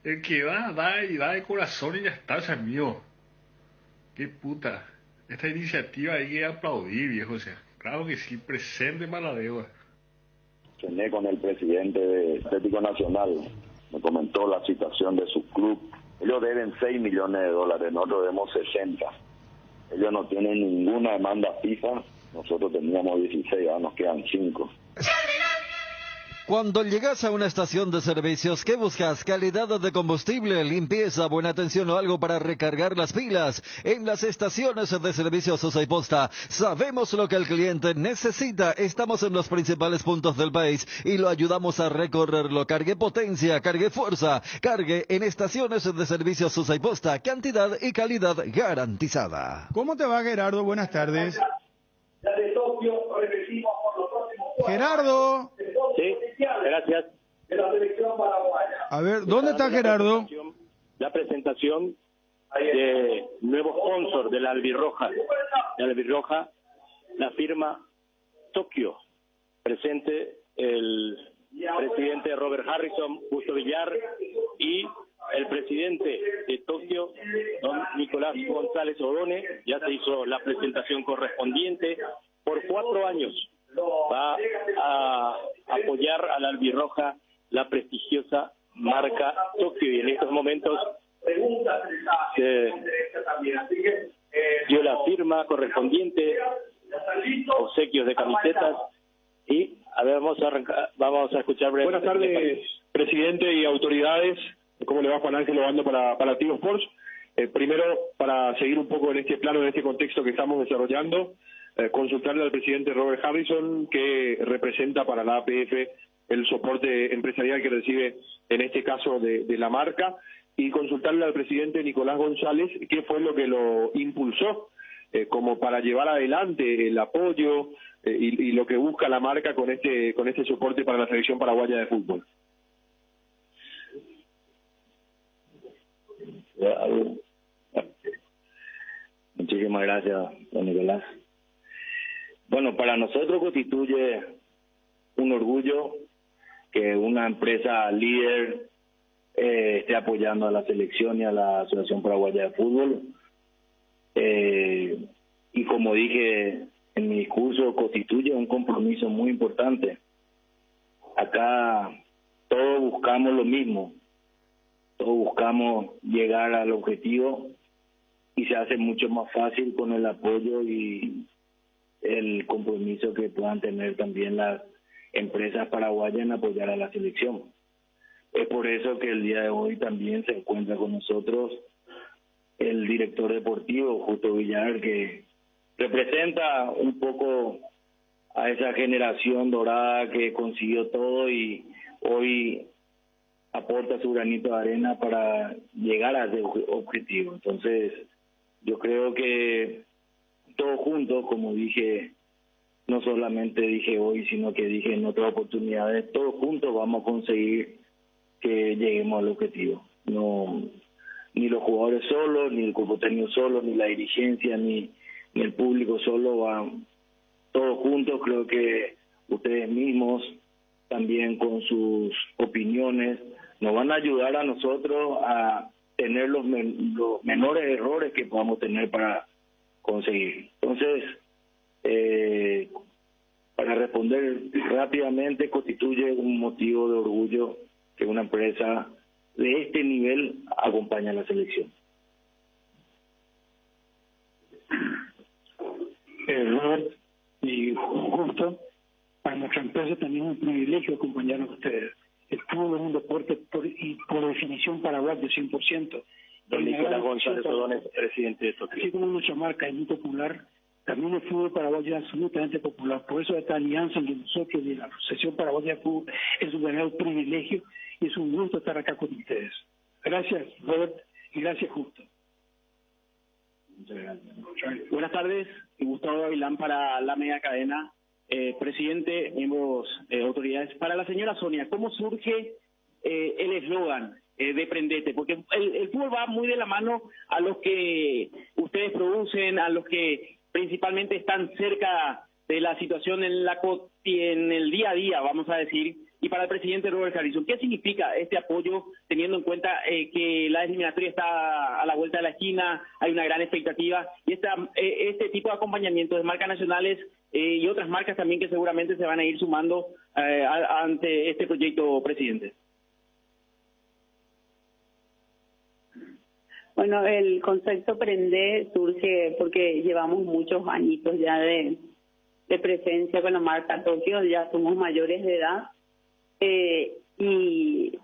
El que da y da de corazón y ya está, o sea, mío. Qué puta. Esta iniciativa hay que aplaudir, viejo, o sea. Claro que sí, presente para la deuda. Cené con el presidente de Atlético Nacional, me comentó la situación de su club. Ellos deben 6 millones de dólares, nosotros debemos 60. Ellos no tienen ninguna demanda fija, nosotros teníamos 16, ahora nos quedan 5. Cuando llegas a una estación de servicios, ¿qué buscas? Calidad de combustible, limpieza, buena atención o algo para recargar las pilas. En las estaciones de servicios Sosa y Posta, sabemos lo que el cliente necesita. Estamos en los principales puntos del país y lo ayudamos a recorrerlo. Cargue potencia, cargue fuerza, cargue en estaciones de servicios Sosa y Posta. Cantidad y calidad garantizada. ¿Cómo te va, Gerardo? Buenas tardes. Gerardo. Sí, gracias. A ver, ¿dónde está Gerardo? La presentación de nuevo sponsor de la Albirroja. La firma Tokio. Presente el presidente Robert Harrison, Justo Villar, y el presidente de Tokio, don Nicolás González Odone. Ya se hizo la presentación correspondiente. Por 4 años va a apoyar a la Albirroja, la prestigiosa marca Tokio, y en estos momentos se dio la firma correspondiente, obsequios de camisetas, y a ver, vamos a escuchar brevemente. Buenas tardes, presidente y autoridades. ¿Cómo le va, Juan Ángel Obando para Tigo Sports? Primero, para seguir un poco en este plano, en este contexto que estamos desarrollando, consultarle al presidente Robert Harrison, que representa para la APF el soporte empresarial que recibe en este caso de la marca, y consultarle al presidente Nicolás González qué fue lo que lo impulsó como para llevar adelante el apoyo y lo que busca la marca con este soporte para la selección paraguaya de fútbol. Muchísimas gracias, don Nicolás. Bueno, para nosotros constituye un orgullo que una empresa líder esté apoyando a la selección y a la Asociación Paraguaya de Fútbol. Y como dije en mi discurso, constituye un compromiso muy importante. Acá todos buscamos lo mismo, todos buscamos llegar al objetivo, y se hace mucho más fácil con el apoyo y el compromiso que puedan tener también las empresas paraguayas en apoyar a la selección. Es por eso que el día de hoy también se encuentra con nosotros el director deportivo, Justo Villar, que representa un poco a esa generación dorada que consiguió todo y hoy aporta su granito de arena para llegar a ese objetivo. Entonces, yo creo que todos juntos, como dije, no solamente dije hoy, sino que dije en otras oportunidades, todos juntos vamos a conseguir que lleguemos al objetivo. No, ni los jugadores solos, ni el cuerpo técnico solo, ni la dirigencia, ni el público solo, van todos juntos. Creo que ustedes mismos también con sus opiniones nos van a ayudar a nosotros a tener los menores errores que podamos tener para conseguir. Entonces, para responder rápidamente, constituye un motivo de orgullo que una empresa de este nivel acompañe a la selección. Robert y Justo, para nuestra empresa también es un privilegio acompañar a ustedes. El fútbol es un deporte por definición paraguayo 100%. Don Nicolás González Ordóñez, presidente de Tokio. Así como nuestra marca es muy popular, también el fútbol paraguayo es absolutamente popular. Por eso esta alianza entre nosotros y la Asociación Paraguaya de Fútbol es un verdadero privilegio y es un gusto estar acá con ustedes. Gracias, Robert, y gracias, Justo. Muchas gracias. Buenas tardes, Gustavo Gavilán para la media cadena. Presidente, miembros, autoridades. Para la señora Sonia, ¿cómo surge el eslogan de Prendete? Porque el fútbol va muy de la mano a los que ustedes producen, a los que principalmente están cerca de la situación en el día a día, vamos a decir. Y para el presidente Robert Harrison, ¿qué significa este apoyo teniendo en cuenta que la eliminatoria está a la vuelta de la esquina, hay una gran expectativa y este tipo de acompañamiento de marcas nacionales y otras marcas también que seguramente se van a ir sumando ante este proyecto, presidente? Bueno, el concepto Prende surge porque llevamos muchos añitos ya de presencia con la marca Tokio, ya somos mayores de edad. Y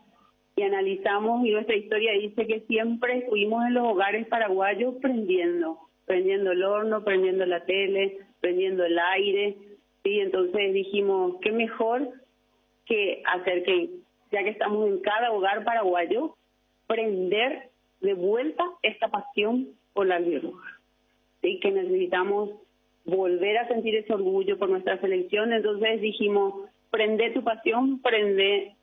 analizamos y nuestra historia dice que siempre estuvimos en los hogares paraguayos prendiendo el horno, prendiendo la tele, prendiendo el aire, ¿sí? Entonces dijimos, qué mejor que hacer que, ya que estamos en cada hogar paraguayo, prender de vuelta esta pasión por la albirroja, ¿sí? Que necesitamos volver a sentir ese orgullo por nuestra selección. Entonces dijimos, prende tu pasión, prende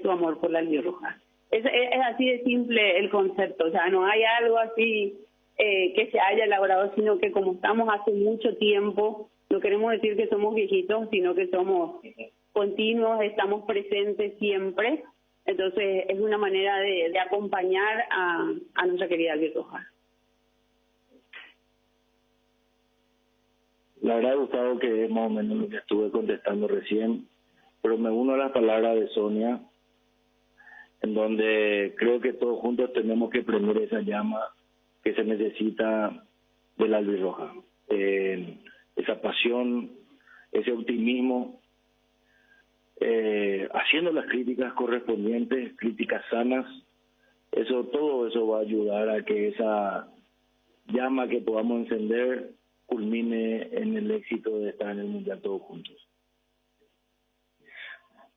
tu amor por la albirroja. Es así de simple el concepto, o sea, no hay algo así que se haya elaborado, sino que como estamos hace mucho tiempo, no queremos decir que somos viejitos, sino que somos continuos, estamos presentes siempre. Entonces es una manera de acompañar a nuestra querida albirroja. La verdad, Gustavo, que es más o menos lo que estuve contestando recién, pero me uno a las palabras de Sonia, en donde creo que todos juntos tenemos que prender esa llama que se necesita de la albirroja. Esa pasión, ese optimismo, haciendo las críticas correspondientes, críticas sanas, todo eso va a ayudar a que esa llama que podamos encender culmine en el éxito de estar en el Mundial todos juntos.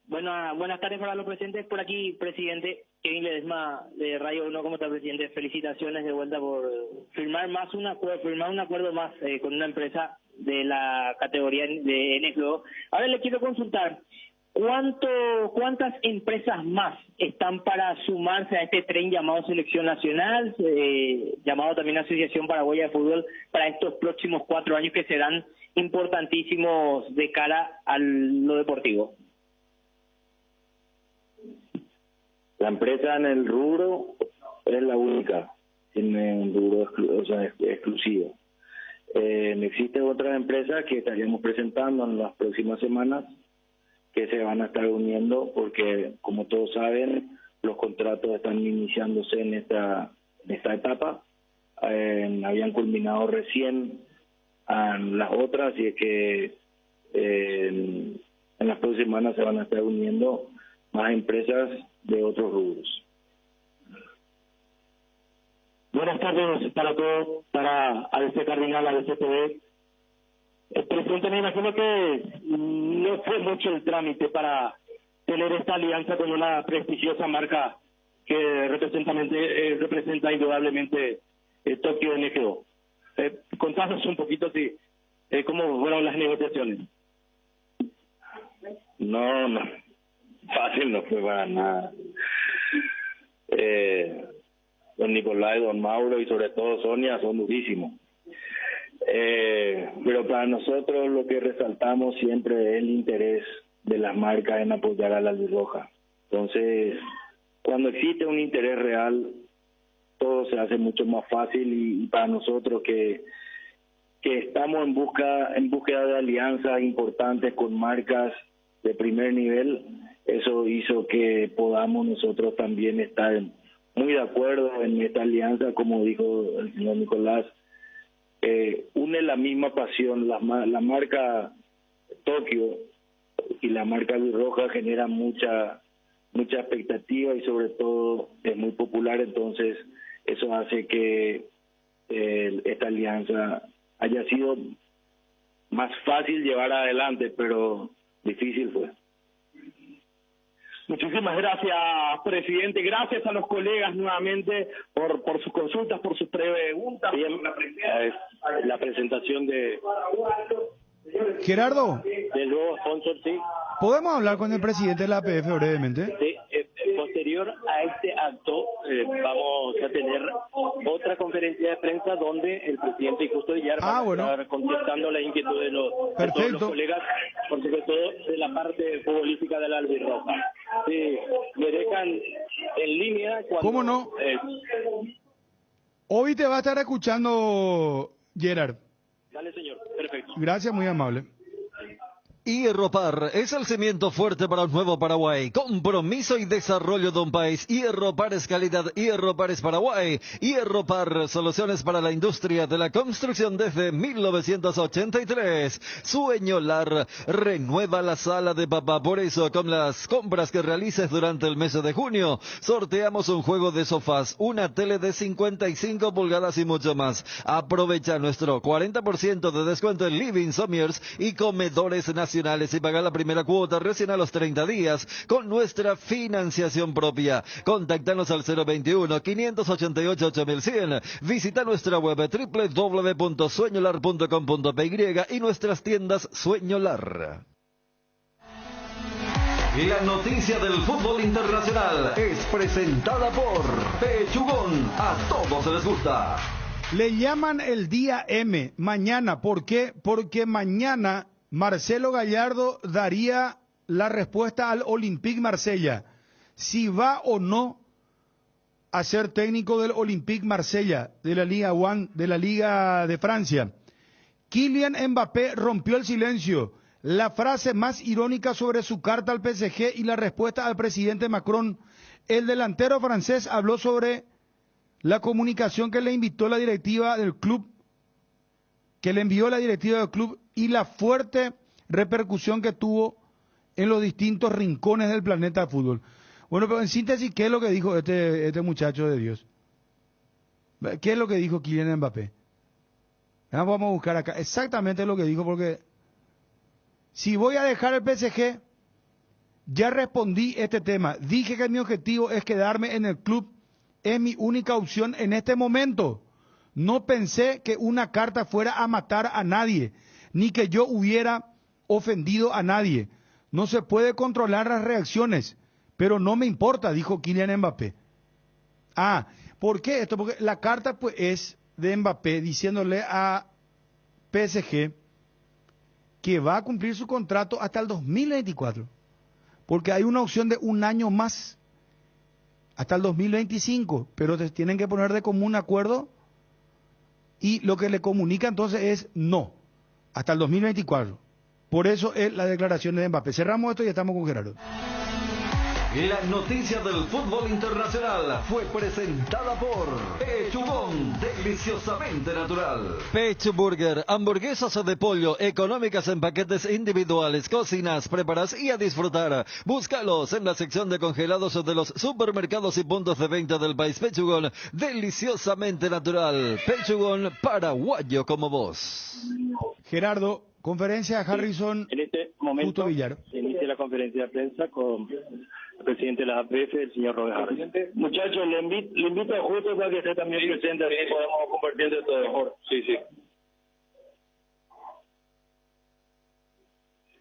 Buenas tardes para los presentes. Por aquí, presidente Kevin Ledesma de Radio 1. ¿Cómo está, presidente? Felicitaciones de vuelta por firmar un acuerdo más con una empresa de la categoría de NFLO. Ahora le quiero consultar, ¿cuántas empresas más están para sumarse a este tren llamado Selección Nacional, llamado también Asociación Paraguaya de Fútbol, para estos próximos 4 años que serán importantísimos de cara a lo deportivo? La empresa en el rubro es la única, tiene un rubro exclusivo. Existen otras empresas que estaríamos presentando en las próximas semanas que se van a estar uniendo porque, como todos saben, los contratos están iniciándose en esta etapa. Habían culminado recién las otras y es que en en las próximas semanas se van a estar uniendo más empresas de otros rubros. Buenas tardes para todos, para ABC Cardinal, ABC TV. Presidente, me imagino que no fue mucho el trámite para tener esta alianza con una prestigiosa marca que representa indudablemente Tokio NGO. Contanos un poquito cómo fueron las negociaciones. No, fácil no fue para nada. Don Nicolás, don Mauro y sobre todo Sonia son durísimos. Pero para nosotros lo que resaltamos siempre es el interés de las marcas en apoyar a la albirroja. Entonces, cuando existe un interés real, todo se hace mucho más fácil y para nosotros que estamos en búsqueda de alianzas importantes con marcas de primer nivel, eso hizo que podamos nosotros también estar muy de acuerdo en esta alianza, como dijo el señor Nicolás. Une la misma pasión, la marca Tokio y la marca albirroja genera mucha expectativa y sobre todo es muy popular, entonces eso hace que esta alianza haya sido más fácil llevar adelante, pero difícil fue. Muchísimas gracias, presidente. Gracias a los colegas nuevamente por sus consultas, por sus preguntas. Bien, la presentación de Gerardo, del nuevo sponsor, sí. ¿podemos hablar con el presidente de la APF brevemente? Sí, posterior a este acto vamos a tener otra conferencia de prensa donde el presidente Justo Villar va a estar contestando la inquietud de todos los colegas, por supuesto de la parte futbolística de la albirroja. Sí, me dejan en línea cuando... ¿Cómo no? Hoy te va a estar escuchando Gerard. Dale, señor. Perfecto. Gracias, muy amable. Hierropar es el cimiento fuerte para un nuevo Paraguay. Compromiso y desarrollo de un país. Hierropar es calidad. Hierropar es Paraguay. Hierropar, soluciones para la industria de la construcción desde 1983. Sueñolar renueva la sala de papá. Por eso, con las compras que realices durante el mes de junio, sorteamos un juego de sofás, una tele de 55 pulgadas y mucho más. Aprovecha nuestro 40% de descuento en Living Somiers y comedores nacionales y pagar la primera cuota recién a los 30 días con nuestra financiación propia. Contáctanos al 021-588-8100. Visita nuestra web www.sueñolar.com.py y nuestras tiendas Sueñolar. La noticia del fútbol internacional es presentada por Pechugón. A todos les gusta. Le llaman el día M mañana. ¿Por qué? Porque mañana Marcelo Gallardo daría la respuesta al Olympique Marsella, si va o no a ser técnico del Olympique Marsella, de la Liga One, de la Liga de Francia. Kylian Mbappé rompió el silencio. La frase más irónica sobre su carta al PSG y la respuesta al presidente Macron. El delantero francés habló sobre la comunicación que le invitó la directiva del club, que le envió la directiva del club y la fuerte repercusión que tuvo en los distintos rincones del planeta de fútbol. Bueno, pero en síntesis, ¿qué es lo que dijo este muchacho de Dios? ¿Qué es lo que dijo Kylian Mbappé? Vamos a buscar acá exactamente lo que dijo, porque si voy a dejar el PSG, ya respondí este tema. Dije que mi objetivo es quedarme en el club, es mi única opción en este momento. No pensé que una carta fuera a matar a nadie, ni que yo hubiera ofendido a nadie. No se puede controlar las reacciones, pero no me importa, dijo Kylian Mbappé. ¿Por qué esto? Porque la carta pues es de Mbappé diciéndole a PSG que va a cumplir su contrato hasta el 2024, porque hay una opción de un año más, hasta el 2025, pero tienen que poner de común acuerdo. Y lo que le comunica entonces es no, hasta el 2024. Por eso es la declaración de Mbappé. Cerramos esto y estamos con Gerardo. La noticia del fútbol internacional fue presentada por Pechugón, deliciosamente natural. Burger, hamburguesas de pollo, económicas en paquetes individuales, cocinas, preparas y a disfrutar. Búscalos en la sección de congelados de los supermercados y puntos de venta del país. Pechugón, deliciosamente natural. Pechugón, paraguayo como vos. Gerardo, conferencia de Harrison. En este momento inicia la conferencia de prensa con el presidente de la APF, el señor Robert Harrison. Muchachos, le invito a Justo para que esté también presente, así podemos compartir de todo mejor. Sí.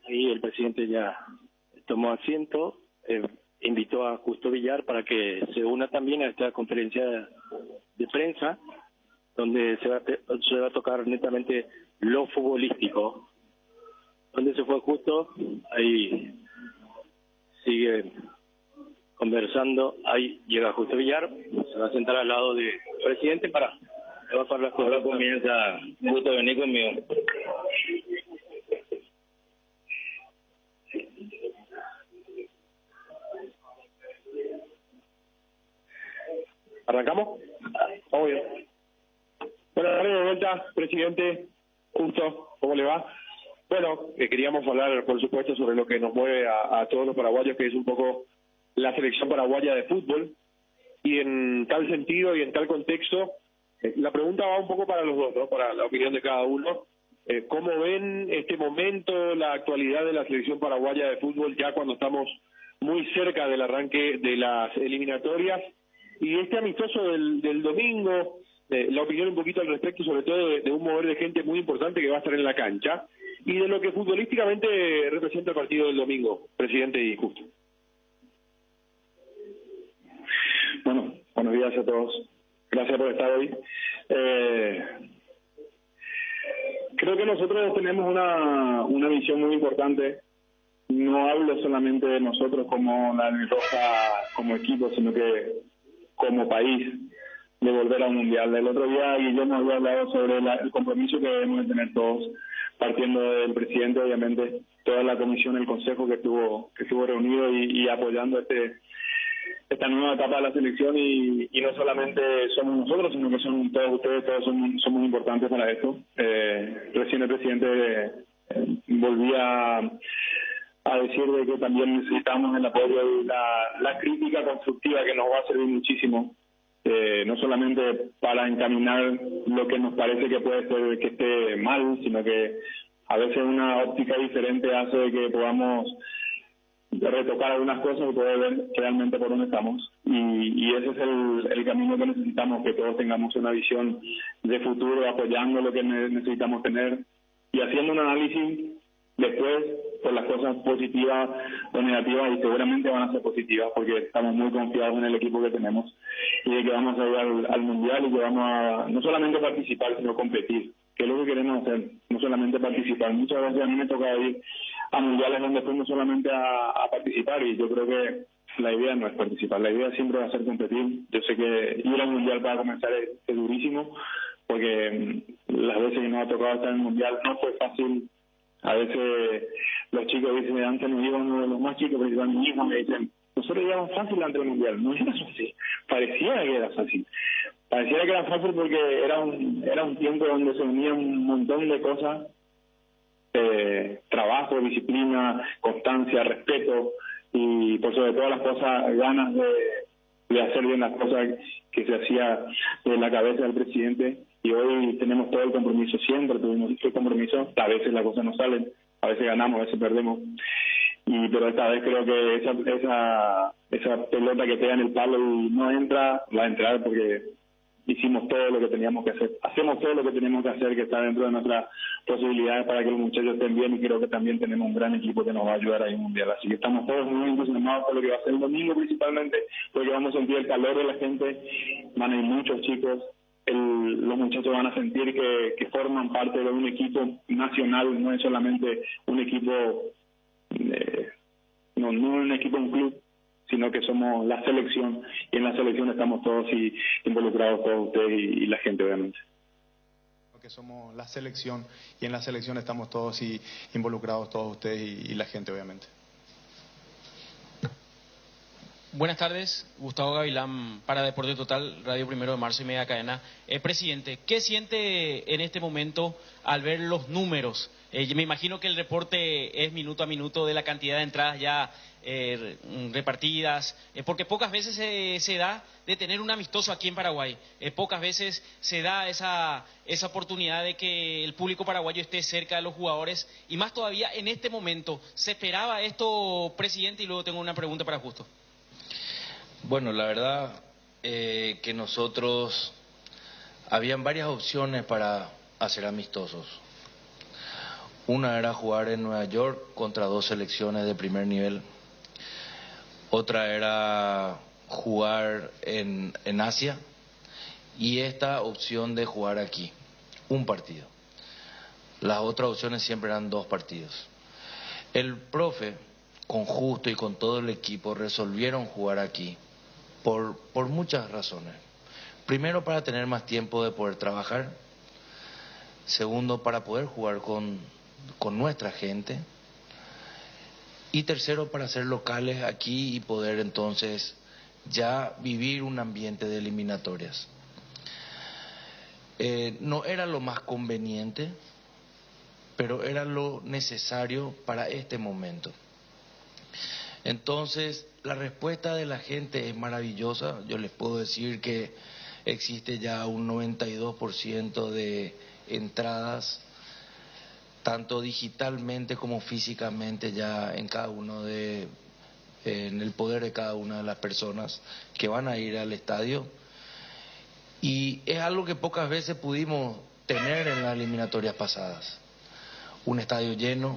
Ahí el presidente ya tomó asiento, invitó a Justo Villar para que se una también a esta conferencia de prensa, donde se va a tocar netamente lo futbolístico. ¿Dónde se fue Justo? Ahí sigue conversando. Ahí llega Justo Villar, se va a sentar al lado del presidente para evacuar las cosas. Ahora comienza, Justo, vení conmigo. ¿Arrancamos? Vamos bien. Bueno, de vuelta, presidente. Justo, ¿cómo le va? Bueno, queríamos hablar, por supuesto, sobre lo que nos mueve a todos los paraguayos, que es un poco la selección paraguaya de fútbol. Y en tal sentido y en tal contexto, la pregunta va un poco para los dos, ¿no? Para la opinión de cada uno. ¿Cómo ven este momento, la actualidad de la selección paraguaya de fútbol, ya cuando estamos muy cerca del arranque de las eliminatorias? Y este amistoso del domingo, la opinión un poquito al respecto, sobre todo de un mover de gente muy importante que va a estar en la cancha, y de lo que futbolísticamente representa el partido del domingo, presidente y Justo. Bueno, buenos días a todos. Gracias por estar hoy. Creo que nosotros tenemos una visión muy importante. No hablo solamente de nosotros como la Albirroja, como equipo, sino que como país, de volver a un mundial. El otro día Guillermo había hablado sobre el compromiso que debemos de tener todos, partiendo del presidente, obviamente, toda la comisión, el consejo que estuvo reunido y apoyando esta nueva etapa de la selección, y no solamente somos nosotros, sino que son todos ustedes, todos somos importantes para esto. Recién el presidente volvía a decir de que también necesitamos el apoyo y la crítica constructiva, que nos va a servir muchísimo, no solamente para encaminar lo que nos parece que puede ser que esté mal, sino que a veces una óptica diferente hace de que podamos retocar algunas cosas y poder ver realmente por dónde estamos, y ese es el camino que necesitamos, que todos tengamos una visión de futuro, apoyando lo que necesitamos tener y haciendo un análisis después por las cosas positivas o negativas, y seguramente van a ser positivas porque estamos muy confiados en el equipo que tenemos y de que vamos a ir al mundial, y que vamos a no solamente participar sino competir, que es lo que queremos hacer, no solamente participar. Muchas veces a mí me toca ir a mundiales donde fuimos solamente a participar, y yo creo que la idea no es participar, la idea siempre va a ser competir. Yo sé que ir al mundial para comenzar es durísimo, porque las veces que nos ha tocado estar en el mundial no fue fácil. A veces los chicos dicen, antes nos iban uno de los más chicos, principalmente mis hijos, me dicen, nosotros íbamos fácil antes del mundial. No era fácil, parecía que era fácil. Pareciera que era fácil porque era un tiempo donde se unían un montón de cosas, trabajo, disciplina, constancia, respeto, y por sobre todas las cosas, ganas de hacer bien las cosas que se hacía en la cabeza del presidente. Y hoy tenemos todo el compromiso, siempre tuvimos el compromiso. A veces las cosas no salen, a veces ganamos, a veces perdemos, pero esta vez creo que esa pelota que pega en el palo y no entra, va a entrar, porque hicimos todo lo que teníamos que hacer, hacemos todo lo que tenemos que hacer, que está dentro de nuestras posibilidades para que los muchachos estén bien, y creo que también tenemos un gran equipo que nos va a ayudar a ir al mundial. Así que estamos todos muy entusiasmados por lo que va a ser el domingo, principalmente porque vamos a sentir el calor de la gente, van a ir muchos chicos, los muchachos van a sentir que forman parte de un equipo nacional, no es solamente un equipo, no un equipo, un club, sino que somos la selección, y en la selección estamos todos involucrados, todos ustedes y la gente, obviamente. Que somos la selección, y en la selección estamos todos involucrados, todos ustedes y la gente, obviamente. Buenas tardes, Gustavo Gavilán para Deporte Total, Radio Primero de Marzo y Media Cadena. Presidente, ¿qué siente en este momento al ver los números? Me imagino que el reporte es minuto a minuto de la cantidad de entradas ya repartidas, porque pocas veces se da de tener un amistoso aquí en Paraguay, pocas veces se da esa oportunidad de que el público paraguayo esté cerca de los jugadores, y más todavía en este momento. ¿Se esperaba esto, presidente? Y luego tengo una pregunta para Justo. Bueno, la verdad que nosotros, habían varias opciones para hacer amistosos. Una era jugar en Nueva York contra 2 selecciones de primer nivel. Otra era jugar en Asia. Y esta opción de jugar aquí, un partido. Las otras opciones siempre eran 2 partidos. El profe, con Justo y con todo el equipo, resolvieron jugar aquí por muchas razones. Primero, para tener más tiempo de poder trabajar. Segundo, para poder jugar con nuestra gente. Y tercero, para ser locales aquí y poder entonces ya vivir un ambiente de eliminatorias. No era lo más conveniente, pero era lo necesario para este momento. Entonces, la respuesta de la gente es maravillosa. Yo les puedo decir que existe ya un 92% de entradas, tanto digitalmente como físicamente, ya en cada uno en el poder de cada una de las personas que van a ir al estadio. Y es algo que pocas veces pudimos tener en las eliminatorias pasadas. Un estadio lleno,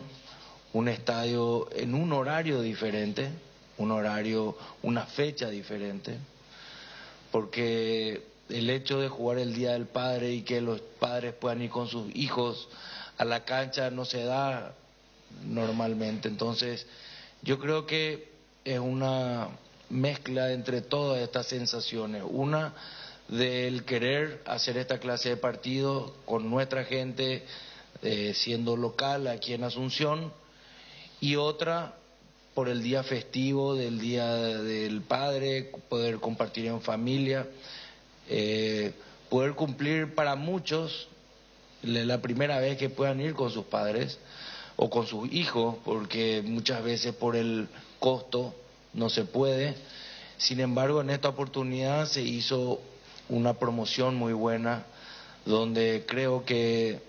un estadio en un horario diferente, una fecha diferente, porque el hecho de jugar el Día del Padre y que los padres puedan ir con sus hijos a la cancha no se da normalmente. Entonces, yo creo que es una mezcla entre todas estas sensaciones. Una, del querer hacer esta clase de partido con nuestra gente, siendo local aquí en Asunción, y otra por el día festivo del Día del Padre, poder compartir en familia, poder cumplir para muchos la primera vez que puedan ir con sus padres o con sus hijos, porque muchas veces por el costo no se puede. Sin embargo, en esta oportunidad se hizo una promoción muy buena, donde creo que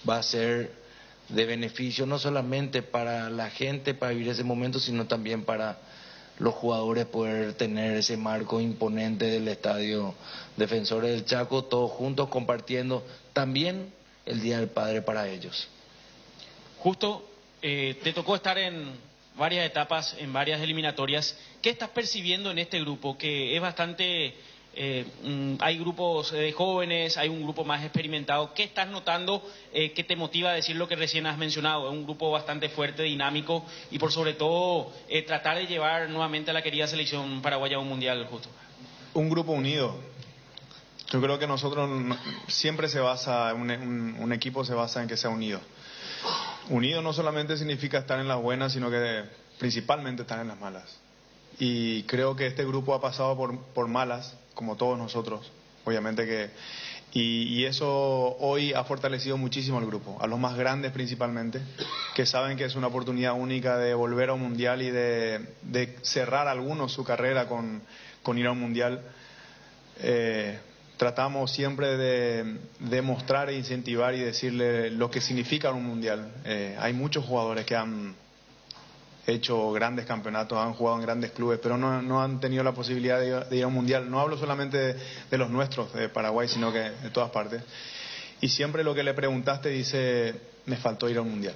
va a ser de beneficio no solamente para la gente para vivir ese momento, sino también para los jugadores poder tener ese marco imponente del Estadio Defensores del Chaco, todos juntos compartiendo también el Día del Padre para ellos. Justo, te tocó estar en varias etapas, en varias eliminatorias. ¿Qué estás percibiendo en este grupo? Que es bastante... hay grupos de jóvenes, hay un grupo más experimentado. ¿Qué estás notando que te motiva a decir lo que recién has mencionado? Es un grupo bastante fuerte, dinámico, y por sobre todo tratar de llevar nuevamente a la querida selección paraguaya a un mundial, Justo. Un grupo unido. Yo creo que nosotros siempre se basa, un equipo se basa en que sea unido. Unido no solamente significa estar en las buenas, sino que principalmente estar en las malas. Y creo que este grupo ha pasado por malas, como todos nosotros, obviamente que... Y eso hoy ha fortalecido muchísimo al grupo, a los más grandes principalmente, que saben que es una oportunidad única de volver a un mundial y de cerrar algunos su carrera con ir a un mundial. Tratamos siempre de mostrar e incentivar y decirle lo que significa un mundial. Hay muchos jugadores que han hecho grandes campeonatos, han jugado en grandes clubes, pero no han tenido la posibilidad de ir a un mundial. No hablo solamente de los nuestros, de Paraguay, sino que de todas partes. Y siempre lo que le preguntaste dice, me faltó ir a un mundial.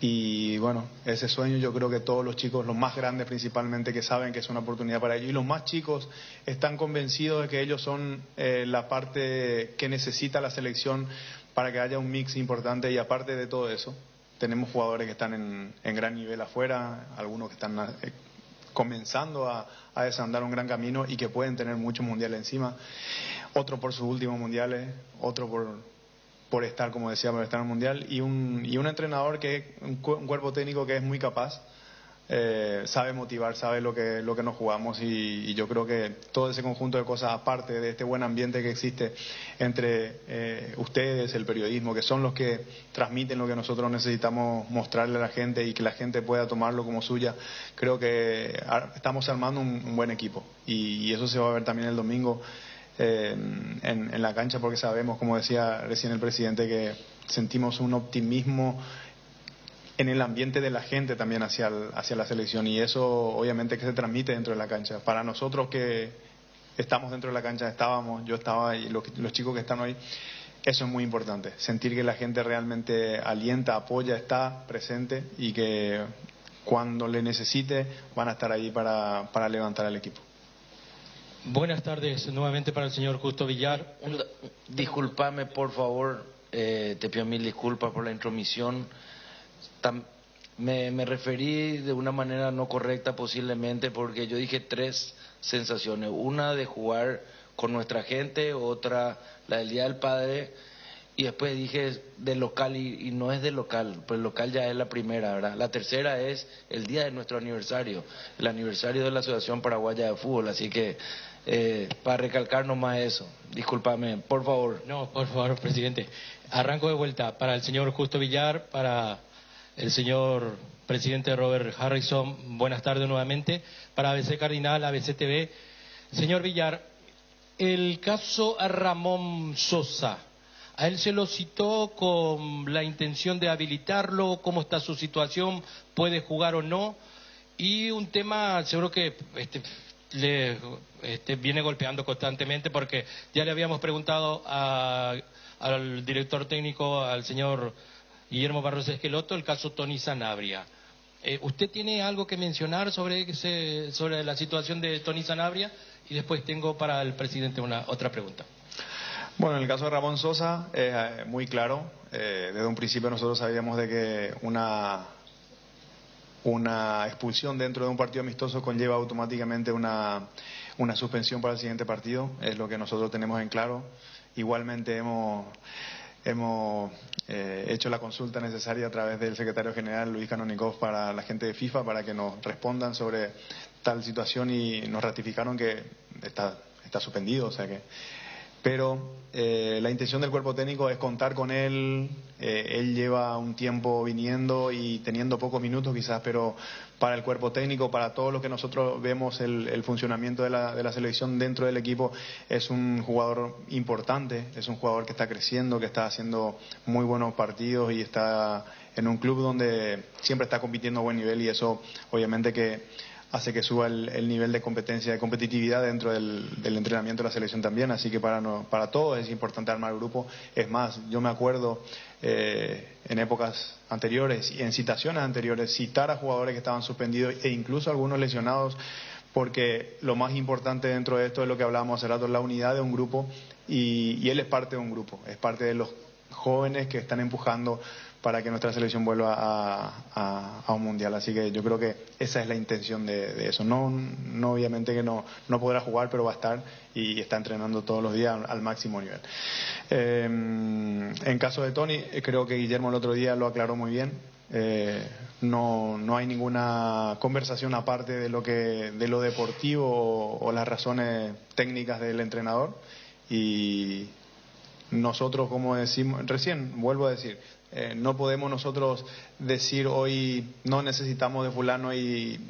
Y bueno, ese sueño yo creo que todos los chicos, los más grandes principalmente, que saben que es una oportunidad para ellos, y los más chicos están convencidos de que ellos son la parte que necesita la selección para que haya un mix importante. Y aparte de todo eso, tenemos jugadores que están en gran nivel afuera, algunos que están comenzando a desandar un gran camino y que pueden tener muchos mundiales encima, otro por sus últimos mundiales, otro por estar, como decía, por estar en el mundial, y un entrenador un cuerpo técnico que es muy capaz sabe motivar, sabe lo que nos jugamos y yo creo que todo ese conjunto de cosas, aparte de este buen ambiente que existe entre ustedes, el periodismo, que son los que transmiten lo que nosotros necesitamos mostrarle a la gente y que la gente pueda tomarlo como suya, creo que estamos armando un buen equipo y eso se va a ver también el domingo en la cancha, porque sabemos, como decía recién el presidente, que sentimos un optimismo en el ambiente de la gente también hacia la selección y eso obviamente que se transmite dentro de la cancha. Para nosotros que estamos dentro de la cancha, yo estaba y los chicos que están hoy, eso es muy importante, sentir que la gente realmente alienta, apoya, está presente y que cuando le necesite van a estar ahí para levantar al equipo. Buenas tardes nuevamente para el señor Justo Villar. Discúlpame, por favor, te pido mil disculpas por la intromisión. Me referí de una manera no correcta posiblemente porque yo dije 3 sensaciones. Una de jugar con nuestra gente, otra la del Día del Padre y después dije de local y no es de local, pues local ya es la primera, ¿verdad? La tercera es el día de nuestro aniversario, el aniversario de la Asociación Paraguaya de Fútbol, así que para recalcar nomás eso, discúlpame, por favor. No, por favor, presidente. Arranco de vuelta para el señor Justo Villar, para el señor presidente Robert Harrison, buenas tardes nuevamente, para ABC Cardinal, ABC TV. Señor Villar, el caso a Ramón Sosa, ¿a él se lo citó con la intención de habilitarlo? ¿Cómo está su situación? ¿Puede jugar o no? Y un tema, seguro que viene golpeando constantemente porque ya le habíamos preguntado al director técnico, al señor Guillermo Barros Esqueloto, el caso Tony Sanabria. ¿Usted tiene algo que mencionar sobre la situación de Tony Sanabria? Y después tengo para el presidente otra pregunta. Bueno, en el caso de Ramón Sosa, muy claro. Desde un principio nosotros sabíamos de que una expulsión dentro de un partido amistoso conlleva automáticamente una suspensión para el siguiente partido. Es lo que nosotros tenemos en claro. Igualmente hemos hecho la consulta necesaria a través del secretario general Luis Canonicov para la gente de FIFA para que nos respondan sobre tal situación y nos ratificaron que está suspendido, o sea que pero la intención del cuerpo técnico es contar con él. Él lleva un tiempo viniendo y teniendo pocos minutos quizás, pero para el cuerpo técnico, para todos los que nosotros vemos el funcionamiento de la selección dentro del equipo, es un jugador importante, es un jugador que está creciendo, que está haciendo muy buenos partidos y está en un club donde siempre está compitiendo a buen nivel y eso obviamente que hace que suba el nivel de competencia, de competitividad dentro del entrenamiento de la selección también, así que para todos es importante armar grupo. Es más, yo me acuerdo en épocas anteriores y en citaciones anteriores citar a jugadores que estaban suspendidos e incluso algunos lesionados, porque lo más importante dentro de esto es lo que hablábamos hace rato, la unidad de un grupo y él es parte de un grupo, es parte de los jóvenes que están empujando para que nuestra selección vuelva a un mundial. Así que yo creo que esa es la intención de eso. No obviamente que no podrá jugar, pero va a estar y está entrenando todos los días al máximo nivel. En caso de Tony, creo que Guillermo el otro día lo aclaró muy bien. No hay ninguna conversación aparte de lo deportivo o las razones técnicas del entrenador y nosotros, como decimos recién, vuelvo a decir, no podemos nosotros decir hoy no necesitamos de fulano y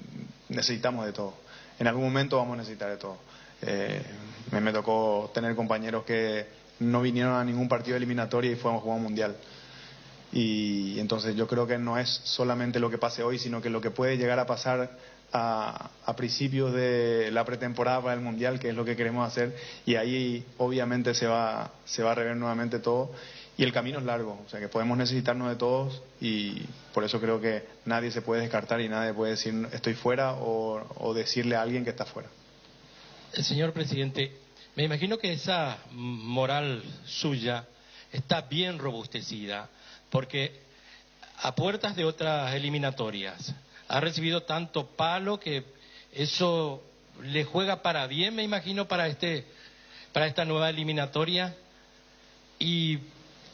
necesitamos de todo. En algún momento vamos a necesitar de todo. Me tocó tener compañeros que no vinieron a ningún partido eliminatorio y fuimos a jugar un mundial. Y entonces yo creo que no es solamente lo que pase hoy, sino que lo que puede llegar a pasar a principios de la pretemporada para el mundial, que es lo que queremos hacer, y ahí obviamente se va a rever nuevamente todo. Y el camino es largo, o sea que podemos necesitarnos de todos y por eso creo que nadie se puede descartar y nadie puede decir estoy fuera o decirle a alguien que está fuera. Señor presidente, me imagino que esa moral suya está bien robustecida porque a puertas de otras eliminatorias ha recibido tanto palo que eso le juega para bien, me imagino, para esta nueva eliminatoria. Y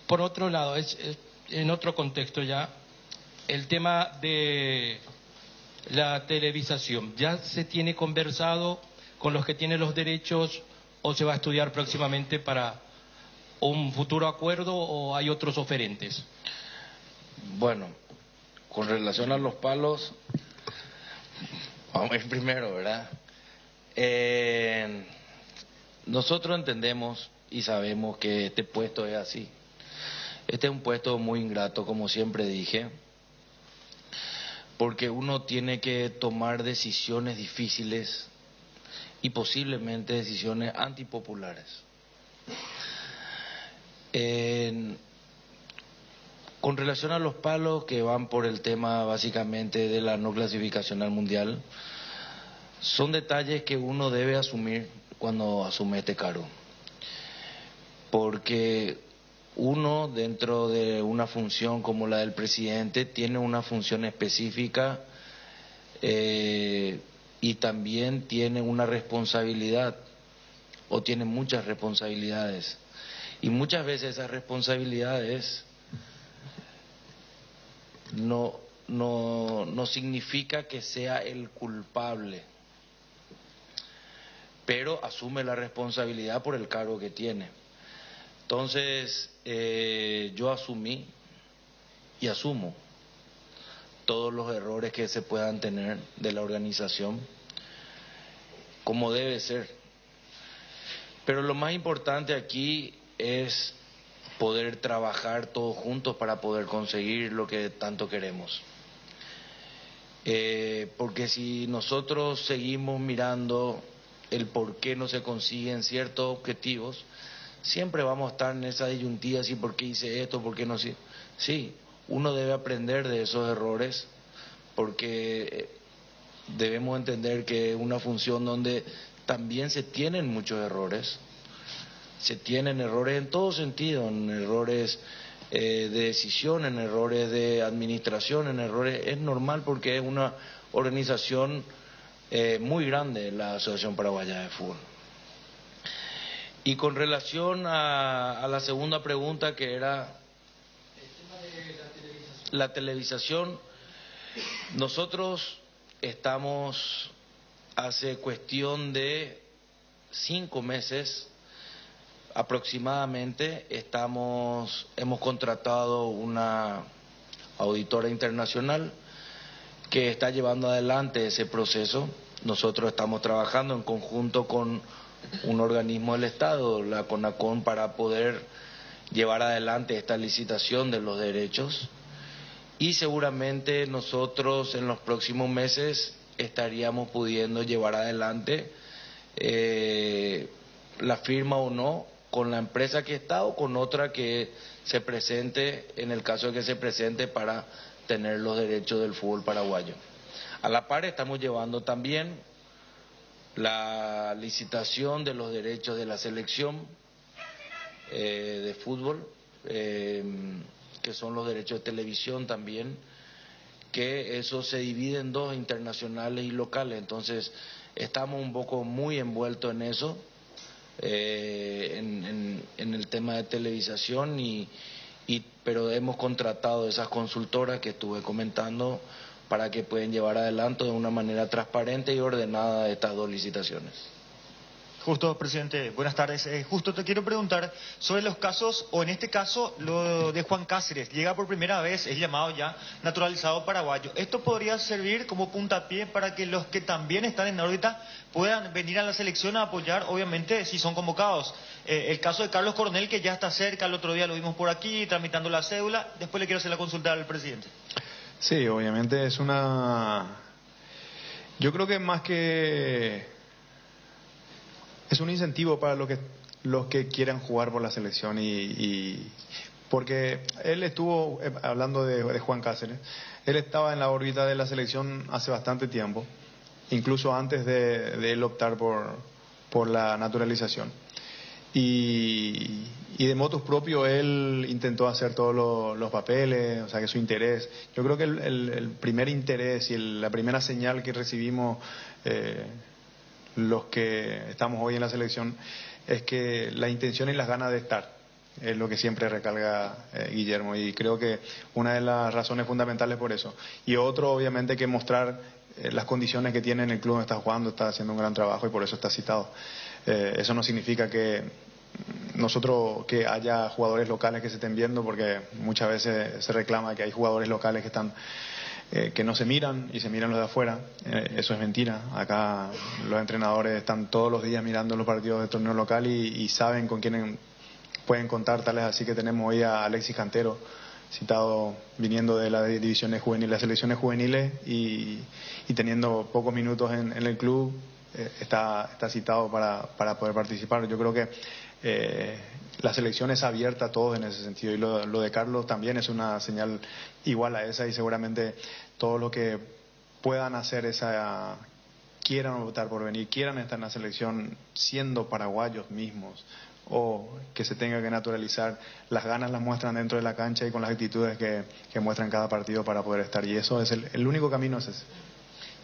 por otro lado, en otro contexto ya, el tema de la televisación, ¿ya se tiene conversado con los que tienen los derechos o se va a estudiar próximamente para un futuro acuerdo o hay otros oferentes? Bueno, con relación a los palos, vamos a ir primero, ¿verdad? Nosotros entendemos y sabemos que este puesto es así. Este es un puesto muy ingrato, como siempre dije, porque uno tiene que tomar decisiones difíciles y posiblemente decisiones antipopulares. Con relación a los palos que van por el tema básicamente de la no clasificación al mundial, son detalles que uno debe asumir cuando asume este cargo. Porque uno, dentro de una función como la del presidente, tiene una función específica y también tiene una responsabilidad, o tiene muchas responsabilidades. Y muchas veces esas responsabilidades no significa que sea el culpable, pero asume la responsabilidad por el cargo que tiene. Entonces, yo asumí y asumo todos los errores que se puedan tener de la organización, como debe ser. Pero lo más importante aquí es poder trabajar todos juntos para poder conseguir lo que tanto queremos. Porque si nosotros seguimos mirando el por qué no se consiguen ciertos objetivos, siempre vamos a estar en esa disyuntiva, ¿sí? ¿Por qué hice esto? ¿Por qué no? Sí, uno debe aprender de esos errores, porque debemos entender que es una función donde también se tienen muchos errores. Se tienen errores en todo sentido, en errores de decisión, en errores de administración, en errores. Es normal porque es una organización muy grande, la Asociación Paraguaya de Fútbol. Y con relación a la segunda pregunta, que era la televisación, nosotros estamos hace cuestión de 5 meses aproximadamente, hemos contratado una auditora internacional que está llevando adelante ese proceso. Nosotros estamos trabajando en conjunto con un organismo del Estado, la CONACON, para poder llevar adelante esta licitación de los derechos, y seguramente nosotros en los próximos meses estaríamos pudiendo llevar adelante la firma o no con la empresa que está o con otra que se presente, en el caso de que se presente, para tener los derechos del fútbol paraguayo. A la par estamos llevando también la licitación de los derechos de la selección de fútbol, que son los derechos de televisión también, que eso se divide en dos, internacionales y locales. Entonces estamos un poco muy envueltos en eso, en el tema de televisación, pero hemos contratado esas consultoras que estuve comentando para que puedan llevar adelante de una manera transparente y ordenada estas dos licitaciones. Justo, presidente, buenas tardes. Justo te quiero preguntar sobre los casos, o en este caso, lo de Juan Cáceres. Llega por primera vez, es llamado ya naturalizado paraguayo. ¿Esto podría servir como puntapié para que los que también están en órbita puedan venir a la selección a apoyar, obviamente, si son convocados? El caso de Carlos Coronel, que ya está cerca, el otro día lo vimos por aquí, tramitando la cédula. Después le quiero hacer la consulta al presidente. Sí, obviamente es una... Yo creo que más que... es un incentivo para los que quieran jugar por la selección y porque él estuvo, hablando de Juan Cáceres, él estaba en la órbita de la selección hace bastante tiempo, incluso antes de él optar por la naturalización. Y de motus propio él intentó hacer todos los papeles, o sea que su interés, yo creo que el primer interés y la primera señal que recibimos los que estamos hoy en la selección es que la intención y las ganas de estar es lo que siempre recalca Guillermo, y creo que una de las razones fundamentales por eso. Y otro, obviamente, que mostrar las condiciones que tiene en el club donde está jugando, está haciendo un gran trabajo y por eso está citado. Eso no significa que que haya jugadores locales que se estén viendo, porque muchas veces se reclama que hay jugadores locales que están que no se miran y se miran los de afuera. Eso es mentira. Acá los entrenadores están todos los días mirando los partidos del torneo local y saben con quién pueden contar, tales así que tenemos hoy a Alexis Cantero citado, viniendo de las divisiones juveniles, las selecciones juveniles y teniendo pocos minutos en el club, está citado para poder participar. Yo creo que la selección es abierta a todos en ese sentido, y lo de Carlos también es una señal igual a esa, y seguramente todos los que puedan hacer quieran optar por venir, quieran estar en la selección siendo paraguayos mismos, o que se tenga que naturalizar, las ganas las muestran dentro de la cancha y con las actitudes que muestran cada partido para poder estar, y eso es el único camino es ese.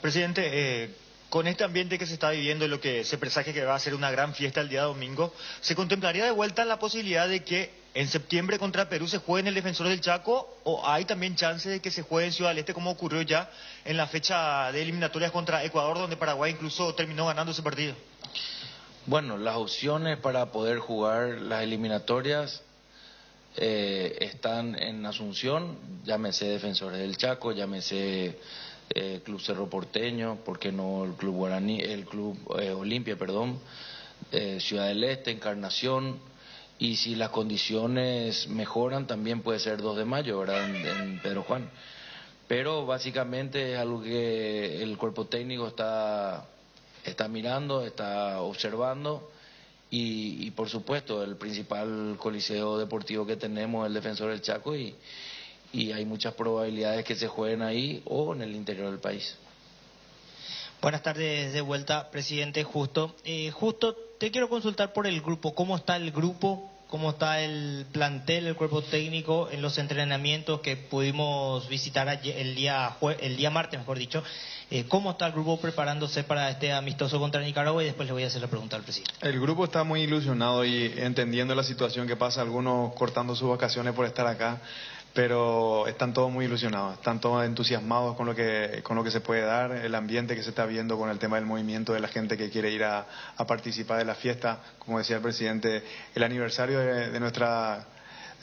Presidente, con este ambiente que se está viviendo y lo que se presagia que va a ser una gran fiesta el día domingo, ¿se contemplaría de vuelta la posibilidad de que en septiembre contra Perú se juegue en el Defensor del Chaco, o hay también chance de que se juegue en Ciudad del Este, como ocurrió ya en la fecha de eliminatorias contra Ecuador, donde Paraguay incluso terminó ganando ese partido? Bueno, las opciones para poder jugar las eliminatorias están en Asunción, llámese Defensores del Chaco, llámese Club Cerro Porteño, ¿por qué no el Club Guaraní, el Club Olimpia, perdón, Ciudad del Este, Encarnación, y si las condiciones mejoran también puede ser 2 de mayo, ¿verdad? En Pedro Juan. Pero básicamente es algo que el cuerpo técnico está mirando, está observando, y por supuesto el principal coliseo deportivo que tenemos es el Defensor del Chaco, y hay muchas probabilidades que se jueguen ahí o en el interior del país. Buenas tardes de vuelta, presidente. Justo te quiero consultar por el grupo. ¿Cómo está el grupo? ¿Cómo está el plantel, el cuerpo técnico en los entrenamientos que pudimos visitar el día martes, mejor dicho? ¿Cómo está el grupo preparándose para este amistoso contra Nicaragua? Y después le voy a hacer la pregunta al presidente. El grupo está muy ilusionado y entendiendo la situación que pasa, algunos cortando sus vacaciones por estar acá, pero están todos muy ilusionados, están todos entusiasmados con lo que se puede dar, el ambiente que se está viendo con el tema del movimiento de la gente que quiere ir a participar de la fiesta. Como decía el presidente, el aniversario de nuestra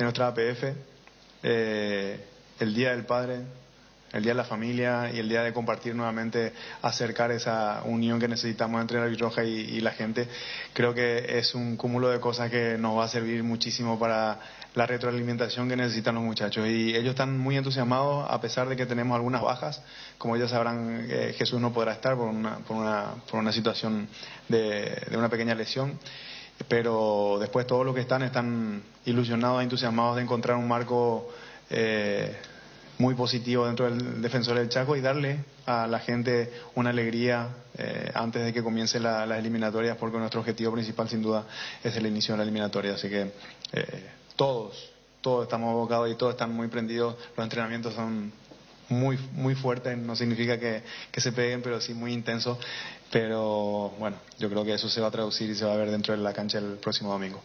APF, el Día del Padre, el Día de la Familia y el día de compartir nuevamente, acercar esa unión que necesitamos entre la albirroja y la gente. Creo que es un cúmulo de cosas que nos va a servir muchísimo para la retroalimentación que necesitan los muchachos, y ellos están muy entusiasmados a pesar de que tenemos algunas bajas. Como ya sabrán, Jesús no podrá estar por una situación de una pequeña lesión, pero después todos los que están ilusionados, entusiasmados de encontrar un marco muy positivo dentro del Defensor del Chaco y darle a la gente una alegría antes de que comience las eliminatorias, porque nuestro objetivo principal sin duda es el inicio de la eliminatoria. Así que todos estamos abocados y todos están muy prendidos. Los entrenamientos son muy fuertes, no significa que se peguen, pero sí muy intensos. Pero bueno, yo creo que eso se va a traducir y se va a ver dentro de la cancha el próximo domingo.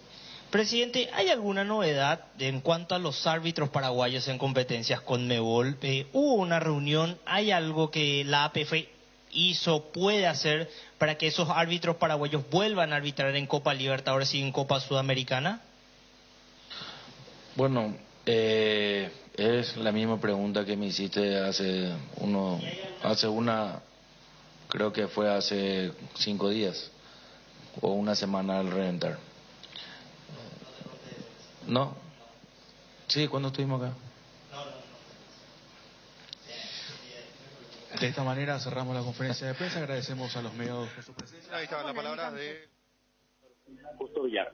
Presidente, ¿hay alguna novedad en cuanto a los árbitros paraguayos en competencias CONMEBOL? ¿Hubo una reunión? ¿Hay algo que la APF puede hacer para que esos árbitros paraguayos vuelvan a arbitrar en Copa Libertadores y en Copa Sudamericana? Bueno, es la misma pregunta que me hiciste creo que fue hace 5 días o una semana al reventar. ¿No? Sí, ¿cuándo estuvimos acá? De esta manera cerramos la conferencia de prensa. Agradecemos a los medios por su presencia. Ahí estaba la palabra de Justo Villar.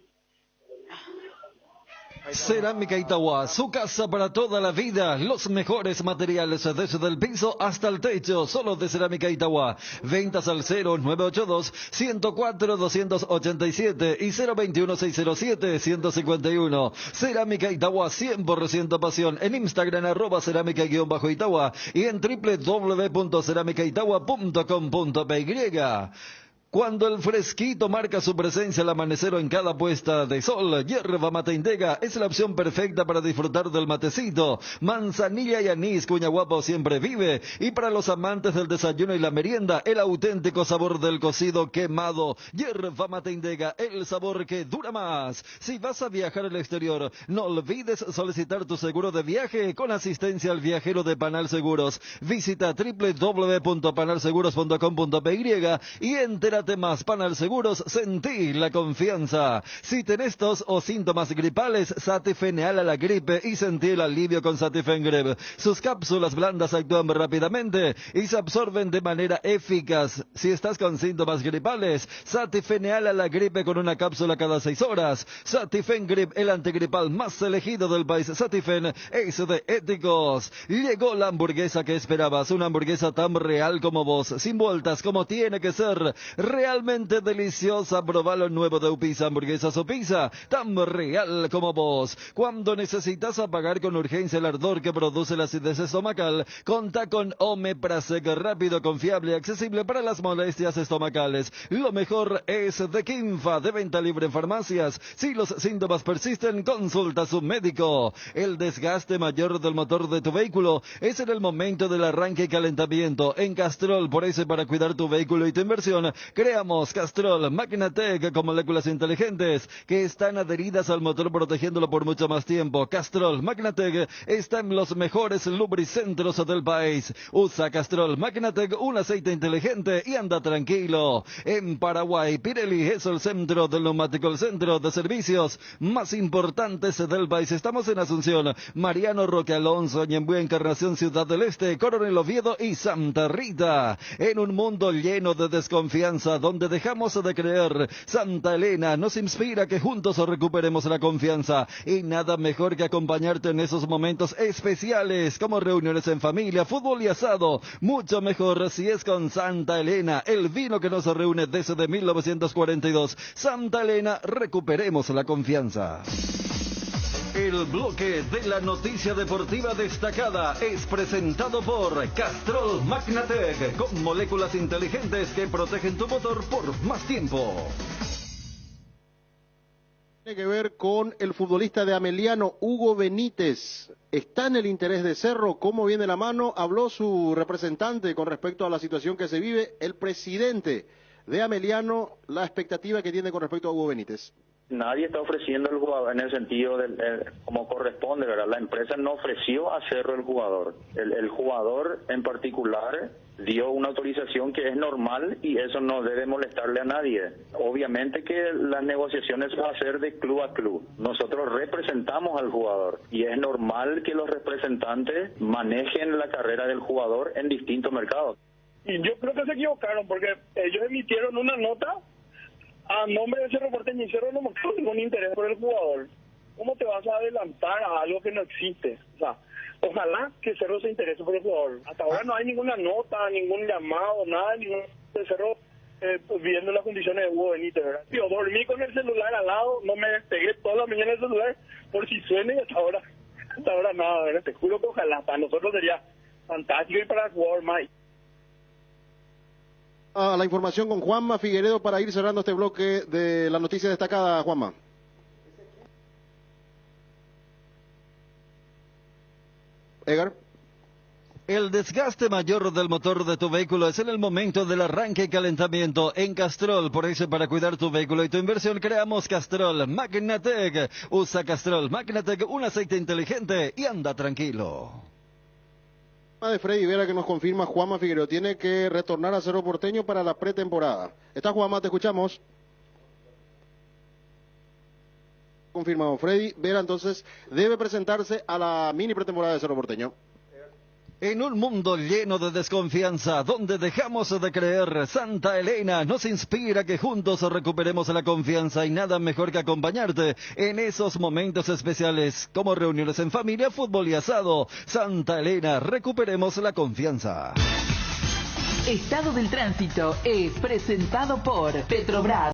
Cerámica Itagua, su casa para toda la vida. Los mejores materiales desde el piso hasta el techo, solo de Cerámica Itagua. Ventas al 0982-104-287 y 021-607-151. Cerámica Itagua, 100% pasión. En Instagram @cerámica_Itagua y en www.ceramicaitagua.com.py. Cuando el fresquito marca su presencia al amanecer o en cada puesta de sol, Yerba Mate Indega es la opción perfecta para disfrutar del matecito. Manzanilla y anís, cuña guapo siempre vive. Y para los amantes del desayuno y la merienda, el auténtico sabor del cocido quemado. Yerba Mate Indega, el sabor que dura más. Si vas a viajar al exterior, no olvides solicitar tu seguro de viaje con asistencia al viajero de Panal Seguros. Visita www.panalseguros.com.py y entérate más. Panal Seguros, sentí la confianza. Si tenés tos o síntomas gripales, Satifeneal a la gripe y sentí el alivio con Satifengrip. Sus cápsulas blandas actúan rápidamente y se absorben de manera eficaz. Si estás con síntomas gripales, Satifeneal a la gripe con una cápsula cada 6 horas. Satifengrip, el antigripal más elegido del país. Satifen es de éticos. Llegó la hamburguesa que esperabas, una hamburguesa tan real como vos, sin vueltas, como tiene que ser. Realmente deliciosa. Probá lo nuevo de Upisa, hamburguesas o pizza, tan real como vos. Cuando necesitas apagar con urgencia el ardor que produce la acidez estomacal, contá con Omeprazec, rápido, confiable y accesible para las molestias estomacales. Lo mejor es de Quinfa, de venta libre en farmacias. Si los síntomas persisten, consulta a su médico. El desgaste mayor del motor de tu vehículo es en el momento del arranque y calentamiento. En Castrol, por eso, para cuidar tu vehículo y tu inversión, creamos Castrol Magnatec con moléculas inteligentes que están adheridas al motor protegiéndolo por mucho más tiempo. Castrol Magnatec está en los mejores lubricentros del país. Usa Castrol Magnatec, un aceite inteligente, y anda tranquilo. En Paraguay, Pirelli es el centro del neumático, el centro de servicios más importantes del país. Estamos en Asunción, Mariano Roque Alonso, Ñembué, Encarnación, Ciudad del Este, Coronel Oviedo y Santa Rita. En un mundo lleno de desconfianza, donde dejamos de creer, Santa Elena nos inspira que juntos recuperemos la confianza, y nada mejor que acompañarte en esos momentos especiales como reuniones en familia, fútbol y asado. Mucho mejor si es con Santa Elena, el vino que nos reúne desde 1942. Santa Elena, recuperemos la confianza. El bloque de la noticia deportiva destacada es presentado por Castrol Magnatec, con moléculas inteligentes que protegen tu motor por más tiempo. Tiene que ver con el futbolista de Ameliano, Hugo Benítez. ¿Está en el interés de Cerro? ¿Cómo viene la mano? Habló su representante con respecto a la situación que se vive. El presidente de Ameliano, la expectativa que tiene con respecto a Hugo Benítez. Nadie está ofreciendo el jugador en el sentido como corresponde, ¿verdad? La empresa no ofreció a Cerro el jugador. El jugador en particular dio una autorización que es normal y eso no debe molestarle a nadie. Obviamente que las negociaciones van a ser de club a club. Nosotros representamos al jugador y es normal que los representantes manejen la carrera del jugador en distintos mercados. Y yo creo que se equivocaron porque ellos emitieron una nota a nombre de Cerro Porteño, y Cerro no mostró ningún interés por el jugador. ¿Cómo te vas a adelantar a algo que no existe? O sea, ojalá que Cerro se interese por el jugador. Hasta ahora no hay ninguna nota, ningún llamado, nada, ningún de Cerro viendo las condiciones de Hugo Benítez, ¿verdad? Yo dormí con el celular al lado, no me despegué toda la mañana el celular por si suena, y hasta ahora nada, ¿verdad? Te juro que ojalá para nosotros sería fantástico y para el jugador más. A la información con Juanma Figueredo para ir cerrando este bloque de la noticia destacada, Juanma. Edgar. El desgaste mayor del motor de tu vehículo es en el momento del arranque y calentamiento. En Castrol, por eso, para cuidar tu vehículo y tu inversión, creamos Castrol Magnatec. Usa Castrol Magnatec, un aceite inteligente, y anda tranquilo. De Freddy Vera que nos confirma, Juanma Figueroa tiene que retornar a Cerro Porteño para la pretemporada. ¿Estás, Juanma? Te escuchamos. Confirmado. Freddy Vera entonces debe presentarse a la mini pretemporada de Cerro Porteño. En un mundo lleno de desconfianza, donde dejamos de creer, Santa Elena nos inspira que juntos recuperemos la confianza, y nada mejor que acompañarte en esos momentos especiales, como reuniones en familia, fútbol y asado. Santa Elena, recuperemos la confianza. Estado del Tránsito es presentado por Petrobras.